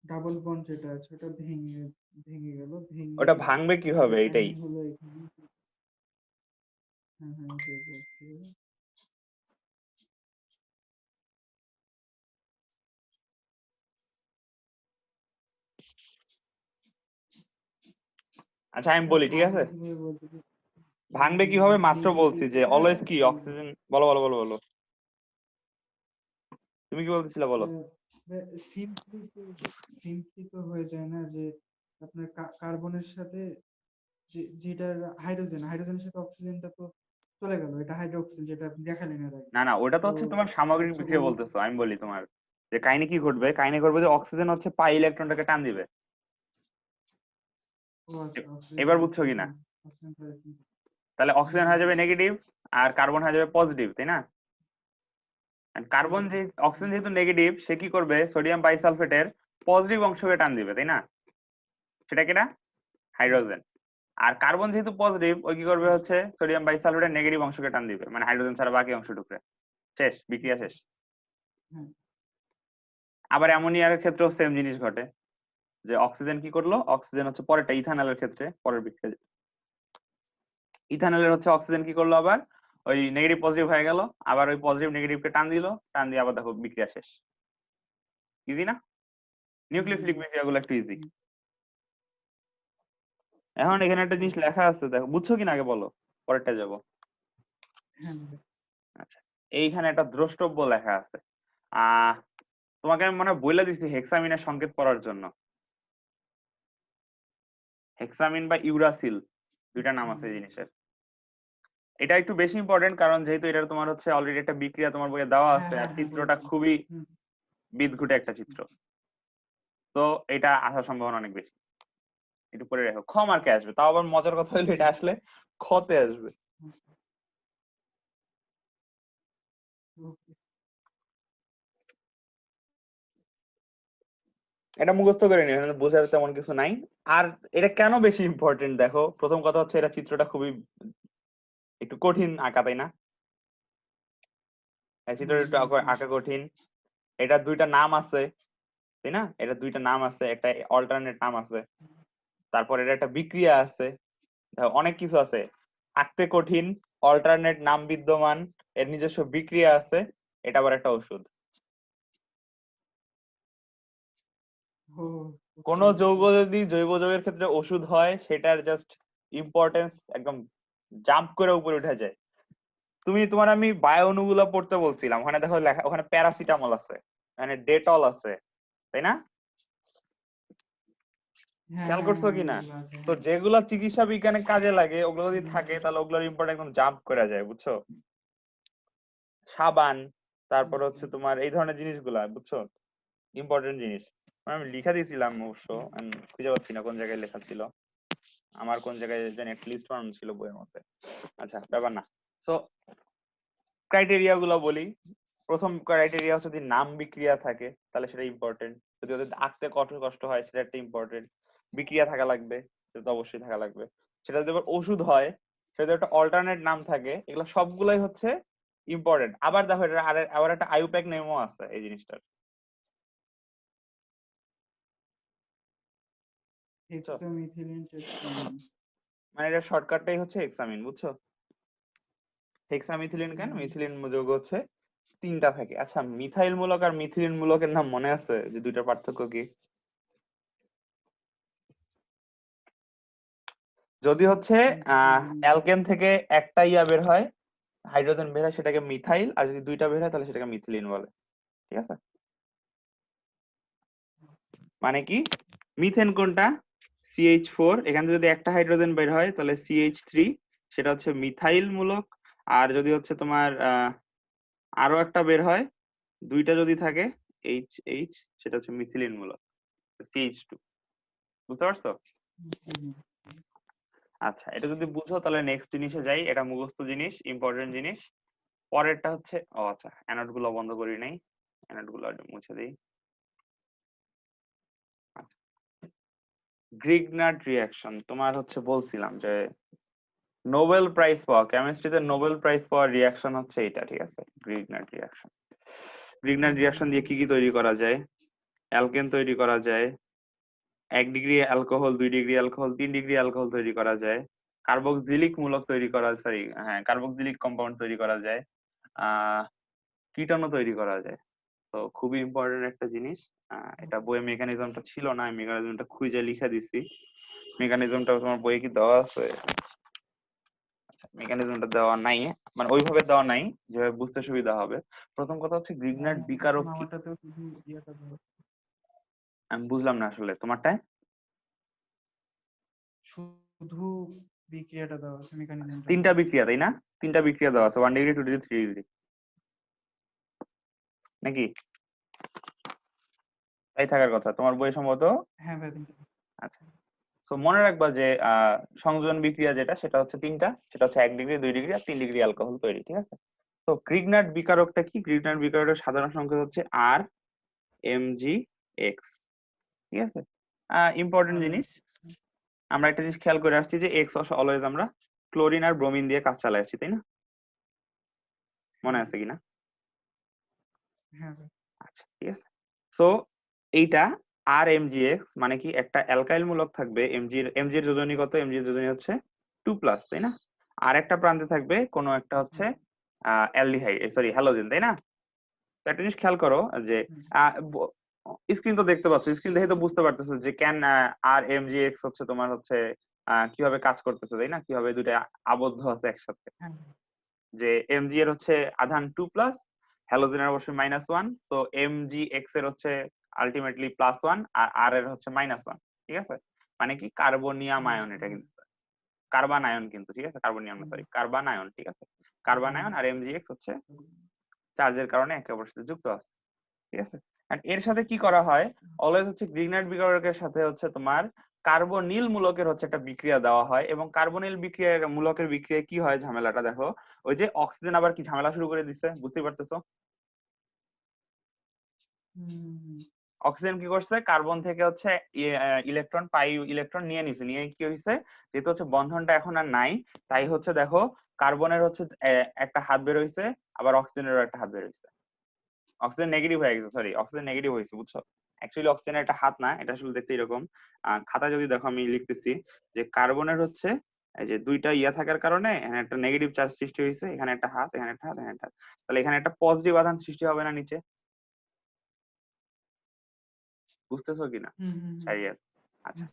ডাবল বন্ড যেটা আছে ওটা ভেঙে ভেঙে গেল, ভেঙে ওটা ভাঙবে একটা কিভাবে এটাই। কাহিনী হলো এখানে। হ্যাঁ হ্যাঁ, ওটাই বলছি। আচ্ছা আমি বলি, ঠিক আছে, ভাঙবে কিভাবে বলতে পারি? ভাঙবে কিভাবে মাত্র বলছি যে নেগেটিভটা অলওয়েজ কি অক্সিজেন, বলো বলো বলো বলো, তুমি কি বলতেছিলে বলো। সিম্পলি সিম্পলি তো হয়ে যায় না যে আপনার কার্বনের সাথে যেটার হাইড্রোজেনের সাথে অক্সিজেনটা তো চলে গেল, এটা হাইড্রোক্সিল যেটা আপনি দেখালেন এর আগে। না না, ওটা তো তো হচ্ছে তোমার সামগ্রিক অ্যাকচুয়ালি বিক্রিয়া বলতেছো, আমি বলি তোমার যে কাহিনী কি ঘটবে, কাহিনী ঘটবে যে অক্সিজেন হচ্ছে পাই ইলেকট্রনটাকে টান দিবে। ও আচ্ছা, এবার অক্সিজেন বুঝছো কিনা, অক্সিজেন তাহলে হ্যাঁ অক্সিজেন হ্যাঁ হয়ে যাবে বুঝছি। নেগেটিভ আর কার্বন হয়ে যাবে পজিটিভ, তাই না। কার্বন যে অক্সিজেন যেহেতু নেগেটিভ, সে কি করবে সোডিয়াম বাইসালফেটের পজিটিভ অংশকে টান দিবে, তাই না, সেটা কিনা হাইড্রোজেন। আর কার্বন যেহেতু পজিটিভ, ওই কি করবে হচ্ছে সোডিয়াম বাইসালফেটের নেগেটিভ অংশকে টান দিবে, মানে হাইড্রোজেন ছাড়া বাকি অংশ ঢুকবে, শেষ বিক্রিয়া শেষ। হ্যাঁ আবার অ্যামোনিয়ার ক্ষেত্রেও সেম জিনিস ঘটে, যে অক্সিজেন কি করলো, অক্সিজেন হচ্ছে পরেরটা ইথানলের ক্ষেত্রে পরের বিক্রিয়া, ইথানলের হচ্ছে অক্সিজেন কি করলো আবার ওই নেগেটিভ পজিটিভ হয়ে গেল, আবার ওই পজিটিভ নেগেটিভকে টান দিল, টান দিয়ে আবার দেখো বিক্রিয়া শেষ। ইজি না, নিউক্লিওফিলিক বিক্রিয়াগুলো একটু ইজি। এখন এখানে একটা জিনিস লেখা আছে, দেখো বুঝছো কিনা আগে বলো, পরেরটা যাবো। হ্যাঁ আচ্ছা, এইখানে একটা দ্রষ্টব্য লেখা আছে, আহ তোমাকে আমি মনে হয় বলে দিছি হেক্সামিনের সংকেত পড়ার জন্য, হেক্সামিন বা ইউরাসিল দুইটা নাম আছে এই জিনিসের। এটা একটু বেশি ইম্পর্টেন্ট কারণ যেহেতু এটা তোমার হচ্ছে অলরেডি একটা বিক্রিয়া তোমার বইয়ে দেওয়া হ্যাঁ আছে, হ্যাঁ আর হ্যাঁ চিত্রটা বলছি। খুবই হুম, বিদঘুটে একটা চিত্র, তো এটা আসার সম্ভাবনা অনেক বেশি। একটু পরে রাখো, খ মার্কে আসবে, তাও আবার মজার কথা হলো এটা আসলে খতে আসবে। হুম, ওকে। এটা মুখস্থ করে নিও, এখানে বোঝার তেমন কিছু নাই। আর এটা কেন বেশি ইম্পর্টেন্ট দেখো, প্রথম কথা হচ্ছে এটা চিত্রটা খুবই একটু কঠিন আঁকা, তাই না, এই চিত্রটা একটু হুম। আঁকা কঠিন। এটা দুইটা নাম আছে, তাই না, এটা দুইটা নাম আছে, একটা অল্টারনেট নাম আছে, তারপর এটা একটা বিক্রিয়া আছে, দেখো অনেক কিছু আছে, আঁকতে কঠিন, অল্টারনেট নাম বিদ্যমান, এর নিজস্ব বিক্রিয়া আছে, এটা আবার একটা ওষুধ। ও কোন ওকে যৌগ ওকে। যদি জৈব যৌগের ক্ষেত্রে ওষুধ হয়, সেটার জাস্ট ইম্পর্টেন্স একদম জাম্প করে উপরে উঠে যায়। তুমি তোমার আমি বায়ো অণুগুলো পড়তে বলছিলাম, ওখানে দেখো লেখা, ওখানে প্যারাসিটামল আছে, ওখানে ডেটল আছে, তাই না, হ্যাঁ খেয়াল হ্যাঁ করছো হ্যাঁ কিনা। ওগুলো আছে, তো হ্যাঁ। যেগুলা চিকিৎসা বিজ্ঞানে কাজে লাগে ওগুলো যদি হুম, থাকে তাহলে ওগুলোর ইম্পর্টেন্স একদম জাম্প করে যায়, বুঝছো, সাবান, তারপর হচ্ছে তোমার এই ধরনের জিনিসগুলা, বুঝছো, ইম্পর্টেন্ট জিনিস। আমি লিখে দিয়েছিলাম অবশ্য, আমি খুঁজে পাচ্ছি না কোন জায়গায় লেখা ছিল, আমার কোন জায়গায় জানি একটা লিস্ট বানানো ছিল বইয়ের মধ্যে। আচ্ছা ব্যাপার না। সো ক্রাইটেরিয়া গুলো বলি, প্রথম ক্রাইটেরিয়া হচ্ছে যদি নাম বিক্রিয়া থাকে তাহলে সেটা ইম্পর্টেন্ট, যদি ওদের আঁকতে কষ্ট হয় সেটা একটা ইম্পর্টেন্ট, বিক্রিয়া থাকা লাগবে, সেটা তো অবশ্যই থাকা লাগবে, সেটা যদি আবার ওষুধ হয় সেটা যদি একটা অল্টারনেট নাম থাকে, এগুলো সবগুলাই হচ্ছে ইম্পর্টেন্ট। আবার দেখো এটা আবার একটা আইউপ্যাক নেমও আছে এই জিনিসটার, বুঝছো, হেক্সামিথিলিন টেট্রামিন। মানে এটা শর্টকাটটাই হচ্ছে হেক্সামিন, বুঝছো। হেক্সামিথিলিন কেন, হুম, মিথিলিন যৌগ হচ্ছে তিনটা থাকে। আচ্ছা মিথাইল মূলক আর মিথিলিন মূলকের নাম মনে আছে যে দুইটার পার্থক্য কি? যদি হচ্ছে মিথিলিন। অ্যালকেন থেকে একটা ইয়া বের হয়, হাইড্রোজেন বের হয়, সেটাকে মিথাইল, আর যদি দুইটা বের হয় তাহলে সেটাকে মিথিলিন বলে, ঠিক আছে। মানে কি মিথেন কোনটা CH4, এখানে যদি একটা হাইড্রোজেন বের হয় তাহলে CH3, সেটা হচ্ছে মিথাইল মূলক। আর যদি হচ্ছে তোমার আরো একটা বের হয়, দুইটা যদি থাকে HH, সেটা হচ্ছে মিথিলিন মূলক, CH2। বুঝতে পারছো? হুম, আচ্ছা, এটা যদি বুঝো তাহলে নেক্সট জিনিসে যাই। এটা মুখস্থ জিনিস, ইম্পর্টেন্ট জিনিস। পরেরটা হচ্ছে, ও আচ্ছা, অ্যানোড গুলো বন্ধ করি নাই, অ্যানোড গুলো একটু মুছে দিই। গ্রিগনার্ড রিঅ্যাকশন, তোমার হচ্ছে বলছিলাম যে নোবেল প্রাইজ পাওয়া, কেমিস্ট্রিতে নোবেল প্রাইজ পাওয়া রিঅ্যাকশন হচ্ছে এটা, ঠিক আছে? Grignard reaction. গ্রিগনার্ড রিঅ্যাকশন দিয়ে কি কি তৈরি করা যায়? অ্যালকেন তৈরি করা যায়, 1 degree alcohol, 2 degree alcohol, 3 degree alcohol তৈরি করা যায়, কার্বক্সিলিক মূলক তৈরি করা, সরি হ্যাঁ, কার্বক্সিলিক কম্পাউন্ড তৈরি করা যায়, আহ কিটানো তৈরি করা যায়। তো খুবই ইম্পর্টেন্ট একটা জিনিস। এটা বইয়ে মেকানিজমটা ছিল না, আমি মেকানিজমটা খুঁজে লিখে দিছি। মেকানিজমটা তোমার বইয়ে কি দেওয়া আছে? আচ্ছা, মেকানিজমটা দেওয়া নাই, মানে ওইভাবে দেওয়া নাই যেভাবে বুঝতে সুবিধা হবে। প্রথম কথা হচ্ছে গ্রিগনার্ড বিকারক কি? আমারটাতেও শুধু ইয়েটা দেওয়া, আমি বুঝলাম না আসলে তোমারটায়। শুধু বিক্রিয়াটা দেওয়া আছে, মেকানিজমটা নেই। তিনটা বিক্রিয়া, তাই না? তিনটা বিক্রিয়া দেওয়া আছে, 1 ডিগ্রি, 2 ডিগ্রি, 3 ডিগ্রি, নাকি? তাই থাকার কথা তোমার বই সম্ভবত। হ্যাঁ ভাই, তিনটা। আচ্ছা, সো মনে রাখবা যে সংযোজন বিক্রিয়া যেটা, সেটা হচ্ছে তিনটা, সেটা হচ্ছে 1 ডিগ্রি, 2 ডিগ্রি আর 3 ডিগ্রি অ্যালকোহল তৈরি, ঠিক আছে? তো গ্রিগনার্ড বিকারকটা কি? গ্রিগনার্ড বিকারকের সাধারণ সংকেত হচ্ছে RMgX, ঠিক আছে? ইম্পর্টেন্ট আর জিনিস, আমরা একটা জিনিস খেয়াল করে আসছি যে এক্স অলওয়েজ আমরা ক্লোরিন আর ব্রোমিন দিয়ে কাজ চালাই আসছি, তাই না? মনে আছে কিনা? হ্যাঁ ভাই। আচ্ছা, ঠিক আছে। সো এইটা RMgX মানে কি, একটা অ্যালকাইল মূলক থাকবে, এমজি এর যোজনী কত? এমজি এর যোজনী হচ্ছে 2+, তাই না? আর একটা প্রান্তে থাকবে কোনো একটা হচ্ছে অ্যালডিহাইড, সরি হ্যালোজেন, তাই না? তো একটা জিনিস খেয়াল করো যে স্ক্রিন তো দেখতে পাচ্ছ, স্ক্রিন দেখে তো বুঝতে পারতেছো যে কেন RMgX হচ্ছে তোমার হচ্ছে কিভাবে কাজ করতেছে, তাই না? কিভাবে দুটো আবদ্ধ আছে একসাথে। হ্যাঁ যে এমজি এর হচ্ছে আধান 2+, হ্যালোজেনের অবশ্যই -1, সো এমজিএক্স এর হচ্ছে আলটিমেটলি +1 আর আর এর হচ্ছে -1, ঠিক আছে? মানে কি কার্বনিয়াম আয়ন, এটা কিন্তু কার্বান আয়ন কিন্তু, ঠিক আছে? কার্বনিয়াম না, সরি, কার্বান আয়ন, ঠিক আছে? কার্বান আয়ন আর এমজিএক্স হচ্ছে চার্জের কারণে একে অপরের সাথে যুক্ত আছে, ঠিক আছে? আর এর সাথে কি করা হয়, অলওয়েজ হচ্ছে গ্রিগনার্ড বিকারকের সাথে হচ্ছে তোমার কার্বনিল মূলকের হচ্ছে একটা বিক্রিয়া দেওয়া হয়, এবং কার্বনিল বিক্রিয়া মূলকের বিক্রিয়া কি হয়, ঝামেলাটা দেখো। ওই যে অক্সিজেন আবার কি ঝামেলা শুরু করে দিচ্ছে, বুঝতে পারতেছো? অক্সিজেন কি করছে, কার্বন থেকে হচ্ছে ইলেকট্রন, ইলেকট্রন নিয়ে নিছে, নিয়ে কি হয়েছে, যেহেতু হচ্ছে বন্ধনটা এখন আর নাই, তাই হচ্ছে দেখো কার্বনের হচ্ছে একটা হাত বের হয়েছে, আবার অক্সিজেনেরও একটা হাত বের হয়েছে। অক্সিজেন নেগেটিভ হয়ে গেছে, সরি, অক্সিজেন নেগেটিভ হয়েছে, বুঝছো? অ্যাকচুয়ালি অক্সিজেনের একটা হাত না, এটা আসলে দেখতে এরকম। খাতা যদি দেখো আমি লিখতেছি যে কার্বনের হচ্ছে এই যে দুইটা ইয়া থাকার কারণে এখানে একটা নেগেটিভ চার্জ সৃষ্টি হয়েছে, এখানে একটা হাত, এখানে একটা হাত, এখানে একটা হাত। তাহলে এখানে একটা পজিটিভ আধান সৃষ্টি হবে না নিচে? বুঝতেছো কিনা শারিয়াত? আচ্ছা,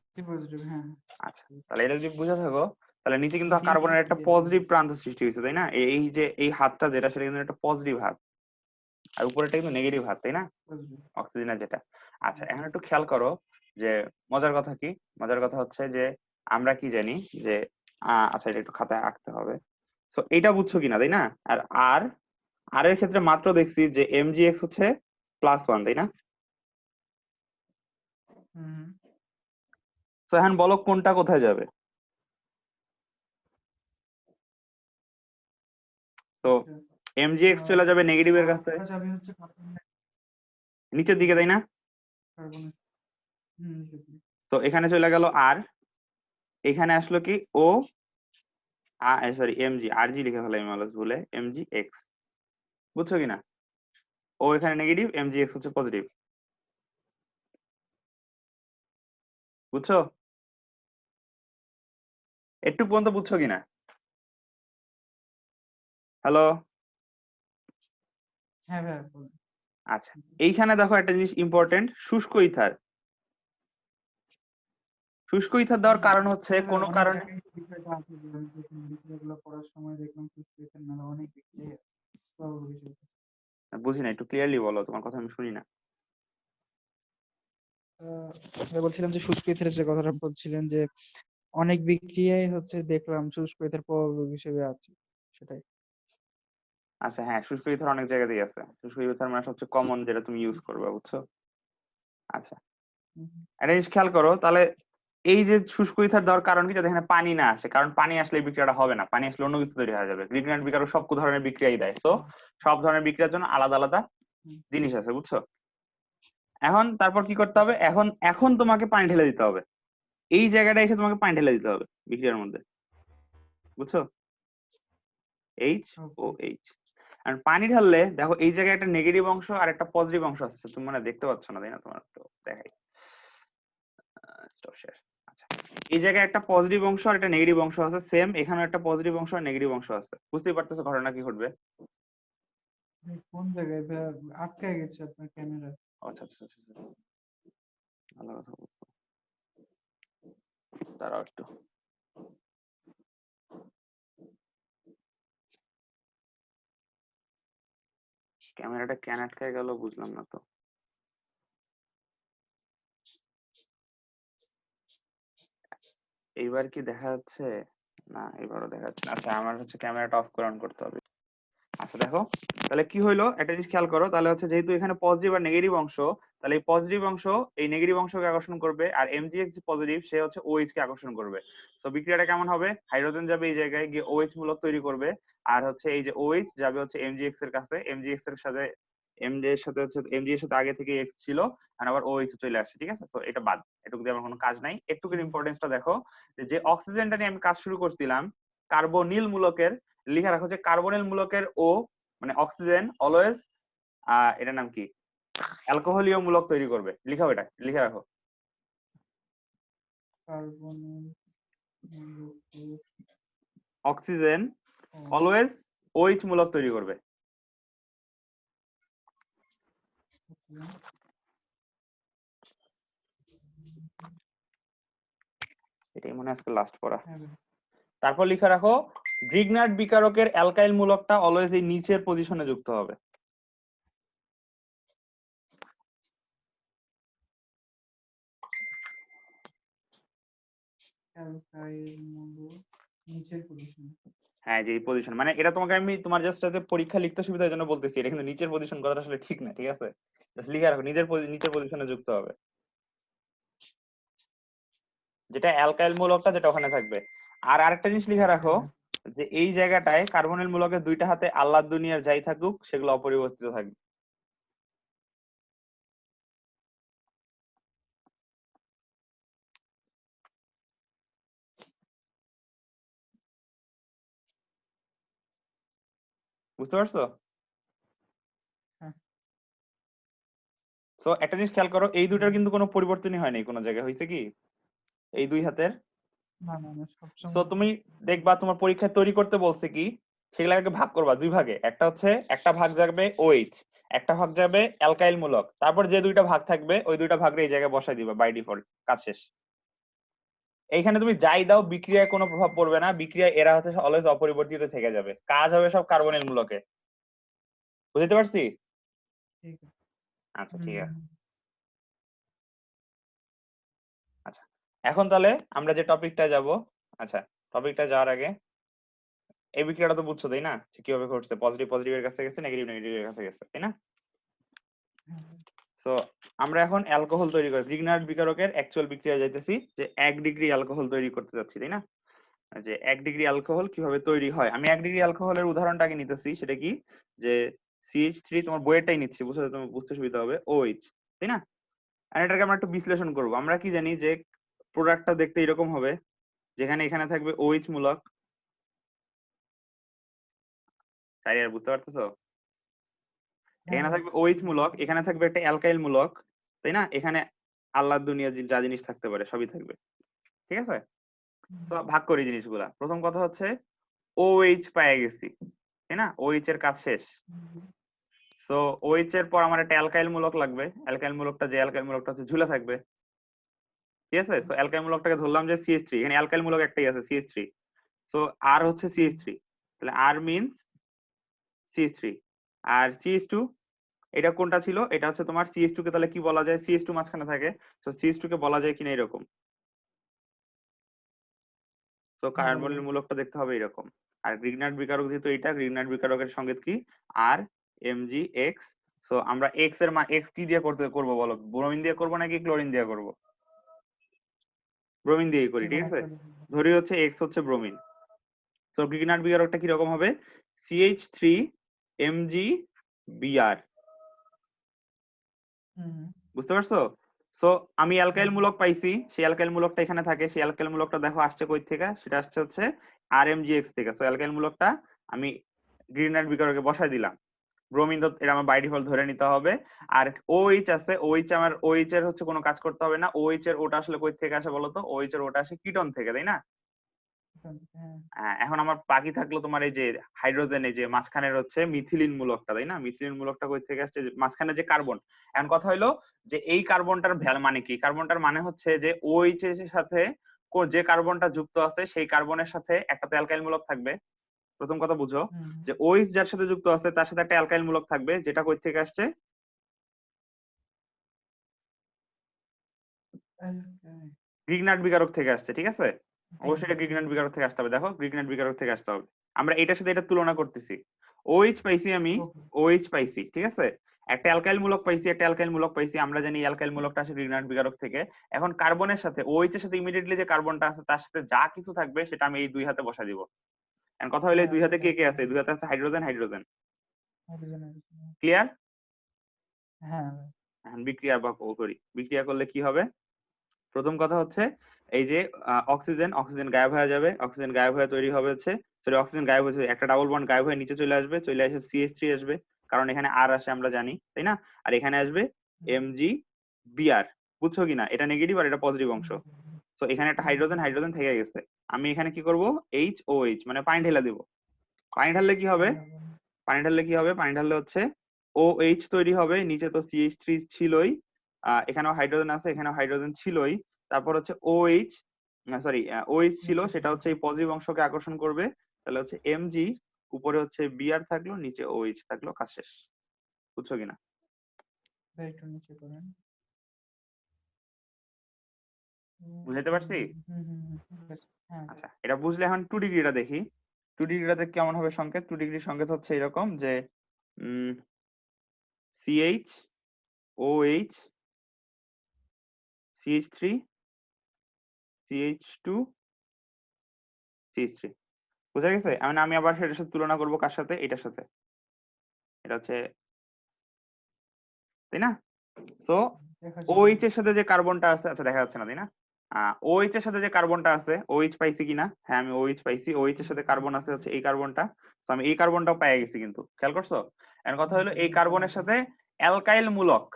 হ্যাঁ। আচ্ছা, তাহলে এটা যদি বুঝে থাকো, তাহলে নিচে কিন্তু ক্লিয়ার কার্বনের একটা ক্লিয়ার। পজিটিভ প্রান্ত সৃষ্টি হয়েছে, তাই না? এই যে এই হাতটা যেটা, সেটা কিন্তু একটা পজিটিভ হাত, আর উপরেটা কিন্তু নেগেটিভ হাত, তাই না? অক্সিজেনের যেটা। আচ্ছা, এখন একটু খেয়াল করো যে মজার কথা কি, মজার কথা হচ্ছে যে আমরা কি জানি যে আচ্ছা, এটা একটু খাতায় আঁকতে হবে। সো এটা বুঝছো কিনা, তাই না? আর আর আর এর ক্ষেত্রে মাত্র দেখছি যে এমজিএক্স হচ্ছে +1, তাই না? তো এখন বলো কোনটা কোথায় যাবে? তো এমজিএক্স চলে যাবে নেগেটিভের কাছে, যাবে হচ্ছে কার্বনের, নিচের দিকে, তাই না? কার্বনের। তো এখানে চলে গেল আর, এখানে আসলো কি ও, সরি এমজি, আরজি লিখে ফেলাই আমি অলস ভুলে, এমজি এক্স, বুঝছো কিনা? ও এখানে নেগেটিভ, এমজি এক্স হচ্ছে পজিটিভ, বুঝছো? একটু পর্যন্ত বুঝছো কিনা? হ্যালো? হ্যাঁ ভাই বলুন। আচ্ছা, এইখানে দেখো একটা জিনিস ইম্পর্টেন্ট, শুষ্ক ইথার। শুষ্ক ইথার দেওয়ার কারণ হচ্ছে আচ্ছা ভাই, কোনো অনেক কারণে, জায়গায় বিষয়টা আছে যে আমি যখন বিষয়গুলো পড়ার সময় দেখলাম সুস্পেশন মেলা অনেক বিষয়ে বুঝি না, একটু ক্লিয়ারলি বলো, তোমার কথা আমি শুনি না। বলছিলাম যে শুষ্ক ইথারের যে কথাটা বলছিলেন যে অনেক বিক্রিয়াই হচ্ছে দেখলাম শুষ্ক ইথার প্রভাবক হিসেবে আছে, সেটাই। আচ্ছা হ্যাঁ, শুষ্ক ইথার অনেক জায়গাতেই আছে। শুষ্ক ইথার মানে সবচেয়ে কমন যেটা তুমি ইউজ করবে, বুঝছো? আচ্ছা, হুম, একটা জিনিস খেয়াল করো তাহলে, এই যে শুষ্ক ইথার দেওয়ার কারণ কি, যাতে এখানে পানি না আসে, কারণ পানি আসলে এই বিক্রিয়াটা হবে না, পানি আসলে অন্য কিছু তৈরি হয়ে যাবে। গ্রিগনাইট বিকারক সব ধরনের বিক্রিয়াই দেয়, তো সব ধরনের বিক্রিয়ার জন্য আলাদা আলাদা হুম, জিনিস আছে, বুঝছো? এখন তারপর কি করতে হবে, এখন এখন তোমাকে পানি ঢেলে দিতে হবে, এই জায়গাটা এসে তোমাকে পানি ঢেলে দিতে হবে বিক্রিয়ার মধ্যে, বুঝছো? এইচ ও ওকে। এইচ। আর পানি ঢাললে দেখো এই জায়গায় একটা নেগেটিভ অংশ আর একটা পজিটিভ অংশ আছে, তুমি মানে দেখতে পাচ্ছ না, তাই না? তোমার তো দেখাই, স্টপ শেয়ার। আচ্ছা, এই জায়গায় একটা পজিটিভ অংশ আর একটা নেগেটিভ অংশ আছে, সেম এখানে একটা পজিটিভ অংশ আর নেগেটিভ অংশ আছে। বুঝতেই পারতেছো ঘটনা কি ঘটবে? কোন জায়গায় আটকায় গেছে আপনার ক্যামেরা? আচ্ছা আচ্ছা আচ্ছা আচ্ছা। ভালো কথা বলছো, দাঁড়াও একটু। ক্যামেরাটা কেন আটকায় গেল বুঝলাম না তো। এইবার কি দেখা যাচ্ছে? না, এবারও দেখা যাচ্ছে না। আচ্ছা, আমার হচ্ছে ক্যামেরাটা অফ করে অন করতে হবে। আচ্ছা দেখো, তাহলে কি হইলো একটা জিনিস খেয়াল করো, তাহলে হচ্ছে যেহেতু এখানে পজিটিভ আর নেগেটিভ অংশ, তাহলে এই পজিটিভ অংশ এই নেগেটিভ অংশকে আকর্ষণ করবে, আর এমজিএক্স পজিটিভ সে হচ্ছে ওএইচ কে আকর্ষণ করবে। তো বিক্রিয়াটা কেমন হবে, হাইড্রোজেন যাবে এই জায়গায় গিয়ে ওএইচ মূলক তৈরি করবে, আর হচ্ছে এই যে ওএইচ যাবে হচ্ছে এমজিএক্স এর কাছে, এমজিএক্স এর সাথে এমজি এর সাথে হচ্ছে এমজি এর সাথে আগে থেকে এক্স ছিল, আর আবার ওএইচ চলে আসছে, ঠিক আছে? তো এটা বাদ, এটুকু দিয়ে আমার কোনো কাজ নাই। একটুকুর ইম্পর্টেন্সটা দেখো, যে অক্সিজেনটা নিয়ে আমি কাজ শুরু করছিলাম, কার্বনিল মূলকের, লিখে রাখো যে কার্বনিল মূলকের ও মানে অক্সিজেন অলওয়েজ এটার নাম কি, অ্যালকোহলীয় মূলক তৈরি করবে, লিখাও, এটা লিখে রাখো। কার্বনের অক্সিজেন অলওয়েজ ওএইচ মূলক তৈরি করবে। এটাই মনে হয় আজকে লাস্ট পড়া। তারপর লিখে রাখো গ্রিগনার্ড বিকারকের অ্যালকাইল মূলকটা অলওয়েজ এই নিচের পজিশনে যুক্ত হবে। নিচের পজিশন। হ্যাঁ, যে এই পজিশন, মানে এটা তোমাকে আমি তোমার জাস্ট পরীক্ষা লিখতে সুবিধার জন্য বলতেছি, এটা কিন্তু নিচের পজিশন কথাটা আসলে ঠিক না, ঠিক আছে? জাস্ট লিখে রাখো নিচের পজিশনে যুক্ত হবে, যেটা অ্যালকাইল মূলকটা যেটা ওখানে থাকবে। আর আরেকটা জিনিস লিখে রাখো, যে এই জায়গাটায় কার্বনিল মূলকের দুইটা হাতে আল্লাহ দুনিয়ার যাই থাকুক সেগুলো অপরিবর্তিত থাকবে। বুঝতে পারছো? হ্যাঁ। তো একটা জিনিস খেয়াল করো, এই দুইটার কিন্তু কোনো পরিবর্তনই হয়নি কোনো জায়গায়, হয়েছে কি এই দুই হাতের? না না না, তো সবসময়। তুমি দেখবা তোমার পরীক্ষায় তৈরি করতে বলছে কি, সেগুলোকে ভাগ করবা দুই ভাগে, একটা হচ্ছে একটা ভাগ যাবে ওএইচ, একটা ভাগ যাবে অ্যালকাইল মূলক, তারপর যে দুইটা ভাগ থাকবে ওই দুইটা ভাগ এই জায়গায় বসাই দিবা বাই ডিফল্ট, কাজ শেষ। এইখানে তুমি যাই দাও বিক্রিয়ায় কোনো প্রভাব পড়বে না, বিক্রিয়ায় এরা হচ্ছে অলওয়েজ অপরিবর্তিত থেকে যাবে, কাজ হবে সব কার্বনিল মূলকে। বুঝতে পারছি? ঠিক আছে। আচ্ছা ঠিক আছে। আচ্ছা, এখন তাহলে আমরা যে টপিকটা যাব, আচ্ছা টপিকটা যাওয়ার আগে এই বিক্রিয়াটা তো বুঝছো তাই না, যে কিভাবে ঘটছে, পজিটিভ পজিটিভের কাছে গেছে, নেগেটিভ নেগেটিভের কাছে গেছে, তাই না? সো আমরা এখন অ্যালকোহল তৈরি করি, গ্রিগনার্ড বিকারকের অ্যাকচুয়াল বিক্রিয়া যাইতেছি, যে 1 ডিগ্রি অ্যালকোহল তৈরি করতে যাচ্ছি, তাই না? যে 1 ডিগ্রি অ্যালকোহল কিভাবে তৈরি হয়, আমি 1 ডিগ্রি অ্যালকোহলের উদাহরণটা আগে নিতেছি, সেটা কি, যে CH3, তোমার বইয়েরটাই নিচ্ছি, বুঝতে তোমার বুঝতে সুবিধা হবে, OH, তাই না? আর এটাকে আমরা একটু বিশ্লেষণ করব। আমরা কি জানি যে প্রোডাক্টটা দেখতে এরকম হবে, যেখানে এখানে থাকবে OH মূলক, তাই আর বুঝতে পারতেছো? এখানে থাকবে OH মূলক, এখানে থাকবে একটা অ্যালকাইল মূলক, তাই না? এখানে আল্লাহর দুনিয়া যা জিনিস থাকতে পারে সবই থাকবে, ঠিক আছে? তো ভাগ করি জিনিসগুলা। প্রথম কথা হচ্ছে OH পেয়ে গেছি, তাই না? OH এর কাজ শেষ। সো OH এর পর আমার একটা অ্যালকাইল মূলক লাগবে, অ্যালকাইল মূলকটা যে অ্যালকাইল মূলকটা হচ্ছে ঝুলে থাকবে, ঠিক আছে? সো অ্যালকাইল মূলকটাকে ধরলাম যে CH3, এখানে অ্যালকাইল মূলক একটাই আছে CH3, সো আর হচ্ছে CH3, তাহলে আর মিন্স CH3, আর CH2 এটা কোনটা ছিল? এটা হচ্ছে তোমার CH2 কে তাহলে কি বলা যায়? CH2 মাঝখানে থাকে, তো CH2 কে বলা যায় কিনা এরকম। তো হ্যাঁ বলা কার্বনের যায়। মূলকটা দেখতে হবে এরকম। আর গ্রিগনার্ড বিকারক যেহেতু এটা, গ্রিগনার্ড বিকারকের সংকেত কি? আর Mgx। সো আমরা x এর মান x কি দিয়ে করবো বলো? ব্রোমিন দিয়ে করবো নাকি ক্লোরিন দিয়ে করবো? ব্রোমিন দিয়েই করি, যে ঠিক কোনো আছে? একটা দিন। ধরি হচ্ছে x হচ্ছে ব্রোমিন। সো গ্রিগনার্ড বিকারকটা কিরকম হবে? CH3 Mg Br। হুম বুঝতে পারছো? সো আমি অ্যালকাইল হুম মূলক পাইছি, সেই অ্যালকাইল মূলকটা এখানে থাকে, সেই অ্যালকাইল মূলকটা দেখো আসছে কই থেকে? সেটা আসছে হচ্ছে RMgx থেকে। সো অ্যালকাইল মূলকটা আমি গ্রিগনার্ড বিকারকে বসাই দিলাম। ব্রোমিন তো এটা আমার বাই ডিফল্ট ধরে নিতে হবে। আর OH আছে, OH আমার OH এর হচ্ছে কোনো কাজ করতে হবে না। OH এর ওটা আসলে কই থেকে আসে বলতো? OH এর ওটা আসে কিটন থেকে, তাই না? হ্যাঁ এখন আমার বাকি থাকলো তোমার এই যে হাইড্রোজেন, এই যে মাঝখানের হচ্ছে মিথিলিন মূলকটা, তাই না? মিথিলিন মূলকটা কই থেকে আসছে? যে মাঝখানে যে কার্বন। এখন কথা হলো যে এই কার্বনটার মানে কি? কার্বনটার মানে হচ্ছে যে OH এর সাথে যে কার্বনটা যুক্ত আছে সেই কার্বনের সাথে একটা তো অ্যালকাইল মূলক থাকবে। প্রথম কথা বুঝো হুম যে OH যার সাথে যুক্ত আছে তার সাথে একটা অ্যালকাইল মূলক থাকবে, যেটা কই থেকে আসছে? গ্রিগনার্ড বিকারক থেকে আসছে, ঠিক আছে? অবশ্যই এটা গ্রিগনার্ড বিকারক থেকে আসতে হবে। দেখো গ্রিগনার্ড বিকারক থেকে আসতে হবে। আমরা এটার সাথে এটা তুলনা করতেছি। OH পাইছি আমি, ওকে OH পাইছি, ঠিক আছে? একটা অ্যালকাইল মূলক পাইছি, একটা অ্যালকাইল মূলক পাইছি। আমরা জানি অ্যালকাইল মূলকটা আসে গ্রিগনার্ড বিকারক থেকে। এখন কার্বনের সাথে OH এর সাথে ইমিডিয়েটলি যে কার্বনটা আছে তার সাথে যা কিছু থাকবে সেটা আমি এই দুই হাতে বসা দিব। এখন কথা হলো এই হ্যাঁ দুই হাতে সেটা কে কে আছে? দুই হাতে আছে hydrogen, hydrogen. Hydrogen hydrogen. Clear? হ্যাঁ এখন বিক্রিয়া বা করি। বিক্রিয়া করলে কি হবে? প্রথম কথা হচ্ছে এই যে অক্সিজেন, অক্সিজেন গায়েব হয়ে যাবে। অক্সিজেন গায়েব হয়ে তৈরি হবে হচ্ছে, সরি অক্সিজেন গায়েব হয়েছে, একটা ডাবল বন্ড গায়েব হয়ে নিচে চলে আসবে, চলে এসে CH3 আসবে, কারণ এখানে আর আসে আমরা জানি, তাই না? আর এখানে আসবে Mg Br। বুঝছো কিনা? এটা নেগেটিভ আর এটা পজিটিভ অংশ। তো এখানে একটা হাইড্রোজেন, হাইড্রোজেন থেকে গেছে। আমি এখানে কি করব? HOH মানে পানি ঢেলে দিব। পানি ঢাললে কি হবে? পানি ঢাললে কি হবে? পানি ঢাললে হচ্ছে OH তৈরি হবে, নিচে তো CH3 ছিলই, এখানেও হাইড্রোজেন আছে, এখানেও হাইড্রোজেন ছিলই। তারপর হচ্ছে OH, সরি OH ছিল, সেটা হচ্ছে এই পজিটিভ অংশকে আকর্ষণ করবে। তাহলে হচ্ছে Mg, উপরে হচ্ছে Br থাকলো, নিচে OH থাকলো, কাজ শেষ। বুঝছো কিনা? একটু নিচে করেন। বুঝাইতে পারছি? ঠিক আছে। হ্যাঁ আচ্ছা, এটা বুঝলে এখন 2 ডিগ্রিটা দেখি। 2 ডিগ্রিটাতে কেমন হবে সংকেত? 2 ডিগ্রির সংকেত হচ্ছে এরকম যে CH OH CH3 CH2 CH3। বুঝা গেছে? মানে আমি আবার সেটার সাথে তুলনা করব কার সাথে? এটার সাথে। এটা হচ্ছে, তাই না? সো দেখা যায় না। OH এর সাথে যে কার্বনটা আছে, আচ্ছা দেখা যাচ্ছে না, তাই না? OH এর সাথে যে কার্বনটা আছে, OH পাইছি কিনা? হ্যাঁ আমি OH পাইছি। OH এর সাথে কার্বন আছে হচ্ছে এই কার্বনটা। সো আমি এই কার্বনটাও পেয়ে গেছি কিন্তু। খেয়াল করছো? এখন কথা হলো এই কার্বনের সাথে অ্যালকাইল মূলক,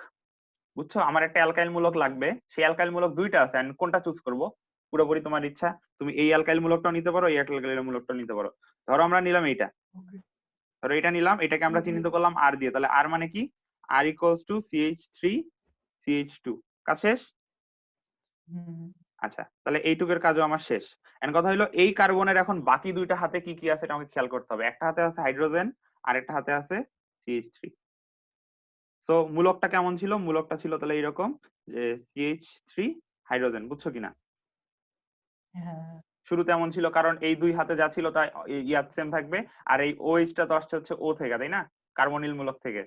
বুঝছো? আমার একটা অ্যালকাইল মূলক লাগবে। সেই অ্যালকাইল মূলক দুইটা আছে, আমি কোনটা চুজ করব? পুরোপুরি তোমার ইচ্ছা। তুমি এই অ্যালকাইল মূলকটাও নিতে পারো, এই অ্যালকাইল মূলকটাও নিতে পারো। ধরো আমরা নিলাম এইটা। ওকে ধরো এটা নিলাম, এটাকে আমরা চিহ্নিত করলাম আর দিয়ে। তাহলে আর মানে কি? আর ইকুয়ালস টু CH3 CH2। কাজ শেষ? হুম আচ্ছা, তাহলে এইটুকের কাজও আমার শেষ। এখন কথা হলো এই কার্বনের এখন বাকি দুইটা হাতে কি কি আছে এটা আমাকে খেয়াল করতে হবে। একটা হাতে আছে হাইড্রোজেন, আর একটা হাতে আছে CH3। সো মূলকটা কেমন ছিল? মূলকটা ছিল তাহলে এরকম যে CH3 হাইড্রোজেন। বুঝছো কিনা? হ্যাঁ শুরুতে এমন ছিল কারণ এই দুই হাতে যা ছিল তা ইয়া সেম থাকবে। আর এই OH টা তো আসছে হচ্ছে O থেকে, তাই না? কার্বনিল মূলক থেকে।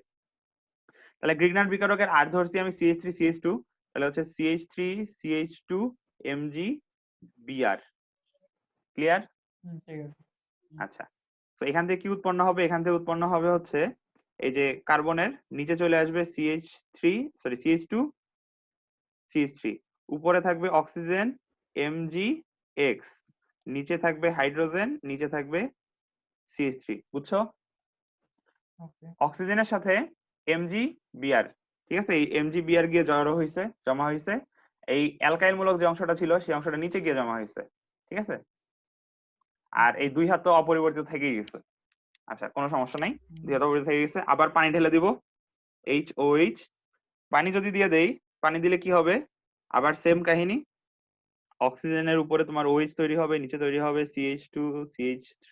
তাহলে গ্রিগনার্ড বিকারকের আর ধরছি আমি CH3 CH2, তাহলে হচ্ছে CH3 CH2 Mg Br। Clear? ঠিক আছে। আচ্ছা, তো এখান থেকে কি উৎপন্ন হবে? এখান থেকে উৎপন্ন হবে হচ্ছে এই যে কার্বনের নিচে চলে আসবে CH2 CH3, উপরে থাকবে অক্সিজেন Mgx, নিচে থাকবে হাইড্রোজেন, নিচে থাকবে CH3। বুঝছো? ওকে অক্সিজেনের সাথে Mg Br, ঠিক আছে? এই Mg Br গিয়ে জমা হয়েছে এই অ্যালকাইল মূলক যে অংশটা ছিল সেই অংশটা নিচে গিয়ে জমা হয়েছে, ঠিক আছে? আর এই দুই হাত তো অপরিবর্তিত থেকেই গেছে। আচ্ছা, কোনো সমস্যা নাই, দুই হাত অপরিবর্তিত থেকে গেছে। আবার পানি ঢেলে দিব, HOH। পানি যদি দিয়ে দেই, পানি দিলে কি হবে? আবার সেম কাহিনী, অক্সিজেনের উপরে তোমার OH তৈরি হবে, নিচে তৈরি হবে CH2 CH3,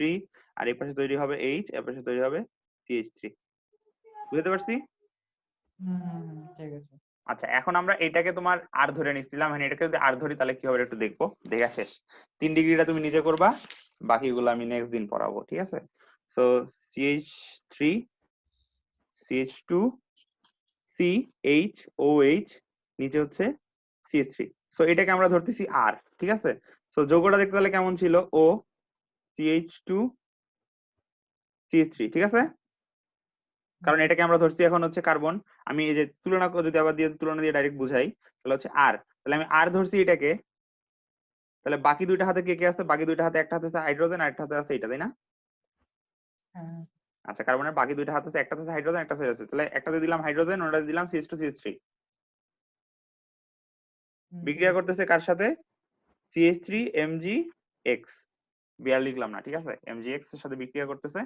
আর এই পাশে তৈরি হবে H, এর পাশে তৈরি হবে CH3। বুঝতে পারছি? ঠিক আছে। আচ্ছা, এখন আমরা এটাকে তোমার আর ধরে নিচ্ছিলাম, মানে এটাকে যদি আর ধরি তাহলে কি হবে একটু দেখবো, দেখা শেষ। 3 ডিগ্রিটা তুমি নিজে করবা, বাকিগুলো আমি নেক্সট দিন পড়াবো, ঠিক আছে? সো CH3 CH2 CHOH, নিচে হচ্ছে CH3। সো এটাকে আমরা ধরতেছি আর, ঠিক আছে? সো যৌগটা দেখতে তাহলে কেমন ছিল? O CH2 CH3, ঠিক আছে? কারণ এটাকে আমরা ধরছি এখন হচ্ছে কার্বন। আমি এই যে তুলনা যদি আবার দিয়ে তুলনা দিয়ে ডাইরেক্ট বুঝাই তাহলে হচ্ছে আর, তাহলে আমি আর ধরছি এটাকে, তাহলে বাকি দুইটা হাতে কে কে আছে? বাকি দুইটা হাতে একটা হাতে আছে হাইড্রোজেন আর একটা হাতে আছে এটা, তাই না? হ্যাঁ, আচ্ছা, কার্বনের বাকি দুইটা হাতে আছে, একটা আছে হাইড্রোজেন একটা আছে, তাহলে একটাতে দিলাম হাইড্রোজেন, ওটাতে দিলাম CH2 CH3। ঠিক বিক্রিয়া আছে। করতেছে কার সাথে? CH3 MgX, বিআর লিখলাম না, ঠিক আছে? MgX এর সাথে বিক্রিয়া করতেছে,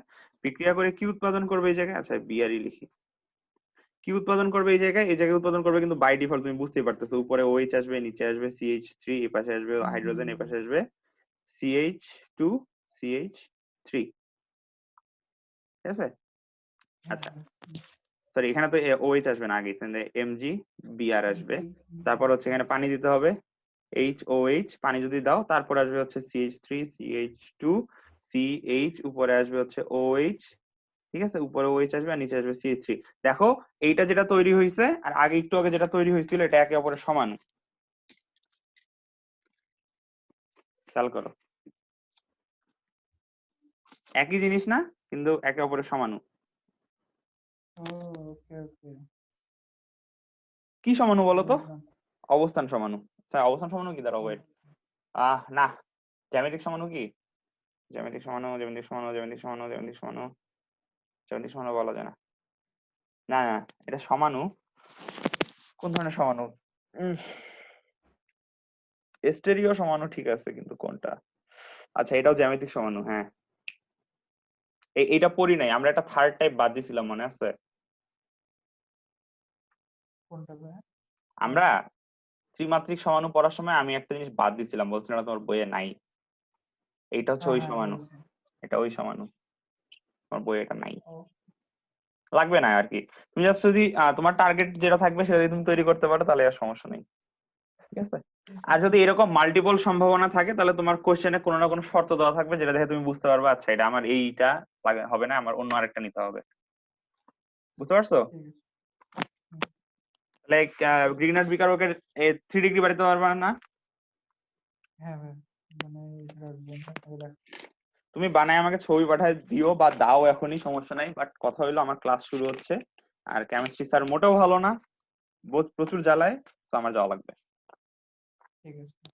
বিক্রিয়া করে কি উৎপাদন করবে এই জায়গায়? আচ্ছা বিআরই লিখি। কি উৎপাদন করবে এই জায়গায়? এই জায়গায় উৎপাদন করবে কিন্তু বাই ডিফল্ট, তুমি বুঝতেই পারতেছো, উপরে OH আসবে, নিচে আসবে CH3, এই পাশে আসবে হাইড্রোজেন, এই পাশে আসবে CH2 CH3, ঠিক আছে? আচ্ছা সরি, এখানে তো OH আসবে না, আগে MgBr আসবে, তারপর হচ্ছে এখানে পানি দিতে হবে HOH, পানি যদি দাও তারপর আসবে হচ্ছে CH3 CH2 CH, উপরে আসবে হচ্ছে OH, ঠিক আছে? উপরে OH আসবে আর নিচে আসবে CH3। দেখো এইটা যেটা তৈরি হয়েছে আর আগে একটু আগে যেটা তৈরি হয়েছিল এটা একে অপরের সমান, খেয়াল করো, একই জিনিস না কিন্তু একে অপরের সমানু। ওকে ওকে, কি সমানু বলো তো? বুঝলাম। অবস্থান সমানু। আচ্ছা অবস্থান সমানু কি দাঁড়াও? ওয়েট, না, জ্যামিতিক সমানু কি? জ্যামিতিক সমানু, জ্যামিতিক সমানু, জ্যামিতিক সমানু, জ্যামিতিক সমানু, জ্যামিতিক সমানু বলা যায় না। না না, এটা সমানু। কোন ধরনের সমানু? স্টেরিও সমানু, ঠিক আছে, কিন্তু কোনটা? আচ্ছা এটাও জ্যামিতিক সমানু, হ্যাঁ। এইটা পড়ি নাই আমরা, একটা থার্ড টাইপ বাদ দিছিলাম, মনে আছে? কোনটা ভাই? আমরা ত্রিমাত্রিক সমানু পড়ার সময় আমি একটা জিনিস বাদ দিছিলাম, বলছিলাম না তোমার বইয়ে নাই। এইটা হচ্ছে হ্যাঁ ওই হ্যাঁ, সমানু, বলছি। এটা ওই সমানু, তোমার বইয়ে এটা নাই, ও, লাগবে না আর কি। তুমি জাস্ট যদি তোমার টার্গেট যেটা থাকবে সেটা যদি তুমি তৈরি করতে পারো তাহলে আর সমস্যা নেই, ঠিক আছে? ঠিক আর আছে। যদি এরকম মাল্টিপল সম্ভাবনা থাকে তাহলে তোমার কোশ্চেনে কোনো না কোনো শর্ত দেওয়া থাকবে যেটা দেখে তুমি বুঝতে পারবে আচ্ছা এটা আমার এইটা হবে না, আমার অন্য আরেকটা নিতে হবে, বুঝতে পারছো? ঠিক আছে। লাইক গ্রিনার বিকারকের 3 ডিগ্রি বাড়িতে পারবা না? হ্যাঁ ভাই, মানে রাখবো না, আমি তুমি বানায় আমাকে ছবি পাঠায় দিও বা দাও এখনই, সমস্যা নাই, বাট কথা হইলো আমার ক্লাস শুরু হচ্ছে আর কেমিস্ট্রি স্যার মোটেও ভালো না, প্রচুর জ্বালায়, তো আমার যাওয়া লাগবে। ঠিক আছে।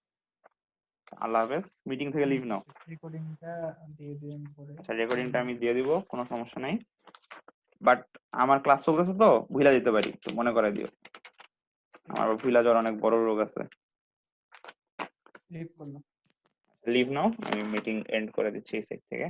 আল্লাহ হাফেজ, মিটিং থেকে লিভ নাও। রেকর্ডিংটা দিয়ে দিন পরে। আচ্ছা রেকর্ডিংটা আমি দিয়ে দিব, কোনো সমস্যা নাই, বাট আমার ক্লাস চলতেছে তো ভুলা যেতে পারি, তো মনে করে দিও, আমার ভুলা যাওয়ার অনেক বড় রোগ আছে। লিভ করলাম। লিভ নাও, আমি মিটিং এন্ড করে দিচ্ছি এই সাইড থেকে।